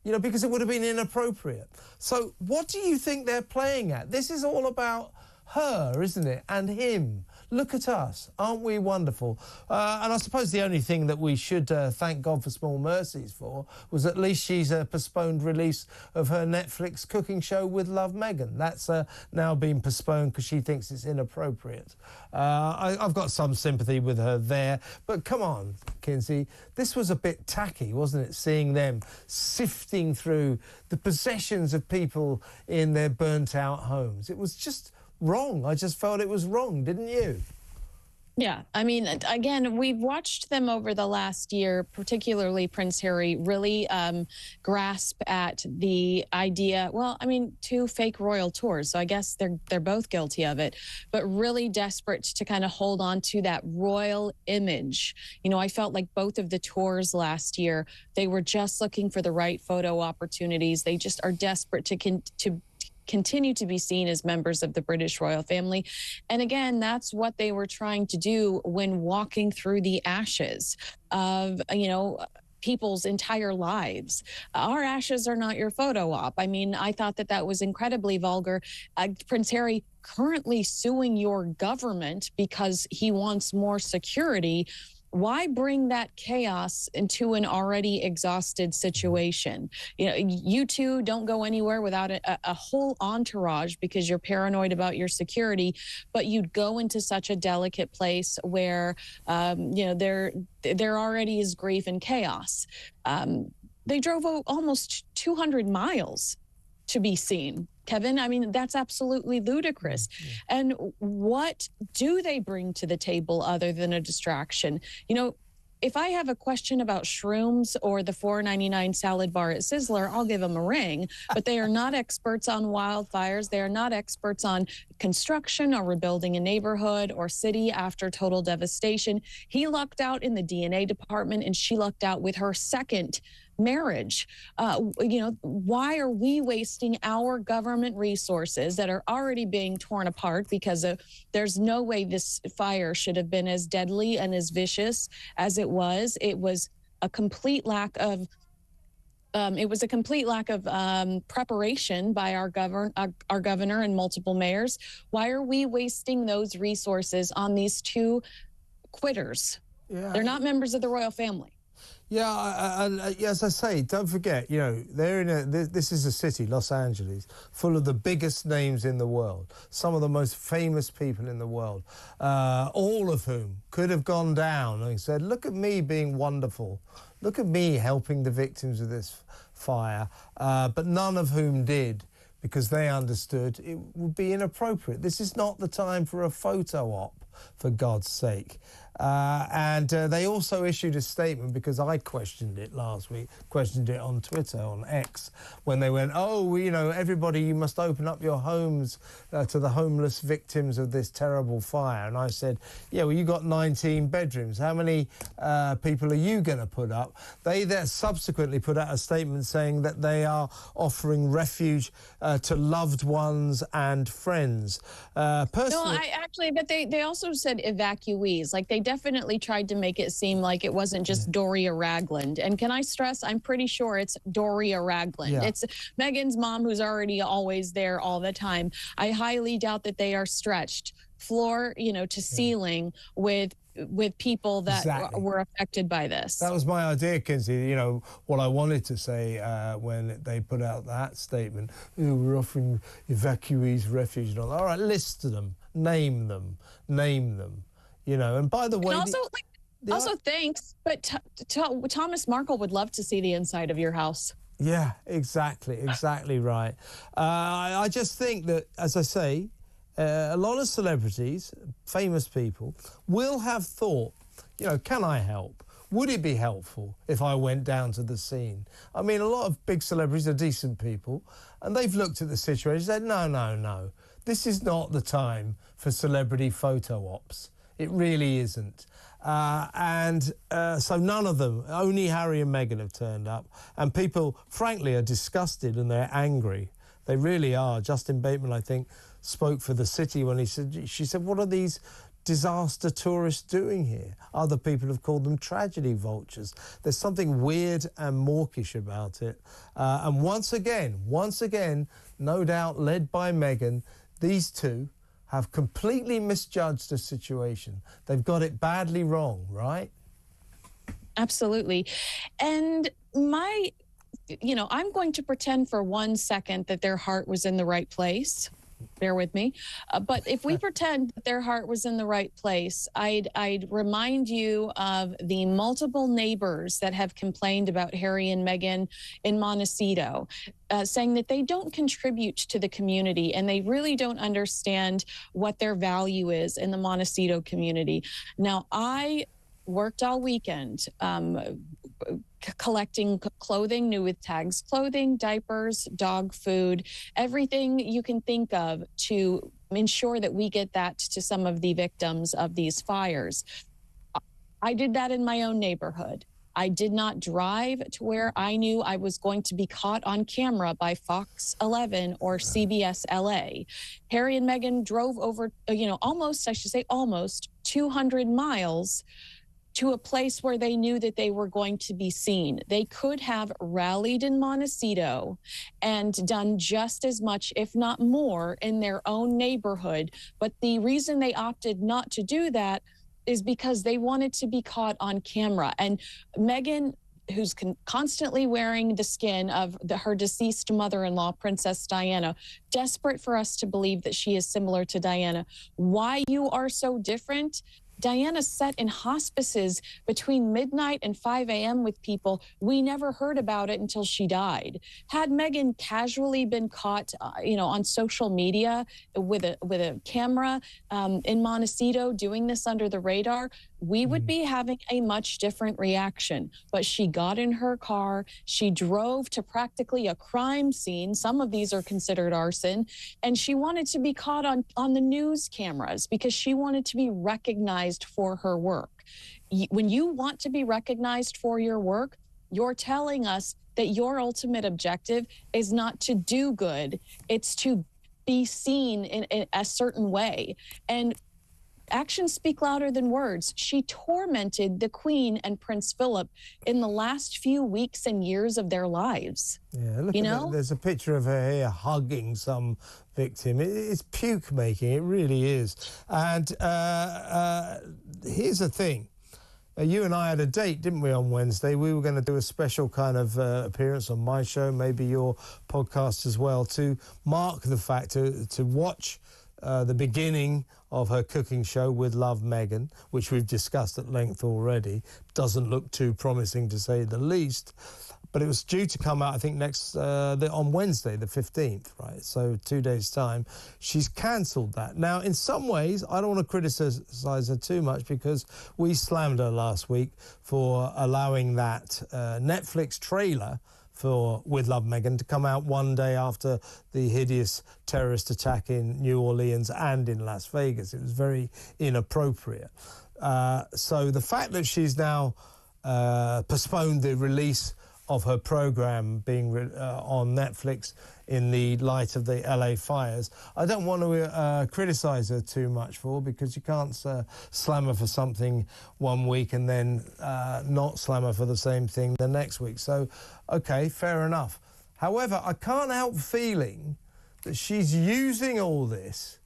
because it would have been inappropriate. So what do you think they're playing at? This is all about her, isn't it? And him. Look at us. Aren't we wonderful? And I suppose the only thing that we should thank God for small mercies for was at least she's postponed release of her Netflix cooking show with Love Meghan. That's now been postponed because she thinks it's inappropriate. I've got some sympathy with her there. But come on, Kinsey, this was a bit tacky, wasn't it, seeing them sifting through the possessions of people in their burnt-out homes. It was just wrong. I just felt it was wrong, didn't you? Yeah, I mean, again, we've watched them over the last year, particularly Prince Harry, really grasp at the idea. Well, I mean, 2 fake royal tours, so I guess they're both guilty of it, but really desperate to kind of hold on to that royal image. You know, I felt like both of the tours last year, they were just looking for the right photo opportunities. They just are desperate to continue to be seen as members of the British royal family. And again, that's what they were trying to do when walking through the ashes of, you know, people's entire lives. Our ashes are not your photo op. I mean, I thought that was incredibly vulgar. Prince Harry currently suing your government because he wants more security. Why bring that chaos into an already exhausted situation? You know, you two don't go anywhere without a whole entourage because you're paranoid about your security, but you'd go into such a delicate place where, you know, there already is grief and chaos. They drove almost 200 miles to be seen. Kevin, I mean, that's absolutely ludicrous. And what do they bring to the table other than a distraction? You know, if I have a question about shrooms or the $4.99 salad bar at Sizzler, I'll give them a ring. But they are not experts on wildfires. They are not experts on construction or rebuilding a neighborhood or city after total devastation. He lucked out in the DNA department, and she lucked out with her second marriage. You know, why are we wasting our government resources that are already being torn apart because there's no way this fire should have been as deadly and as vicious as it was. It was a complete lack of preparation by our governor and multiple mayors. Why are we wasting those resources on these 2 quitters? Yeah. They're not members of the royal family. Yeah, as I say, don't forget, you know, they're in this is a city, Los Angeles, full of the biggest names in the world, some of the most famous people in the world, all of whom could have gone down and said, look at me being wonderful, look at me helping the victims of this fire, but none of whom did, because they understood it would be inappropriate. This is not the time for a photo op, for God's sake. And they also issued a statement, because I questioned it last week, questioned it on Twitter, on X, when they went, oh, you know, everybody, you must open up your homes to the homeless victims of this terrible fire. And I said, yeah, well, you got 19 bedrooms. How many people are you going to put up? They then subsequently put out a statement saying that they are offering refuge to loved ones and friends. Personally, but they also said evacuees. Like, they definitely tried to make it seem like it wasn't just Doria Ragland. And can I stress, I'm pretty sure it's Doria Ragland. Yeah. It's Meghan's mom, who's already always there all the time. I highly doubt that they are stretched floor, you know, to ceiling with people that were affected by this. That was my idea, Kinsey. You know, what I wanted to say when they put out that statement, we're offering evacuees refuge and all. All right, list them, name them. You know, and by the way... And also, thanks, but Thomas Markle would love to see the inside of your house. Yeah, exactly right. I just think that, as I say, a lot of celebrities, famous people, will have thought, you know, can I help? Would it be helpful if I went down to the scene? I mean, a lot of big celebrities are decent people, and they've looked at the situation and said, no, this is not the time for celebrity photo ops. It really isn't. So none of them, only Harry and Meghan have turned up. And people, frankly, are disgusted and they're angry. They really are. Justin Bateman, I think, spoke for the city when she said, what are these disaster tourists doing here? Other people have called them tragedy vultures. There's something weird and mawkish about it. And once again, no doubt led by Meghan, these two have completely misjudged the situation. They've got it badly wrong, right? Absolutely. And I'm going to pretend for 1 second that their heart was in the right place. Bear with me. But if we pretend that their heart was in the right place, I'd remind you of the multiple neighbors that have complained about Harry and Meghan in Montecito, saying that they don't contribute to the community and they really don't understand what their value is in the Montecito community. Now, I worked all weekend collecting clothing, new with tags, clothing, diapers, dog food, everything you can think of to ensure that we get that to some of the victims of these fires. I did that in my own neighborhood. I did not drive to where I knew I was going to be caught on camera by Fox 11 or CBS LA. Harry and Meghan drove over, almost 200 miles to a place where they knew that they were going to be seen. They could have rallied in Montecito and done just as much, if not more, in their own neighborhood. But the reason they opted not to do that is because they wanted to be caught on camera. And Meghan, who's constantly wearing the skin of her deceased mother-in-law, Princess Diana, desperate for us to believe that she is similar to Diana. Why you are so different? Diana sat in hospices between midnight and 5 a.m. with people. We never heard about it until she died. Had Meghan casually been caught, on social media with a camera in Montecito doing this under the radar, we would be having a much different reaction. But she got in her car, she drove to practically a crime scene. Some of these are considered arson. And she wanted to be caught on the news cameras because she wanted to be recognized for her work. When you want to be recognized for your work, you're telling us that your ultimate objective is not to do good, it's to be seen in a certain way. And actions speak louder than words. She tormented the Queen and Prince Philip in the last few weeks and years of their lives. Yeah, look at that. There's a picture of her here hugging some victim. It's puke making, it really is. And here's the thing. You and I had a date, didn't we, on Wednesday? We were going to do a special kind of appearance on my show, maybe your podcast as well, to mark the fact, to watch the beginning of her cooking show with Love Meghan, which we've discussed at length already. Doesn't look too promising, to say the least. But it was due to come out, I think, on Wednesday, the 15th, right? So 2 days' time. She's cancelled that. Now, in some ways, I don't want to criticise her too much because we slammed her last week for allowing that Netflix trailer for With Love Meghan to come out one day after the hideous terrorist attack in New Orleans and in Las Vegas. It was very inappropriate. So the fact that she's now postponed the release of her programme being on Netflix in the light of the LA fires, I don't want to criticise her too much for, because you can't slam her for something one week and then not slam her for the same thing the next week. So, OK, fair enough. However, I can't help feeling that she's using all this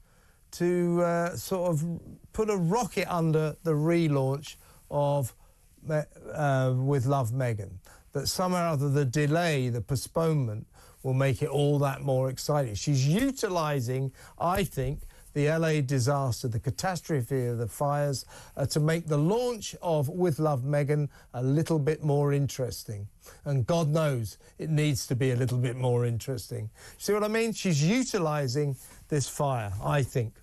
to sort of put a rocket under the relaunch of With Love Meghan. That somehow or other the delay, the postponement, will make it all that more exciting. She's utilising, I think, the LA disaster, the catastrophe of the fires, to make the launch of With Love Meghan a little bit more interesting. And God knows it needs to be a little bit more interesting. See what I mean? She's utilising this fire, I think.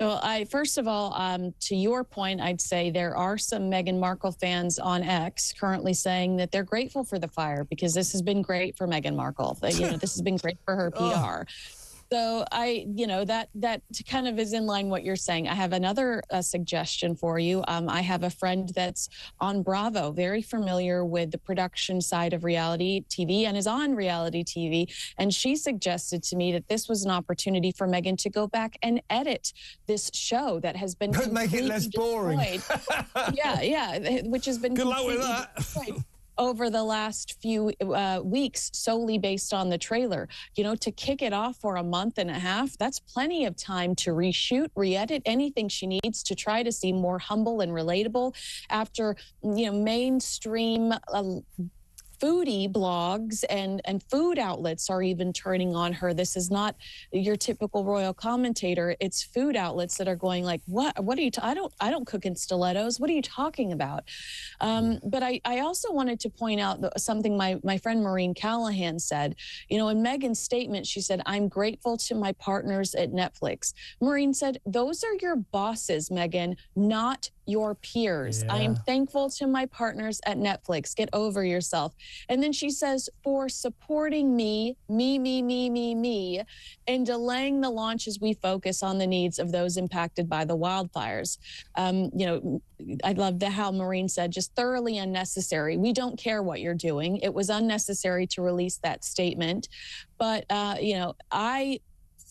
Well, first of all, to your point, I'd say there are some Meghan Markle fans on X currently saying that they're grateful for the fire because this has been great for Meghan Markle. This has been great for her PR. So that kind of is in line what you're saying. I have another suggestion for you. I have a friend that's on Bravo, very familiar with the production side of reality TV and is on reality TV. And she suggested to me that this was an opportunity for Meghan to go back and edit this show that has been make it less boring. yeah, which has been good luck with that. destroyed. over the last few weeks solely based on the trailer. You know, to kick it off for a month and a half, that's plenty of time to reshoot, re-edit anything she needs to try to seem more humble and relatable after, you know, mainstream foodie blogs and food outlets are even turning on her. This is not your typical royal commentator. It's food outlets that are going like, what are you, I don't cook in stilettos. What are you talking about? But I also wanted to point out something my friend Maureen Callahan said. You know, in Meghan's statement, she said, I'm grateful to my partners at Netflix. Maureen said, those are your bosses, Meghan, not your peers. I am thankful to my partners at Netflix. Get over yourself. And then she says, for supporting me, and delaying the launch as we focus on the needs of those impacted by the wildfires. You know, I love how Maureen said, just thoroughly unnecessary. We don't care what you're doing. It was unnecessary to release that statement. But, you know, I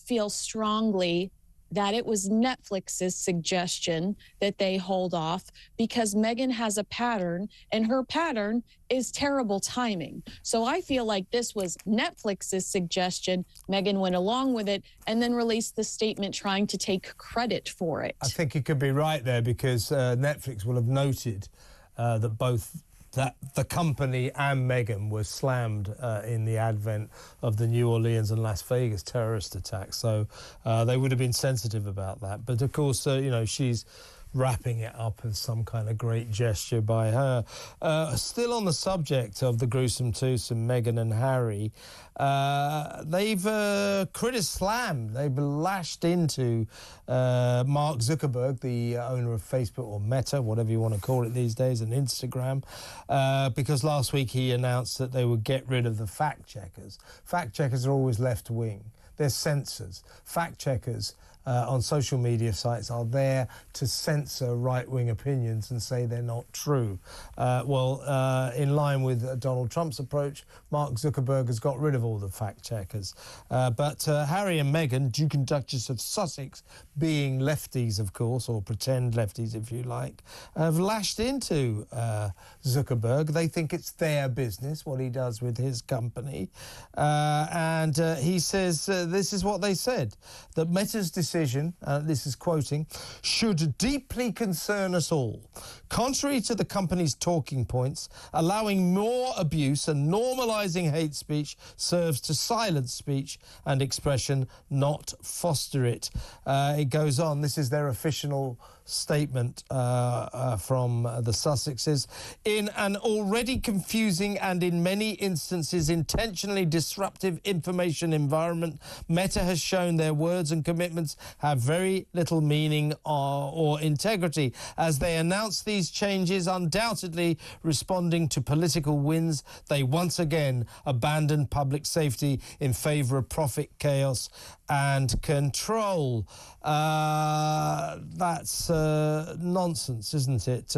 feel strongly that it was Netflix's suggestion that they hold off because Meghan has a pattern, and her pattern is terrible timing. So I feel like this was Netflix's suggestion. Meghan went along with it and then released the statement trying to take credit for it. I think you could be right there because Netflix will have noted that both the company and Meghan were slammed in the advent of the New Orleans and Las Vegas terrorist attacks. So they would have been sensitive about that. But of course, you know, she's wrapping it up as some kind of great gesture by her. Still on the subject of the gruesome twosome, Meghan and Harry, they've slammed, they've lashed into Mark Zuckerberg, the owner of Facebook or Meta, whatever you want to call it these days, and Instagram, because last week he announced that they would get rid of the fact checkers. Fact checkers are always left wing. They're censors. Fact checkers on social media sites are there to censor right-wing opinions and say they're not true. In line with Donald Trump's approach, Mark Zuckerberg has got rid of all the fact-checkers. But Harry and Meghan, Duke and Duchess of Sussex, being lefties, of course, or pretend lefties, if you like, have lashed into Zuckerberg. They think it's their business, what he does with his company. And he says, this is what they said, that Meta's decision, this is quoting, should deeply concern us all. Contrary to the company's talking points, allowing more abuse and normalising hate speech serves to silence speech and expression, not foster it. It goes on, this is their official statement from the Sussexes. In an already confusing and in many instances intentionally disruptive information environment, Meta has shown their words and commitments have very little meaning or integrity. As they announce these changes, undoubtedly responding to political wins, they once again abandon public safety in favour of profit, chaos and control. That's nonsense, isn't it?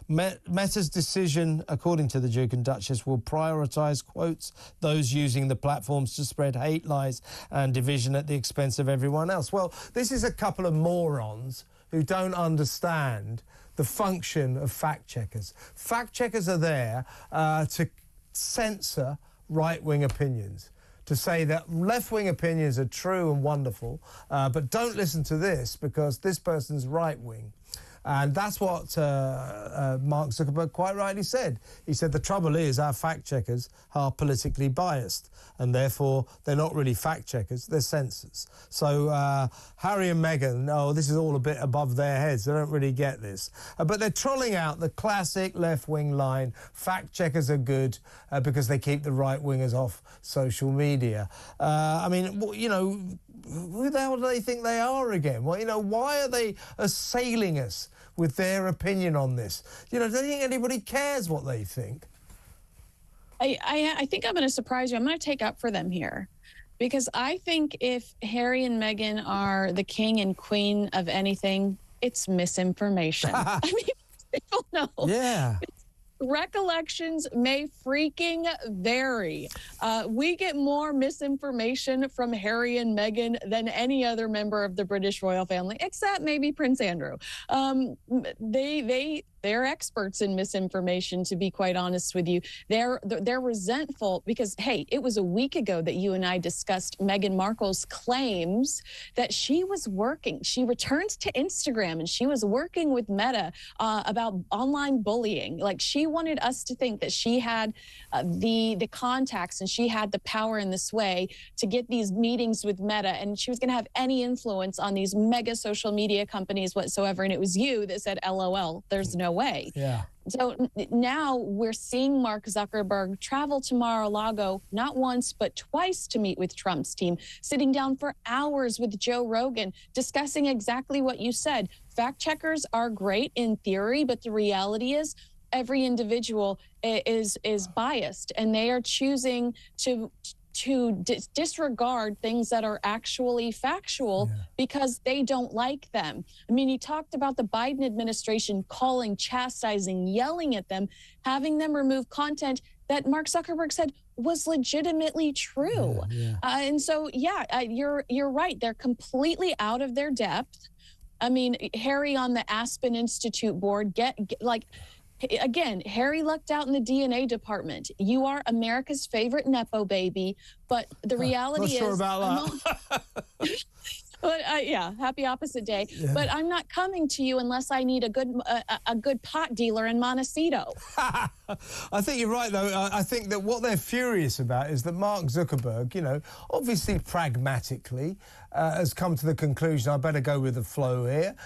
Meta's decision, according to the Duke and Duchess, will prioritise, quotes, those using the platforms to spread hate, lies and division at the expense of everyone else. Well, this is a couple of morons who don't understand the function of fact-checkers. Fact-checkers are there to censor right-wing opinions, to say that left-wing opinions are true and wonderful, but don't listen to this because this person's right-wing. And that's what Mark Zuckerberg quite rightly said. He said the trouble is our fact-checkers are politically biased and therefore they're not really fact-checkers, they're censors. So Harry and Meghan, this is all a bit above their heads. They don't really get this. But they're trolling out the classic left-wing line, fact-checkers are good because they keep the right-wingers off social media. I mean, you know, who the hell do they think they are again? Well, you know, why are they assailing us with their opinion on this? You know, do you think anybody cares what they think? I think I'm going to surprise you. I'm going to take up for them here because I think if Harry and Meghan are the king and queen of anything, it's misinformation. I mean, people know. Yeah. Recollections may freaking vary. We get more misinformation from Harry and Meghan than any other member of the British royal family, except maybe Prince Andrew. They They're experts in misinformation, to be quite honest with you. They're resentful because, hey, it was a week ago that you and I discussed Meghan Markle's claims that she was working. She returned to Instagram and she was working with Meta about online bullying. Like, she wanted us to think that she had the contacts and she had the power and the sway to get these meetings with Meta, and she was going to have any influence on these mega social media companies whatsoever. And it was you that said, LOL, there's no way. Yeah. So now we're seeing Mark Zuckerberg travel to Mar-a-Lago not once but twice to meet with Trump's team, sitting down for hours with Joe Rogan, discussing exactly what you said. Fact checkers are great in theory, but the reality is every individual is biased, and they are choosing to disregard things that are actually factual because they don't like them. I mean, he talked about the Biden administration calling, chastising, yelling at them, having them remove content that Mark Zuckerberg said was legitimately true. And so, you're right. They're completely out of their depth. I mean, Harry on the Aspen Institute board, again, Harry lucked out in the DNA department. You are America's favorite Nepo baby, but the reality is... Not sure about that. But happy opposite day. Yeah. But I'm not coming to you unless I need a good pot dealer in Montecito. I think you're right, though. I think that what they're furious about is that Mark Zuckerberg, you know, obviously pragmatically has come to the conclusion, I better go with the flow here.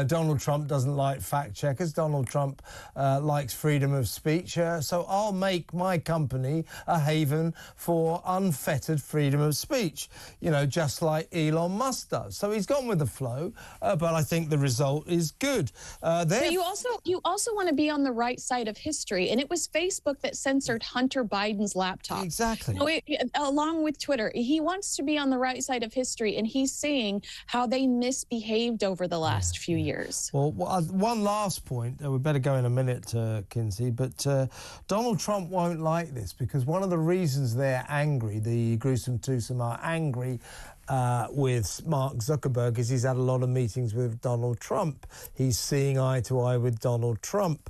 Donald Trump doesn't like fact checkers. Donald Trump likes freedom of speech. So I'll make my company a haven for unfettered freedom of speech, you know, just like Elon Musk does. So he's gone with the flow, but I think the result is good. But you also want to be on the right side of history, and it was Facebook that censored Hunter Biden's laptop. Exactly. Along with Twitter. He wants to be on the right side of history, and he's seeing how they misbehaved over the last few years. Well, one last point. We better go in a minute, Kinsey, but Donald Trump won't like this because one of the reasons they're angry, the gruesome twosome are angry with Mark Zuckerberg, is he's had a lot of meetings with Donald Trump. He's seeing eye to eye with Donald Trump.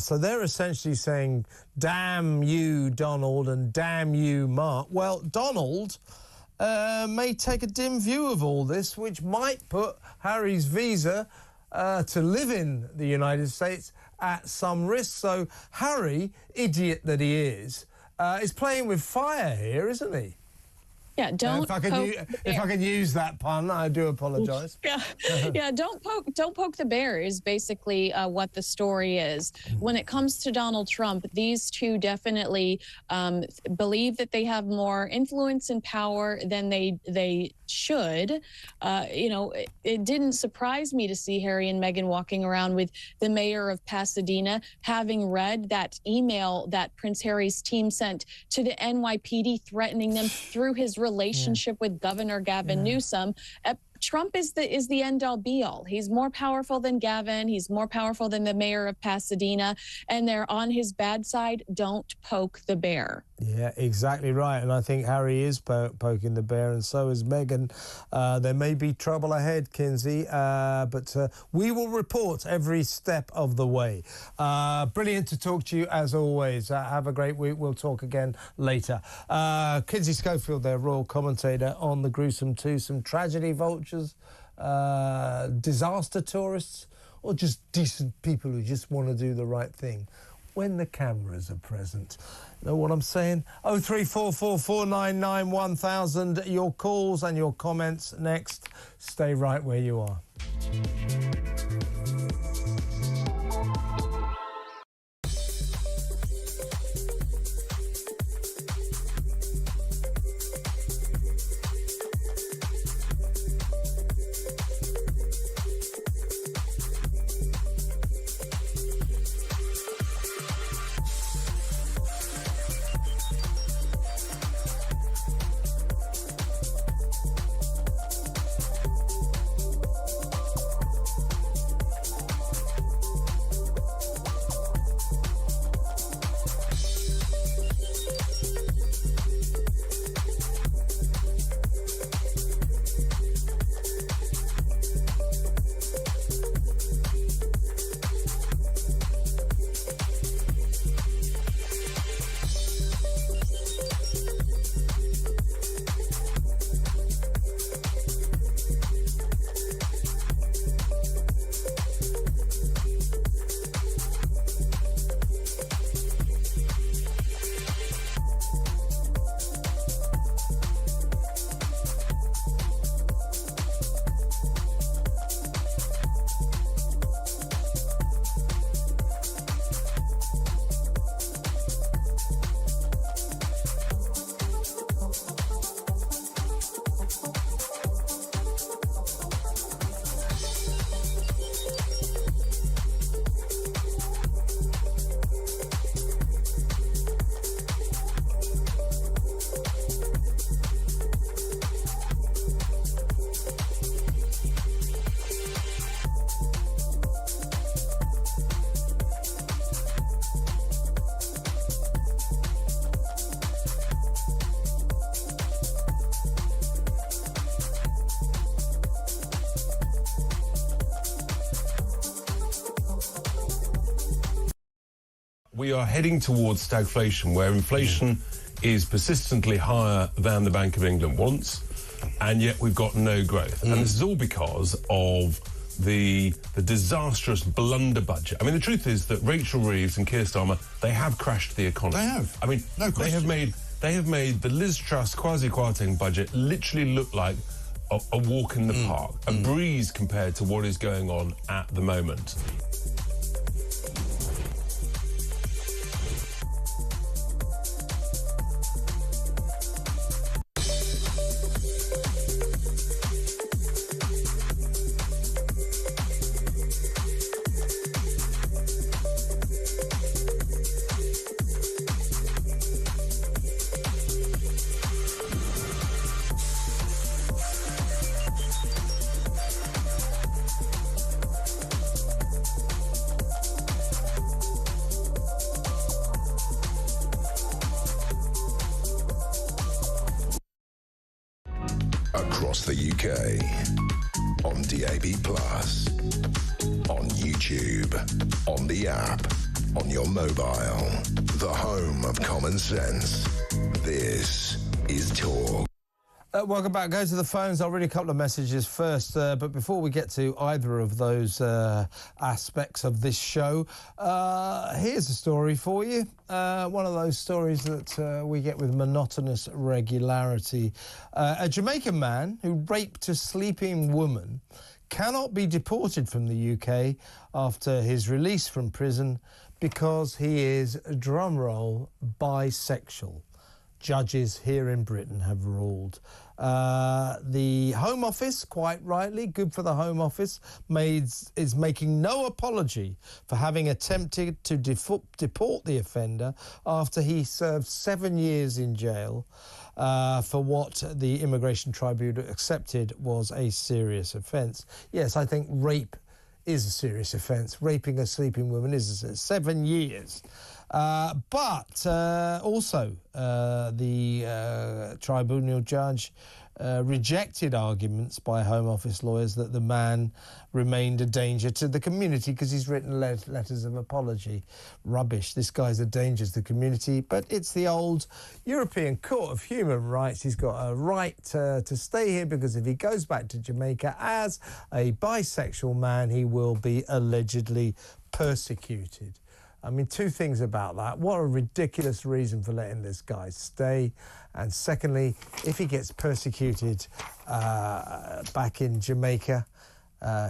So they're essentially saying, damn you, Donald, and damn you, Mark. Well, Donald may take a dim view of all this, which might put Harry's visa to live in the United States at some risk. So Harry, idiot that he is playing with fire here, isn't he? Yeah, don't. If I can use that pun, I do apologise. Don't poke the bear is basically what the story is. When it comes to Donald Trump, these two definitely believe that they have more influence and power than they should. It didn't surprise me to see Harry and Meghan walking around with the mayor of Pasadena, having read that email that Prince Harry's team sent to the NYPD threatening them through his relationship with Governor Gavin Newsom. Trump is the end-all be-all. He's more powerful than Gavin. He's more powerful than the mayor of Pasadena, and they're on his bad side. Don't poke the bear. Yeah, exactly right. And I think Harry is poking the bear, and so is Meghan. There may be trouble ahead, Kinsey, but we will report every step of the way. Brilliant to talk to you, as always. Have a great week. We'll talk again later. Kinsey Schofield there, royal commentator on the gruesome twosome. Tragedy vultures, disaster tourists, or just decent people who just want to do the right thing when the cameras are present. Know what I'm saying? 03444991000. Your calls and your comments next. Stay right where you are. we are heading towards stagflation, where inflation is persistently higher than the Bank of England wants, and yet we've got no growth. And this is all because of the disastrous blunder budget. I mean, the truth is that Rachel Reeves and Keir Starmer, they have crashed the economy. They have. I mean, No question. they have made the Liz Truss quasi-Kwarteng budget literally look like a walk in the park, a breeze compared to what is going on at the moment. Across the UK, on DAB+, on YouTube, on the app, on your mobile, the home of common sense. This is Talk. Welcome back. Go to the phones. I'll read a couple of messages first. But before we get to either of those aspects of this show, here's a story for you. One of those stories that we get with monotonous regularity. A Jamaican man who raped a sleeping woman cannot be deported from the UK after his release from prison because he is, drumroll, bisexual. Judges here in Britain have ruled. The Home Office, quite rightly, good for the Home Office, is making no apology for having attempted to deport the offender after he served 7 years in jail for what the Immigration Tribunal accepted was a serious offence. Yes, I think rape is a serious offence. Raping a sleeping woman is 7 years. But also the tribunal judge rejected arguments by Home Office lawyers that the man remained a danger to the community because he's written letters of apology. Rubbish. This guy's a danger to the community. But it's the old European Court of Human Rights. He's got a right to stay here because if he goes back to Jamaica as a bisexual man, he will be allegedly persecuted. I mean, two things about that. What a ridiculous reason for letting this guy stay. And secondly, if he gets persecuted back in Jamaica,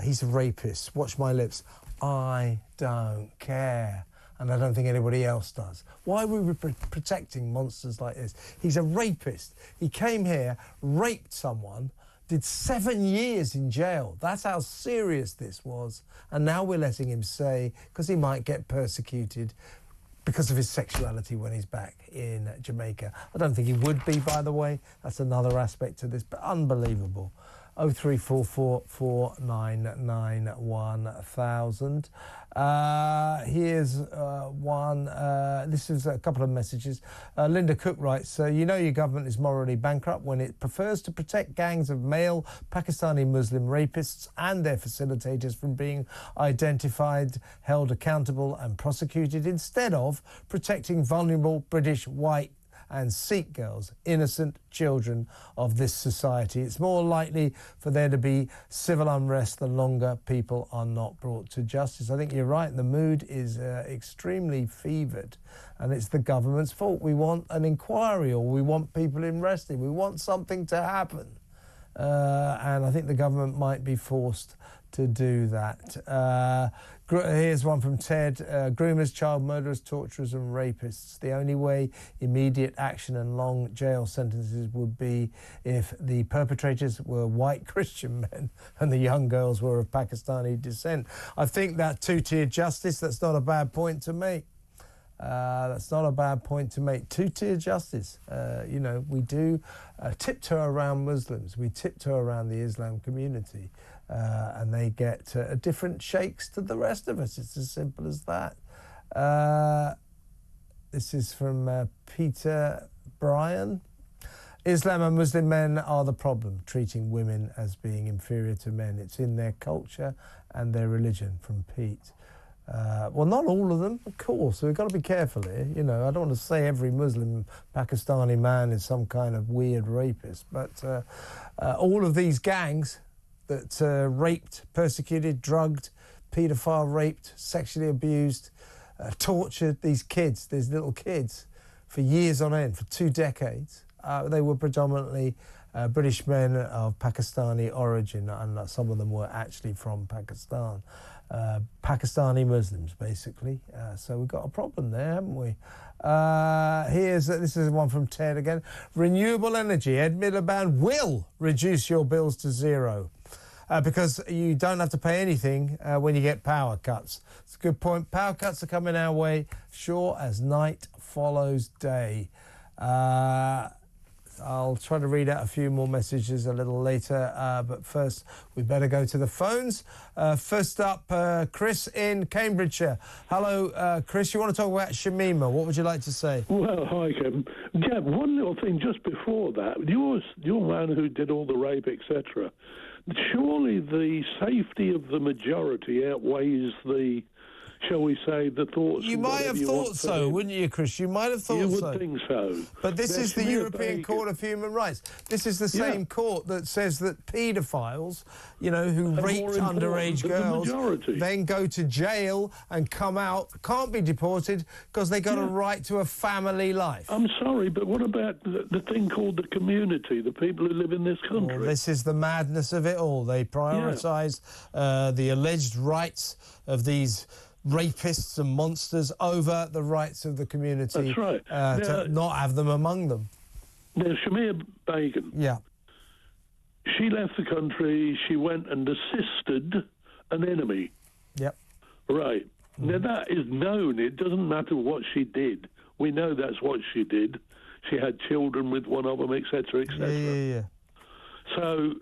he's a rapist. Watch my lips. I don't care. And I don't think anybody else does. Why are we protecting monsters like this? He's a rapist. He came here, raped someone, did 7 years in jail. That's how serious this was. And now we're letting him stay because he might get persecuted because of his sexuality when he's back in Jamaica. I don't think he would be, by the way. That's another aspect to this, but unbelievable. 0344 499 1000. Here's one. This is a couple of messages. Linda Cook writes, you know your government is morally bankrupt when it prefers to protect gangs of male Pakistani Muslim rapists and their facilitators from being identified, held accountable and prosecuted instead of protecting vulnerable British white and Sikh girls, innocent children of this society. It's more likely for there to be civil unrest the longer people are not brought to justice. I think you're right. The mood is extremely fevered, and it's the government's fault. We want an inquiry, or we want people arrested. We want something to happen. And I think the government might be forced to do that. Here's one from Ted. Groomers, child murderers, torturers and rapists. The only way immediate action and long jail sentences would be if the perpetrators were white Christian men and the young girls were of Pakistani descent. I think that two-tier justice, that's not a bad point to make. That's not a bad point to make. Two-tier justice. You know, we do tiptoe around Muslims. We tiptoe around the Islam community. And they get different shakes to the rest of us. It's as simple as that. This is from Peter Bryan. Islam and Muslim men are the problem, treating women as being inferior to men. It's in their culture and their religion, from Pete. Well, not all of them, of course. We've got to be careful here. You know, I don't want to say every Muslim Pakistani man is some kind of weird rapist, but all of these gangs that raped, persecuted, drugged, paedophile raped, sexually abused, tortured these kids, these little kids, for years on end, for 2 decades. They were predominantly British men of Pakistani origin, and some of them were actually from Pakistan. Pakistani Muslims, basically. So we've got a problem there, haven't we? This is one from Ted again. Renewable energy. Ed Miliband will reduce your bills to zero. Because you don't have to pay anything when you get power cuts. It's a good point. Power cuts are coming our way, sure as night follows day. I'll try to read out a few more messages a little later, but first we better go to the phones. First up, Chris in Cambridgeshire. Hello, Chris. You want to talk about Shamima? What would you like to say? Well, hi, Kevin. Yeah, one little thing just before that. Your man who did all the rape, etc., surely the safety of the majority outweighs the, shall we say, the thoughts... You might have thought so, wouldn't you, Chris? You might have thought so. You would think so. But this is the European Court of Human Rights. This is the same court that says that paedophiles, you know, who raped underage girls, then go to jail and come out, can't be deported because they got a right to a family life. I'm sorry, but what about the thing called the community, the people who live in this country? Well, this is the madness of it all. They prioritise the alleged rights of these rapists and monsters over the rights of the community. That's right. To not have them among them. Now, Shamir Begum. Yeah. She left the country, she went and assisted an enemy. Yep. Right. Now, that is known. It doesn't matter what she did. We know that's what she did. She had children with one of them, etc., etc. Yeah. So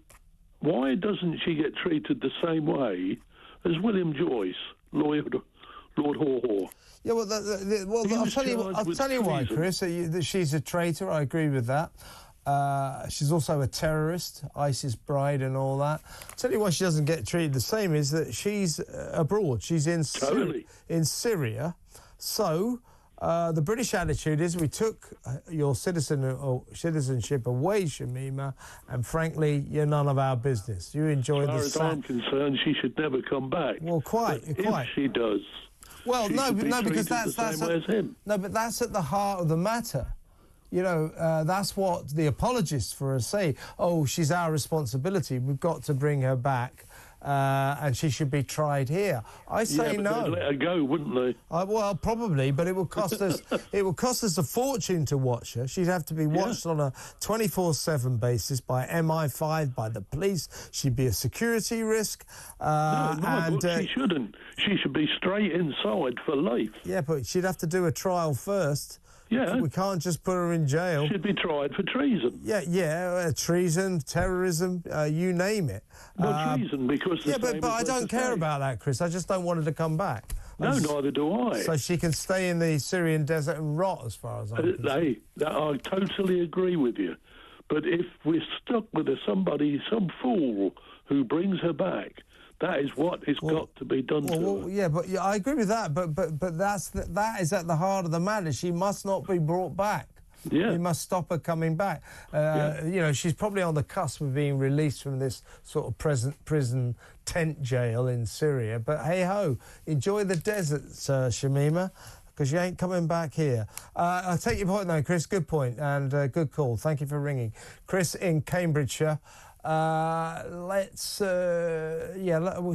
why doesn't she get treated the same way as William Joyce, Lord Haw-Haw? Yeah, well, I'll tell you why, Chris. That she's a traitor. I agree with that. She's also a terrorist, ISIS bride and all that. I'll tell you why she doesn't get treated the same is that she's abroad. She's in Syria. So the British attitude is we took your citizenship away, Shamima, and frankly, you're none of our business. You enjoy as far as I'm concerned, she should never come back. Well, quite. If she does, well, because that's the same way as him. No, but that's at the heart of the matter. You know, that's what the apologists for us say. Oh, she's our responsibility. We've got to bring her back. And she should be tried here. I say no. They'd let her go, wouldn't they? Well, probably, but it will cost us. It will cost us a fortune to watch her. She'd have to be watched on a 24/7 basis by MI5, by the police. She'd be a security risk. She shouldn't. She should be straight inside for life. Yeah, but she'd have to do a trial first. Yeah. We can't just put her in jail. She'd be tried for treason. Yeah, treason, terrorism, you name it. Well, treason, because... but I don't care about that, Chris. I just don't want her to come back. No, neither do I. So she can stay in the Syrian desert and rot, as far as I'm concerned. I totally agree with you. But if we're stuck with some fool who brings her back, that is what has got to be done to her. Yeah, but I agree with that. But that is at the heart of the matter. She must not be brought back. Yeah. You must stop her coming back. You know, she's probably on the cusp of being released from this sort of prison tent jail in Syria. But hey-ho, enjoy the desert, Shamima, because you ain't coming back here. I take your point, though, Chris. Good point and good call. Thank you for ringing. Chris in Cambridgeshire. We've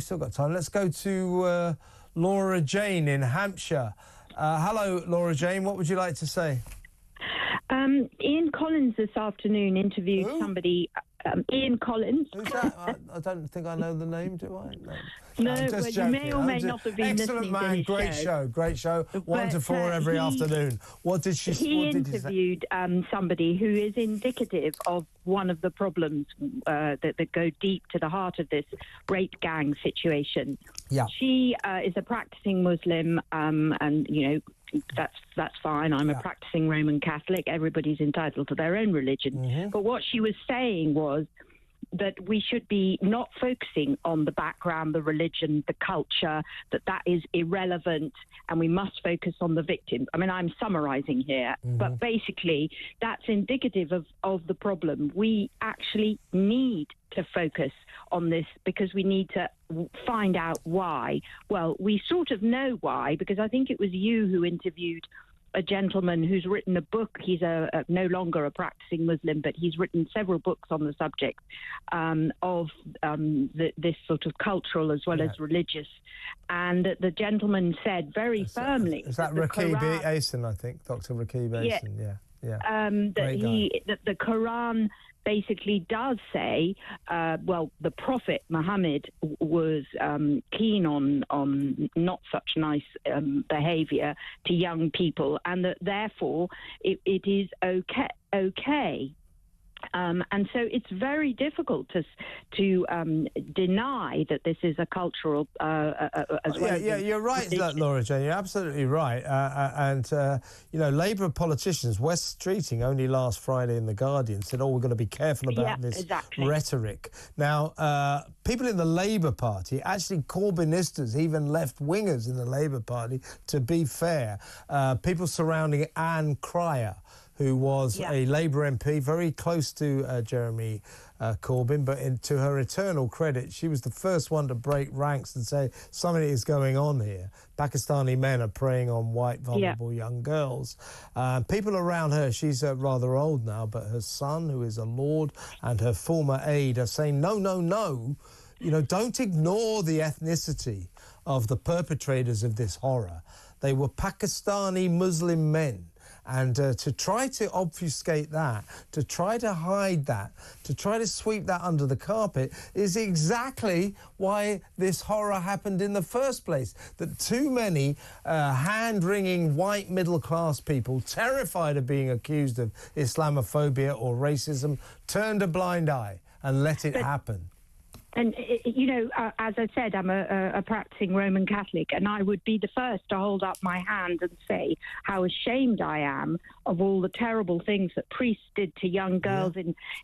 still got time. Let's go to Laura Jane in Hampshire. Hello, Laura Jane. What would you like to say? Ian Collins this afternoon interviewed somebody. Ian Collins. Who's that? I don't think I know the name, do I? No, but you may or may not have been excellent listening to his man, great show. 1 to 4 every afternoon. What did she say? He interviewed somebody who is indicative of one of the problems that go deep to the heart of this rape gang situation. Yeah. She is a practicing Muslim, and you know, that's fine. I'm a practicing Roman Catholic. Everybody's entitled to their own religion. But what she was saying was that we should be not focusing on the background, the religion, the culture, that is irrelevant, and we must focus on the victims. I mean, I'm summarising here, but basically that's indicative of the problem. We actually need to focus on this because we need to find out why. Well, we sort of know why, because I think it was you who interviewed a gentleman who's written a book. He's no longer a practicing Muslim, but he's written several books on the subject of this sort of cultural as well as religious. And the gentleman said very firmly... Is that Rakib Asen, I think, Dr. Rakib Asen? Yeah. That the Quran basically does say, the Prophet Muhammad was keen on not such nice behaviour to young people, and that therefore it is okay. And so it's very difficult to deny that this is a cultural as well. Yeah, you're right, Laura Jane. You're absolutely right. Labour politicians, Wes Streeting, only last Friday in The Guardian, said, we're going to be careful about this rhetoric. Now, people in the Labour Party, actually Corbynistas, even left-wingers in the Labour Party, to be fair, people surrounding Anne Cryer, who was a Labour MP, very close to Jeremy Corbyn, but to her eternal credit, she was the first one to break ranks and say something is going on here. Pakistani men are preying on white, vulnerable young girls. People around her, she's rather old now, but her son, who is a lord, and her former aide are saying, no, don't ignore the ethnicity of the perpetrators of this horror. They were Pakistani Muslim men. And to try to obfuscate that, to try to hide that, to try to sweep that under the carpet is exactly why this horror happened in the first place. That too many hand-wringing white middle-class people, terrified of being accused of Islamophobia or racism, turned a blind eye and let it happen. And, as I said, I'm a practicing Roman Catholic, and I would be the first to hold up my hand and say how ashamed I am of all the terrible things that priests did to young girls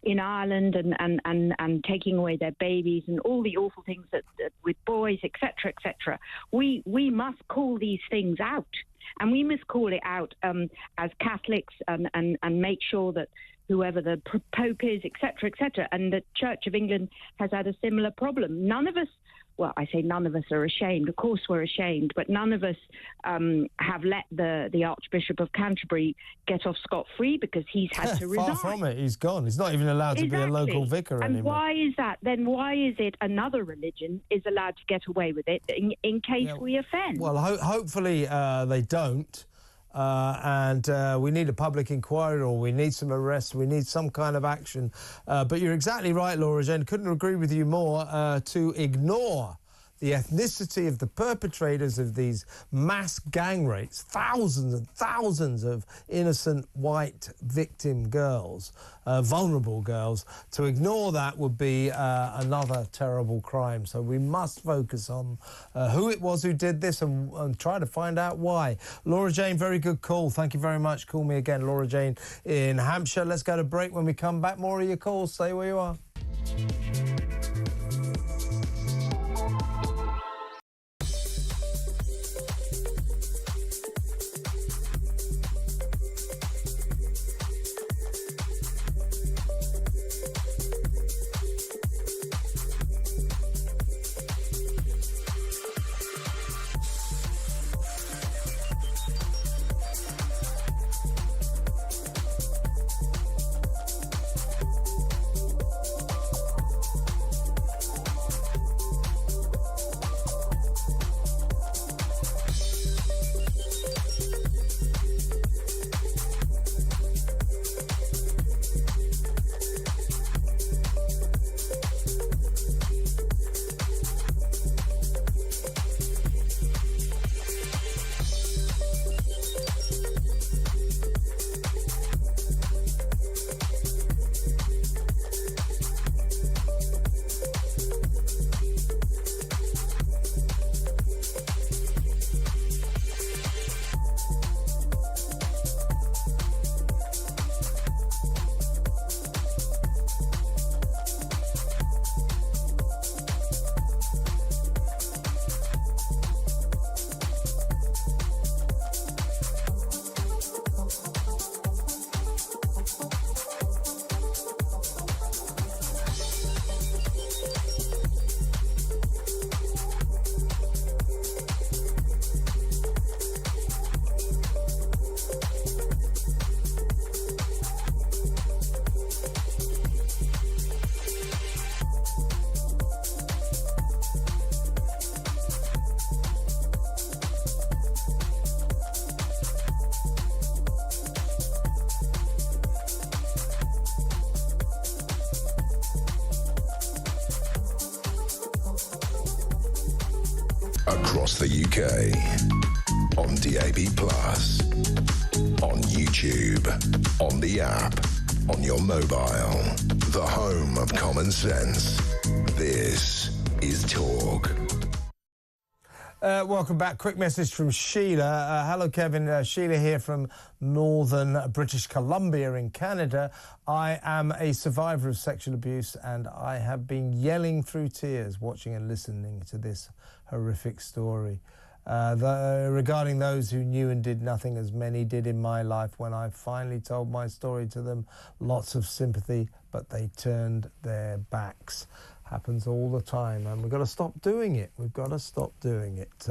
in Ireland and taking away their babies and all the awful things that with boys, etc., etc. We must call these things out, and we must call it out as Catholics and make sure that whoever the Pope is, etc., etc., and the Church of England has had a similar problem. None of us, well, I say none of us are ashamed. Of course we're ashamed, but none of us have let the Archbishop of Canterbury get off scot-free because he's had to resign. Far from it. He's gone. He's not even allowed to be a local vicar anymore. And why is that? Then why is it another religion is allowed to get away with it in case we offend? Well, hopefully they don't. We need a public inquiry, or we need some arrests, we need some kind of action. But you're exactly right, Laura Jane. Couldn't agree with you more. To ignore the ethnicity of the perpetrators of these mass gang rapes, thousands and thousands of innocent white victim girls, vulnerable girls, to ignore that would be another terrible crime. So we must focus on who it was who did this and try to find out why. Laura Jane, very good call. Thank you very much. Call me again, Laura Jane in Hampshire. Let's go to break. When we come back, more of your calls. Stay where you are. across the UK. On DAB+, on YouTube, on the app, on your mobile. The home of common sense. This is Talk. Welcome back. Quick message from Sheila. Hello, Kevin. Sheila here from northern British Columbia in Canada. I am a survivor of sexual abuse and I have been yelling through tears watching and listening to this horrific story. Regarding those who knew and did nothing, as many did in my life when I finally told my story to them, lots of sympathy, but they turned their backs. Happens all the time, and we've got to stop doing it. We've got to stop doing it.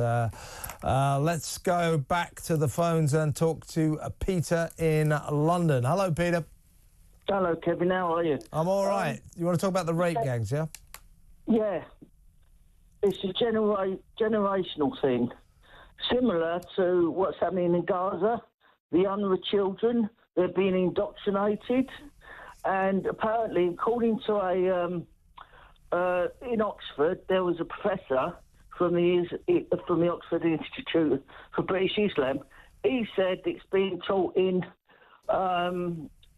Let's go back to the phones and talk to Peter in London. Hello, Peter. Hello, Kevin. How are you? I'm all right. You want to talk about the rape gangs, yeah? Yeah. It's a generational thing, similar to what's happening in Gaza. The UNRWA children, they're being indoctrinated, and apparently, according to in Oxford, there was a professor from the Oxford Institute for British Islam. He said it's being taught in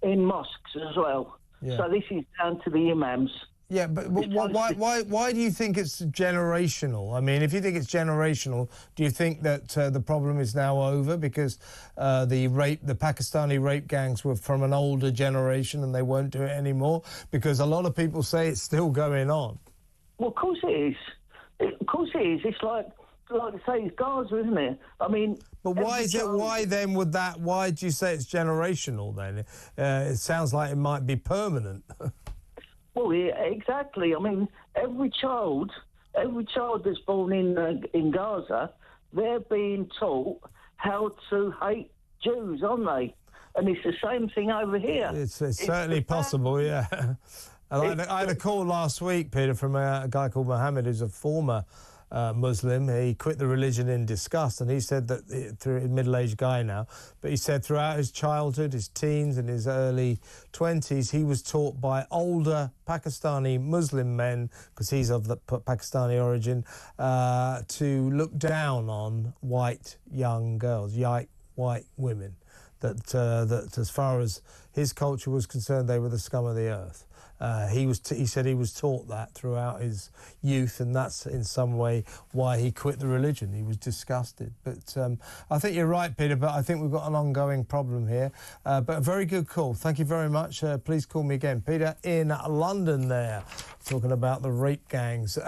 mosques as well. Yeah. So this is down to the imams. Yeah, but why do you think it's generational? I mean, if you think it's generational, do you think that the problem is now over because the Pakistani rape gangs were from an older generation and they won't do it anymore? Because a lot of people say it's still going on. Well, of course it is. Of course it is. It's like I say, it's Gaza, isn't it? I mean... But why is it? Why then would that... Why do you say it's generational then? It sounds like it might be permanent. Well, yeah, exactly. I mean, every child that's born in Gaza, they're being taught how to hate Jews, aren't they? And it's the same thing over here. It's certainly possible, yeah. And I had a call last week, Peter, from a guy called Mohammed, who's a former Muslim. He quit the religion in disgust, and he said that through a middle-aged guy now, but he said throughout his childhood, his teens and his early 20s, he was taught by older Pakistani Muslim men, because he's of the Pakistani origin, to look down on white young girls, white women, that as far as his culture was concerned, they were the scum of the earth. He said he was taught that throughout his youth, and that's in some way why he quit the religion. He was disgusted. But I think you're right, Peter, but I think we've got an ongoing problem here. But a very good call. Thank you very much. Please call me again. Peter in London there, talking about the rape gangs.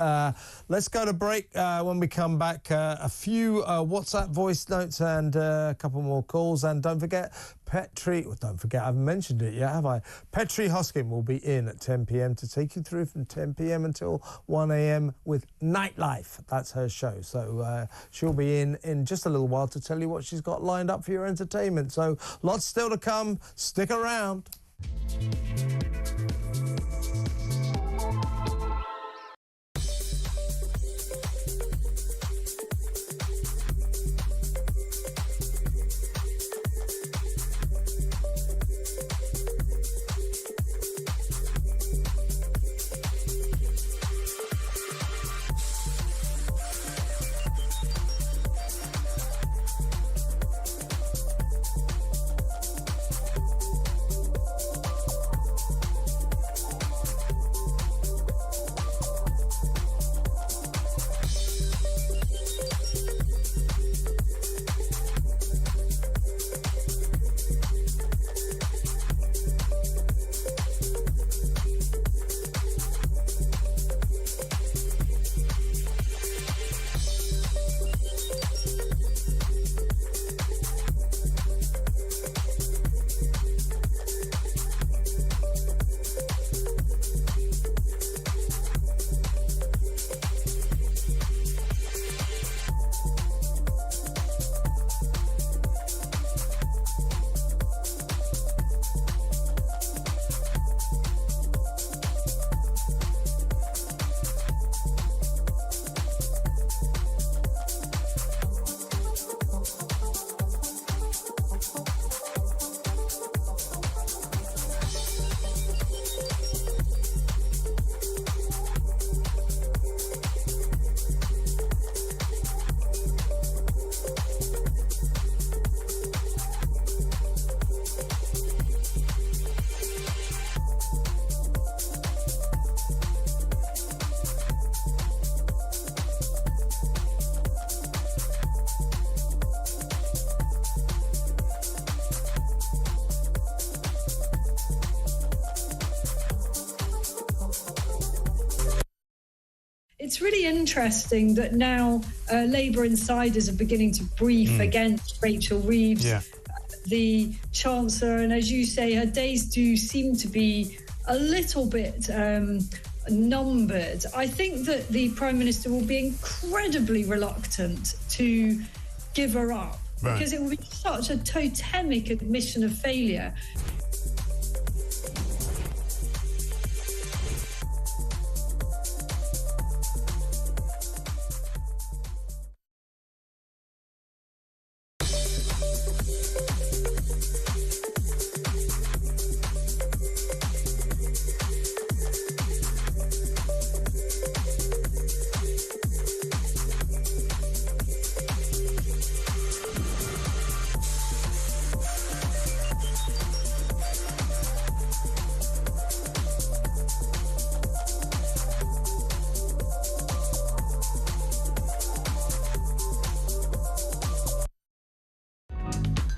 Let's go to break. When we come back, a few WhatsApp voice notes and a couple more calls. And don't forget, Petri, well, don't forget, I haven't mentioned it yet, have I? Petri Hoskin will be in at 10 p.m. to take you through from 10 p.m. until 1 a.m. with Nightlife. That's her show. So she'll be in just a little while to tell you what she's got lined up for your entertainment. So lots still to come. Stick around. it's really interesting that now Labour insiders are beginning to brief against Rachel Reeves, the Chancellor, and as you say, her days do seem to be a little bit numbered. I think that the Prime Minister will be incredibly reluctant to give her up, because it will be such a totemic admission of failure.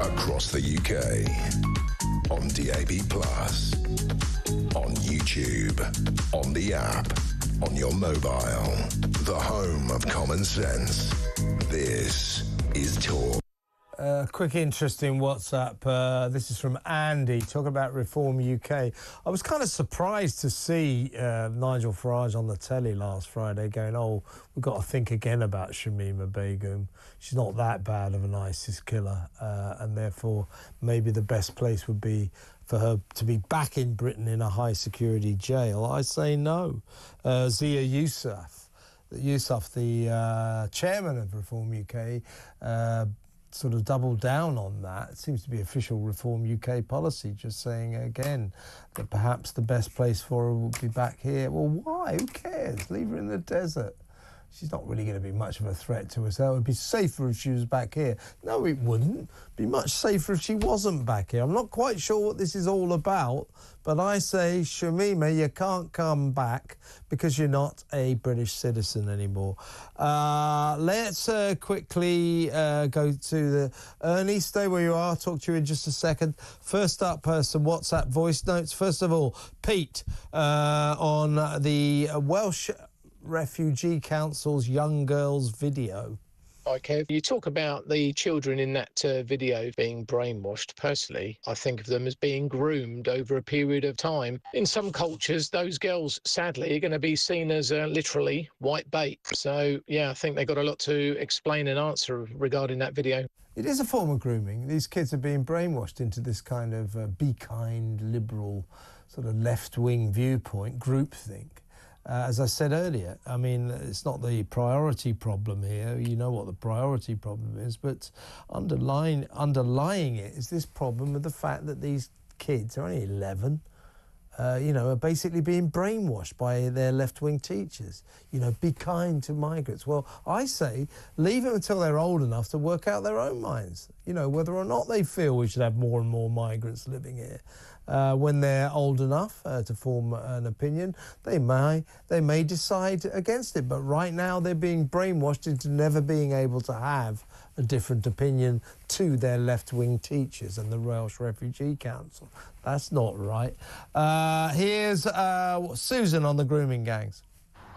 Across the UK, on DAB+, on YouTube, on the app, on your mobile, the home of common sense. This is Talk. Quick interesting WhatsApp. This is from Andy, talking about Reform UK. I was kind of surprised to see Nigel Farage on the telly last Friday going, oh, we've got to think again about Shamima Begum. She's not that bad of an ISIS killer, and therefore maybe the best place would be for her to be back in Britain in a high-security jail. I say no. Zia Yousaf, the chairman of Reform UK, sort of doubled down on that. It seems to be official Reform UK policy, just saying again that perhaps the best place for her would be back here. Well, why? Who cares? Leave her in the desert. She's not really going to be much of a threat to us. It would be safer if she was back here. No, it wouldn't. Be much safer if she wasn't back here. I'm not quite sure what this is all about, but I say, Shamima, you can't come back because you're not a British citizen anymore. Let's quickly go to the... Ernie, stay where you are. I'll talk to you in just a second. First up, some WhatsApp voice notes. First of all, Pete on the Welsh Refugee Council's Young Girls video. Hi, Kev. You talk about the children in that video being brainwashed. Personally, I think of them as being groomed over a period of time. In some cultures, those girls, sadly, are going to be seen as literally white bait. So, yeah, I think they've got a lot to explain and answer regarding that video. It is a form of grooming. These kids are being brainwashed into this kind of be kind, liberal, sort of left-wing viewpoint, groupthink. As I said earlier, I mean, it's not the priority problem here. You know what the priority problem is, but underlying it is this problem of the fact that these kids are only 11, are basically being brainwashed by their left-wing teachers. Be kind to migrants. Well, I say leave them until they're old enough to work out their own minds, whether or not they feel we should have more and more migrants living here. When they're old enough to form an opinion, they may decide against it. But right now they're being brainwashed into never being able to have a different opinion to their left-wing teachers and the Welsh Refugee Council. That's not right. Here's Susan on the grooming gangs.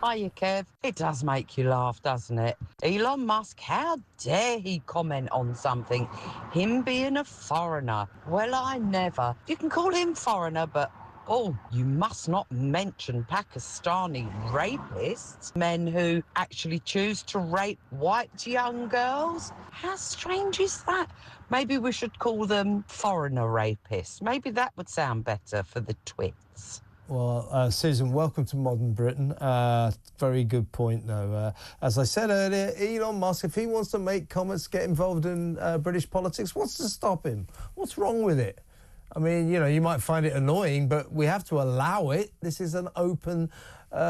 Hiya, Kev. It does make you laugh, doesn't it? Elon Musk, how dare he comment on something? Him being a foreigner. Well, I never. You can call him foreigner, but oh, you must not mention Pakistani rapists, men who actually choose to rape white young girls. How strange is that? Maybe we should call them foreigner rapists. Maybe that would sound better for the twits. Well, Susan, welcome to modern Britain. Very good point, though. As I said earlier, Elon Musk, if he wants to make comments, get involved in British politics, what's to stop him? What's wrong with it? I mean, you might find it annoying, but we have to allow it. This is an open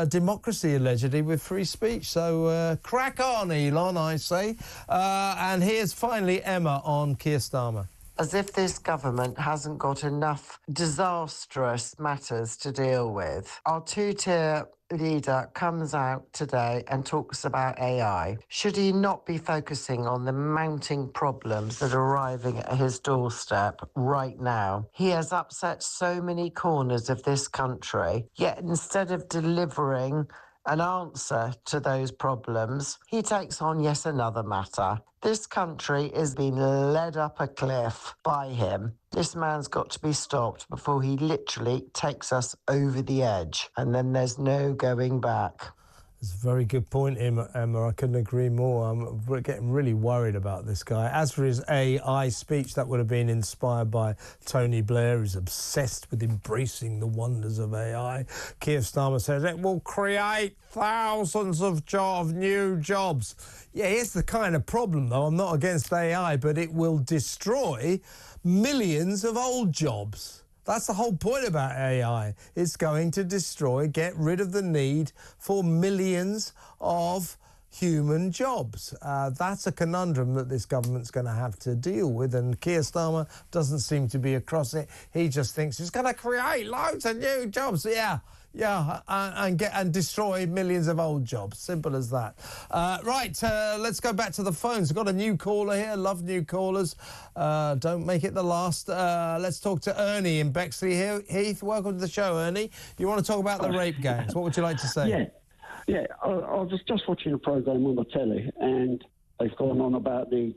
democracy, allegedly, with free speech. So crack on, Elon, I say. And here's finally Emma on Keir Starmer. As if this government hasn't got enough disastrous matters to deal with. Our two-tier leader comes out today and talks about AI. Should he not be focusing on the mounting problems that are arriving at his doorstep right now? He has upset so many corners of this country, yet instead of delivering an answer to those problems, he takes on yet another matter. This country is being led up a cliff by him. This man's got to be stopped before he literally takes us over the edge, and then there's no going back. It's a very good point, Emma. I couldn't agree more. I'm getting really worried about this guy. As for his AI speech, that would have been inspired by Tony Blair, who's obsessed with embracing the wonders of AI. Keir Starmer says it will create thousands of new jobs. Yeah, here's the kind of problem, though. I'm not against AI, but it will destroy millions of old jobs. That's the whole point about AI. It's going to get rid of the need for millions of human jobs. That's a conundrum that this government's going to have to deal with, and Keir Starmer doesn't seem to be across it. He just thinks it's going to create loads of new jobs. Yeah, and destroy millions of old jobs. Simple as that. Right, let's go back to the phones. We've got a new caller here. Love new callers. Don't make it the last. Let's talk to Ernie in Bexley Heath. Welcome to the show, Ernie. You want to talk about the rape gangs? What would you like to say? Yeah. I was just watching a programme on the telly, and they've gone on about the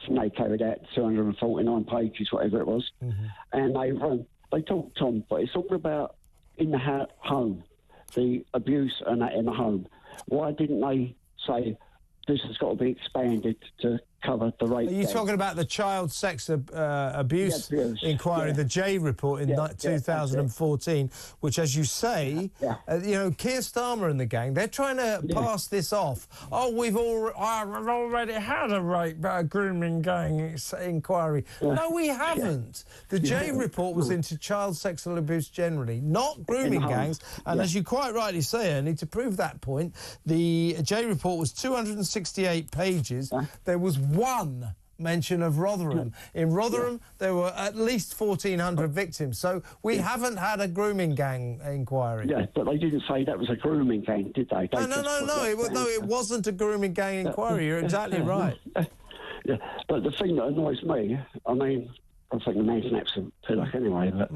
they carried out 249 pages, whatever it was, and they talked on, but it's all about in the home, the abuse and that in the home. Why didn't they say this has got to be expanded to cover the rape? Are you talking about the child sex abuse inquiry, the J report in 2014, which, as you say, Keir Starmer and the gang, they're trying to pass this off. Oh, we've already had a grooming gang inquiry. No, we haven't. The J report was into child sexual abuse generally, not grooming gangs. And as you quite rightly say, Ernie, to prove that point, the J report was 268 pages. There was one mention of Rotherham. In Rotherham, there were at least 1,400 victims. So we haven't had a grooming gang inquiry. Yeah, but they didn't say that was a grooming gang, did they? No, it wasn't a grooming gang inquiry. You're exactly right. Yeah, but the thing that annoys me, I mean, I think the man's an absolute pillock anyway, but,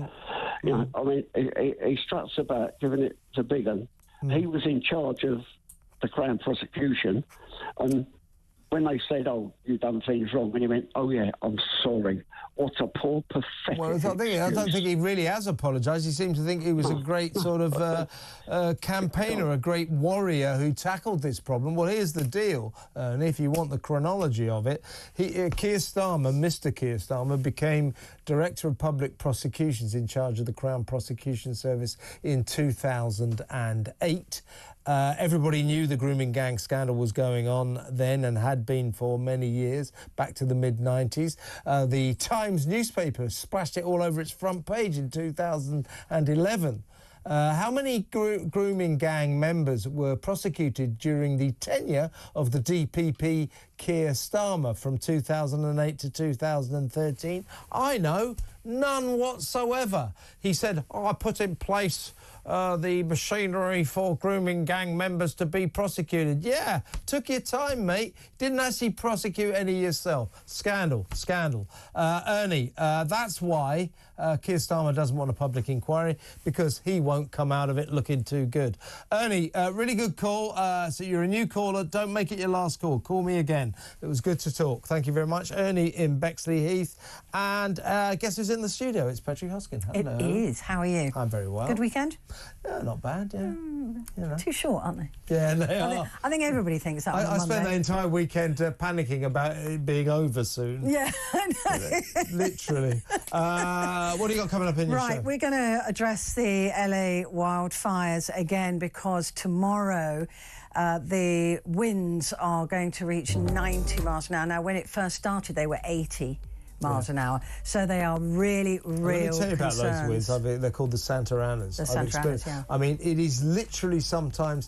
you know, I mean, he struts about giving it to Bigham. He was in charge of the Crown prosecution, and when they said, "Oh, you've done things wrong," and he went, "Oh yeah, I'm sorry." What a poor, pathetic. Well, I don't think he really has apologised. He seemed to think he was a great sort of campaigner, a great warrior who tackled this problem. Well, here's the deal, and if you want the chronology of it, Keir Starmer, Mr. Keir Starmer, became Director of Public Prosecutions in charge of the Crown Prosecution Service in 2008. Everybody knew the grooming gang scandal was going on then and had been for many years, back to the mid-90s. The Times newspaper splashed it all over its front page in 2011. How many grooming gang members were prosecuted during the tenure of the DPP Keir Starmer from 2008 to 2013? I know, none whatsoever. He said, I put in place the machinery for grooming gang members to be prosecuted. Yeah, took your time, mate. Didn't actually prosecute any yourself. Scandal. Ernie, that's why Keir Starmer doesn't want a public inquiry, because he won't come out of it looking too good. Ernie, really good call. So you're a new caller. Don't make it your last call. Call me again. It was good to talk. Thank you very much. Ernie in Bexley Heath. And guess who's in the studio? It's Patrick Hoskin. Hello. It is. How are you? I'm very well. Good weekend? Yeah, not bad, yeah. You know. Too short, aren't they? Yeah, they are. I think everybody thinks that on a Monday. I spent the entire weekend panicking about it being over soon. Yeah, I know. Literally. What do you got coming up in your show? Right, we're going to address the LA wildfires again, because tomorrow the winds are going to reach 90 miles an hour. Now, when it first started, they were 80 miles an hour. So they are really, real concerns. Let me tell you about those winds. They're called the Santa Anas. The Santa Anas, yeah. I mean, it is literally sometimes